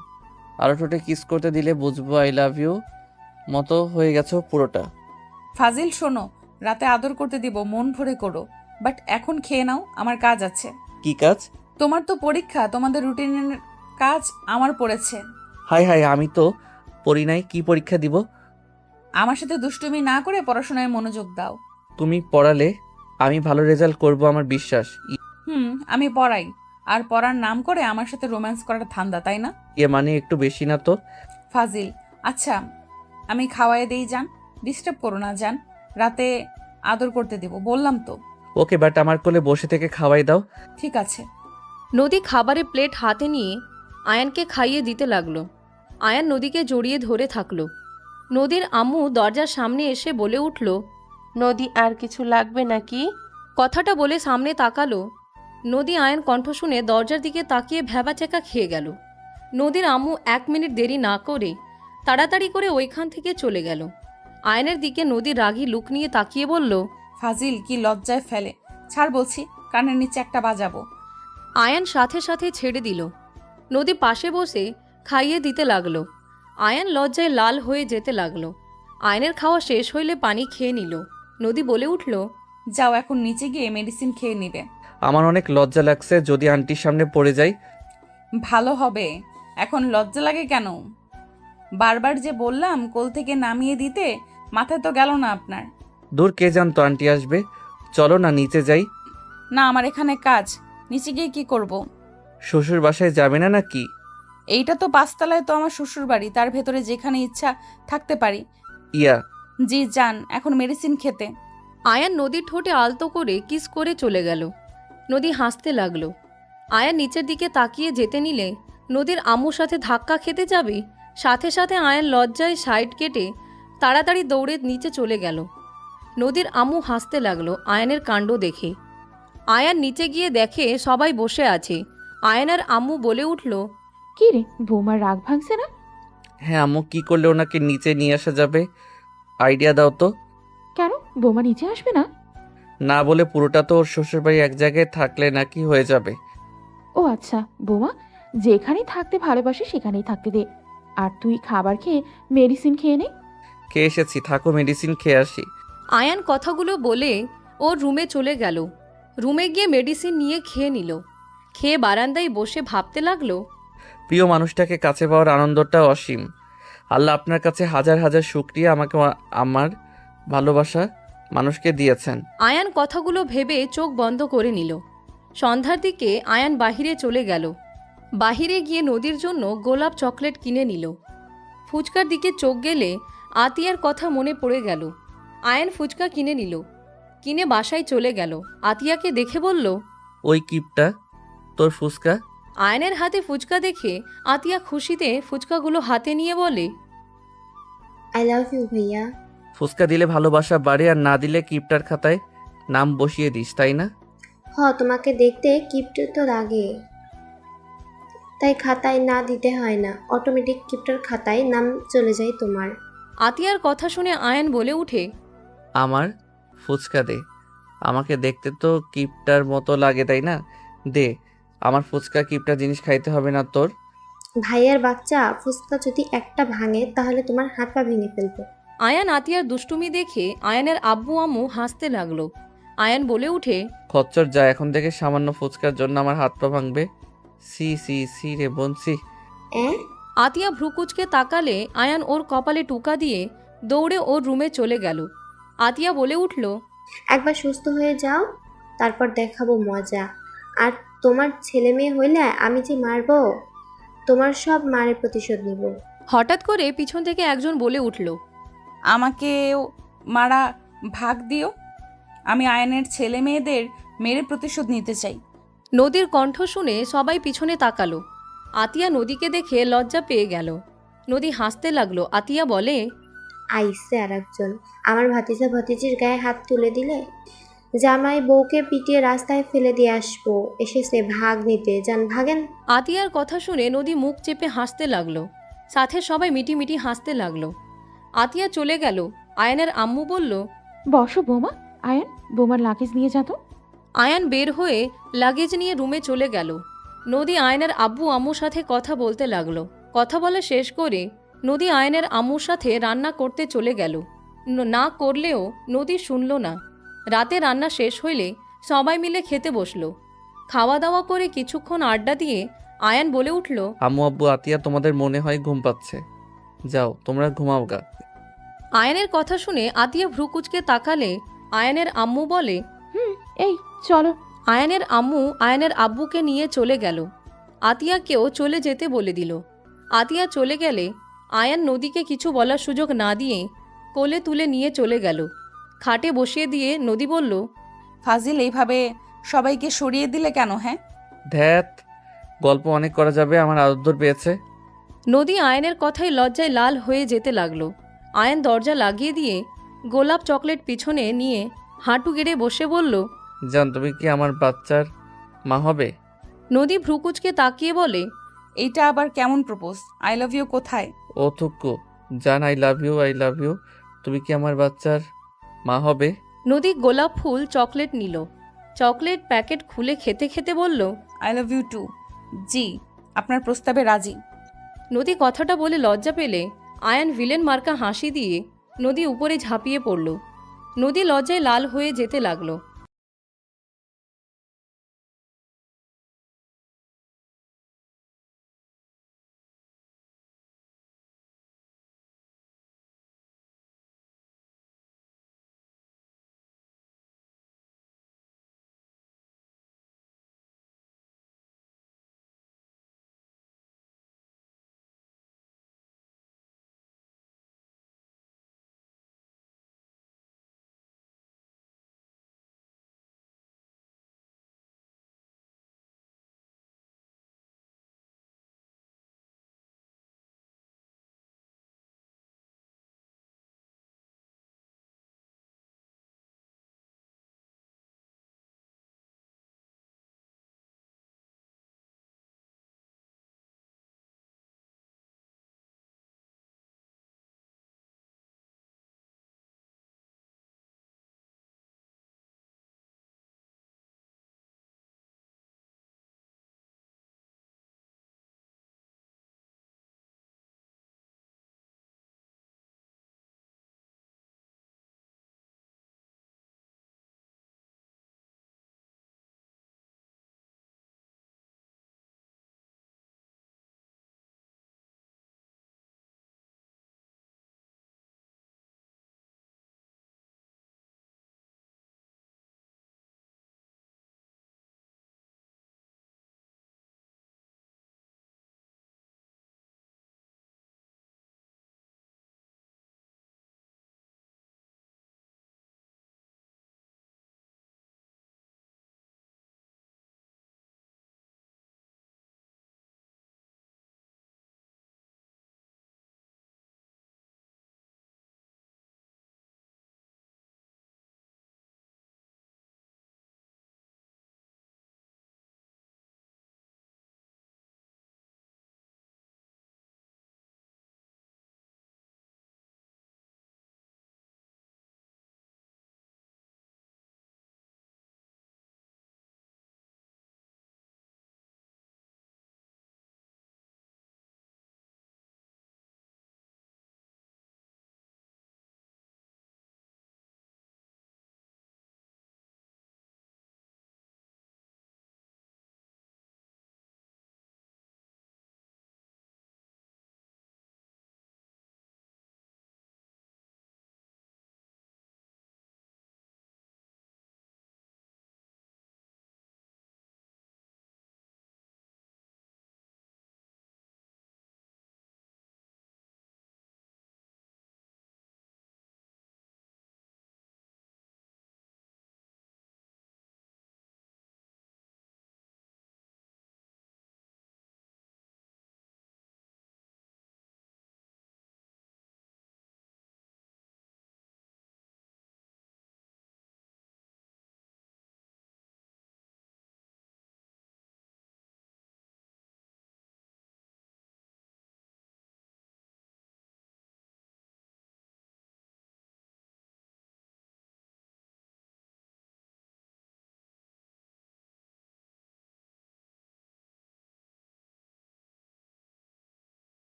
S1: আরো ঠোঁটে কিস করতে দিলে বুঝবো আই লাভ ইউ মতো হয়ে গেছো পুরোটা।
S2: ফাজিল, শোনো, রাতে আদর করতে দিব, মন ভরে করো, বাট এখন খেয়ে নাও, আমার কাজ আছে।
S1: কি কাজ?
S2: তোমার তো পরীক্ষা, তোমাদের রুটিনের কাজ আমার পড়েছে।
S1: হাই হাই, আমি তো পড়ি নাই, কি পরীক্ষা দিব?
S2: আমার সাথে দুষ্টুমি না করে পড়াশোনায় মনোযোগ দাও।
S1: তুমি পড়ালে আমি ভালো রেজাল্ট করব, আমার বিশ্বাস।
S2: আমি পড়াই, আর পড়ার নাম করে আমার সাথে রোম্যান্স করার ধান্দা, তাই না?
S1: মানে একটু বেশি না তো?
S2: ফাজিল। আচ্ছা, আমি খাওয়াই দেই, যান, ডিস্টার্ব করো না, যান, রাতে আদর করতে দেব বললাম তো।
S1: ওকে, বাট আমার কোলে বসে থেকে খাওয়াই দাও।
S2: ঠিক আছে।
S3: নদী খাবারের প্লেট হাতে নিয়ে আয়ানকে খাইয়ে দিতে লাগলো। আয়ান নদীকে জড়িয়ে ধরে থাকলো। নদীর আম্মু দরজার সামনে এসে বলে উঠল,
S6: নদী, আর কিছু লাগবে নাকি?
S3: কথাটা বলে সামনে তাকালো। নদী আয়ন কণ্ঠ শুনে দরজার দিকে তাকিয়ে ভ্যাবাচ্যাকা খেয়ে গেল। নদীর আম্মু 1 মিনিট দেরি না করে তাড়াতাড়ি করে ওইখান থেকে চলে গেল। আয়নের দিকে নদী রাগী লুক নিয়ে তাকিয়ে বলল,
S2: ফাজিল কি লজ্জায় ফেলে, ছাড় বলছি, কানের নিচে একটা বাজাবো।
S3: আয়ান সাথে সাথে ছেড়ে দিল। নদী পাশে বসে খাইয়ে দিতে লাগলো। আয়ান লজ্জায় লাল হয়ে যেতে লাগলো। আয়নের খাওয়া শেষ হইলে পানি খেয়ে নিল। নদী বলে উঠল,
S2: যাও এখন নিচে গিয়ে মেডিসিন খেয়ে নিবে।
S1: আমার অনেক লজ্জা লাগছে, যদি আন্টির সামনে পড়ে যাই।
S2: ভালো হবে, এখন লজ্জা লাগে কেন? বারবার যে বললাম কোল থেকে নামিয়ে দিতে, মাথায় তো গেল না আপনার?
S1: দূর, কে জানতো আন্টি আসবে। চলো না নিচে যাই।
S2: না, আমার এখানে কাজ, নিচে গিয়ে কি করব?
S1: শ্বশুর বাসায় যাবে না নাকি?
S2: এইটা তো 5 তলায় তো আমার শ্বশুর বাড়ি, তার ভেতরে যেখানে ইচ্ছা থাকতে পারি।
S1: ইয়া,
S2: জি যান এখন মেডিসিন খেতে।
S3: আয়ান নদীর ঠোঁটে আলতো করে কিস করে চলে গেল। নদী হাসতে লাগলো। আয়ান নিচের দিকে তাকিয়ে যেতে নিলে নদীর আম্মুর সাথে ধাক্কা খেতে যাবে, সাথে সাথে আয়ান লজ্জায় সাইড কেটে তাড়াতাড়ি দৌড়ে নিচে চলে গেল। নদীর আম্মু হাসতে লাগলো আয়ানের কাণ্ড দেখে। আয়ান নিচে গিয়ে দেখে সবাই বসে আছে। আয়ানের আম্মু বলে উঠল,
S4: কি রে, বৌমার রাগ ভাঙছে না?
S1: হ্যাঁ আম্মু, কি করলে ওনাকে নিচে নিয়ে আসা যাবে? আইডিয়া দাও তো।
S4: কেন, বৌমা নিচে আসবে না?
S1: না বলে পুরোটা তো ওর শ্বশুরবাড়ি এক জায়গায় থাকলে নাকি হয়ে যাবে।
S4: ও আচ্ছা, বৌমা যেখানেই থাকতে ভালোবাসে সেখানেই থাকতে দে। আর তুই খাবার খেয়ে মেডিসিন খেয়ে নে।
S1: খেয়ে এসেছি, থাকো, মেডিসিন খেয়ে আসি।
S3: আয়ান কথাগুলো বলে ওর রুমে চলে গেল। রুমে গিয়ে মেডিসিন নিয়ে খেয়ে নিল। খেয়ে বারান্দায় বসে ভাবতে লাগলো,
S1: প্রিয় মানুষটাকে কাছে পাওয়ার আনন্দটা অসীম। আল্লাহ আপনার কাছে হাজার হাজার শুকরিয়া, আমাকে আমার ভালোবাসা মানুষকে দিয়েছেন।
S3: আয়ান কথাগুলো ভেবে চোখ বন্ধ করে নিল। সন্ধ্যার দিকে আয়ান বাহিরে চলে গেল। বাহিরে গিয়ে নদীর জন্য গোলাপ চকলেট কিনে নিল। ফুচকার দিকে চোখ গেলে আতিয়ার কথা মনে পড়ে গেল। আয়ান ফুচকা কিনে নিল। কিনে বাসায় চলে গেল। আতিয়াকে দেখে বলল,
S1: ওই কিপটা, তোর ফুসকা।
S3: আয়নের হাতে ফুচকা দেখে আতিয়া খুশিতে ফুচকাগুলো হাতে নিয়ে বলে,
S9: আই লাভ ইউ ভাইয়া।
S1: ফুসকা দিলে ভালোবাসা বাড়ে, আর না দিলে কিপটার খাতায় নাম বসিয়ে দিস, তাই না?
S9: তোমাকে দেখতে কিপ্ট তো লাগে, তাই খাতায় না দিতে হয় না, অটোমেটিক কিপ্টার খাতায় নাম চলে যায় তোমার।
S3: আতিয়ার কথা শুনে আয়ান বলে উঠে,
S1: আমার ফুচকা দে, আমাকে দেখতে তো কিপটার মতো লাগে, তাই না? দে আমার ফুচকা, কিপটা জিনিস খাইতে হবে না তোর।
S9: ভাইয়ার বাচ্চা, ফুসকা যদি একটা ভাঙে তাহলে তোমার হাত পা ভেঙে ফেলবো।
S3: আয়ান আতিয়ার দুষ্টুমি দেখে আয়ানের আব্বু আম্মু হাসতে লাগলো। আয়ান বলে উঠে,
S1: খচ্চর যা, এখন থেকে সামান্য ফুচকার জন্য আমার হাত পা ভাঙবে? সি সি সি রে বোন, সি।
S3: আতিয়া ভ্রুকুচকে তাকালে আয়ান ওর কপালে টুকা দিয়ে দৌড়ে ওর রুমে চলে গেল। আতিয়া বলে উঠল,
S9: একবার সুস্থ হয়ে যাও, তারপর দেখাবো মজা। আর তোমার ছেলে মেয়ে হইলে আমি যে মারবো, তোমার সব মারের প্রতিশোধ নিব।
S3: হঠাৎ করে পিছন থেকে একজন বলে উঠল,
S2: আমাকেও মারা ভাগ দিও, আমি আয়নের ছেলে মেয়েদের মেরে প্রতিশোধ নিতে চাই।
S3: নদীর কণ্ঠ শুনে সবাই পিছনে তাকালো। আতিয়া নদীকে দেখে লজ্জা পেয়ে গেল। নদী হাসতে লাগলো। আতিয়া বলে,
S9: আইসে আর একজন, আমার ভাতিজা ভাতিজির গায়ে হাত তুলে দিলে জামাই বউকে পিটিয়ে রাস্তায় ফেলে দিয়ে আসবো, এসেছে ভাগ নিতে, যান ভাগেন।
S3: আতিয়ার কথা শুনে নদী মুখ চেপে হাসতে লাগলো। সাথে সবাই মিটি মিটি হাসতে লাগলো। আতিয়া চলে গেল। আয়ানের আম্মু বলল,
S4: বসো বৌমা। আয়ান, বৌমার লাগেজ নিয়ে যা তো।
S3: আয়ান বের হয়ে লাগেজ নিয়ে রুমে চলে গেল। নদী আয়নের আব্বু আম্মুর সাথে কথা বলতে লাগলো। কথা বলা শেষ করে নদী আয়নের আম্মুর সাথে রান্না করতে চলে গেল। না করলেও নদী শুনল না। রাতে রান্না শেষ হইলে সবাই মিলে খেতে বসলো। খাওয়া দাওয়া করে কিছুক্ষণ আড্ডা দিয়ে আয়ান বলে উঠল,
S1: আম্মু আব্বু আতিয়া, তোমাদের মনে হয় ঘুম পাচ্ছে, যাও তোমরা ঘুমাও গা।
S3: আয়ানের কথা শুনে আতিয়া ভ্রুকুচকে তাকালে আয়ানের আম্মু বলে,
S4: এই চলো।
S3: আয়ানের আম্মু আয়ানের আব্বুকে নিয়ে চলে গেল। আতিয়াকেও চলে যেতে বলে দিল। আতিয়া চলে গেলে আয়ান নদীকে কিছু বলার সুযোগ না দিয়ে কোলে তুলে নিয়ে চলে গেল। খাটে বসিয়ে দিয়ে নদী বলল,
S2: ফাজিল, এইভাবে সবাইকে সরিয়ে দিলে কেন? হ্যাঁ,
S1: ধ্যাত, গল্প অনেক করা যাবে, আমার আদর পেয়েছে।
S3: নদী আয়নের কথায় লজ্জায় লাল হয়ে যেতে লাগলো। আয়ন দরজা লাগিয়ে দিয়ে গোলাপ চকলেট পিছনে নিয়ে হাঁটু গেড়ে বসে বলল,
S1: জান তুমি কি আমার বাচ্চার মা হবে?
S3: নদী ভ্রুকুচকে তাকিয়ে বলে,
S2: এইটা আবার কেমন প্রপোজ? আই লাভ ইউ কোথায়?
S1: ও থুকু, জান I love you, I love you. তুমি কি আমার বাচ্চার মা হবে?
S3: নদী গোলাপ ফুল চকলেট নিল। চকলেট প্যাকেট খুলে খেতে খেতে বলল,
S2: আই লাভ ইউ টু। জি, আপনার প্রস্তাবে রাজি।
S3: নদী কথাটা বলে লজ্জা পেলে আয়ান ভিলেন মার্কা হাসি দিয়ে নদী উপরে ঝাঁপিয়ে পড়ল। নদী লজ্জায় লাল হয়ে যেতে লাগলো।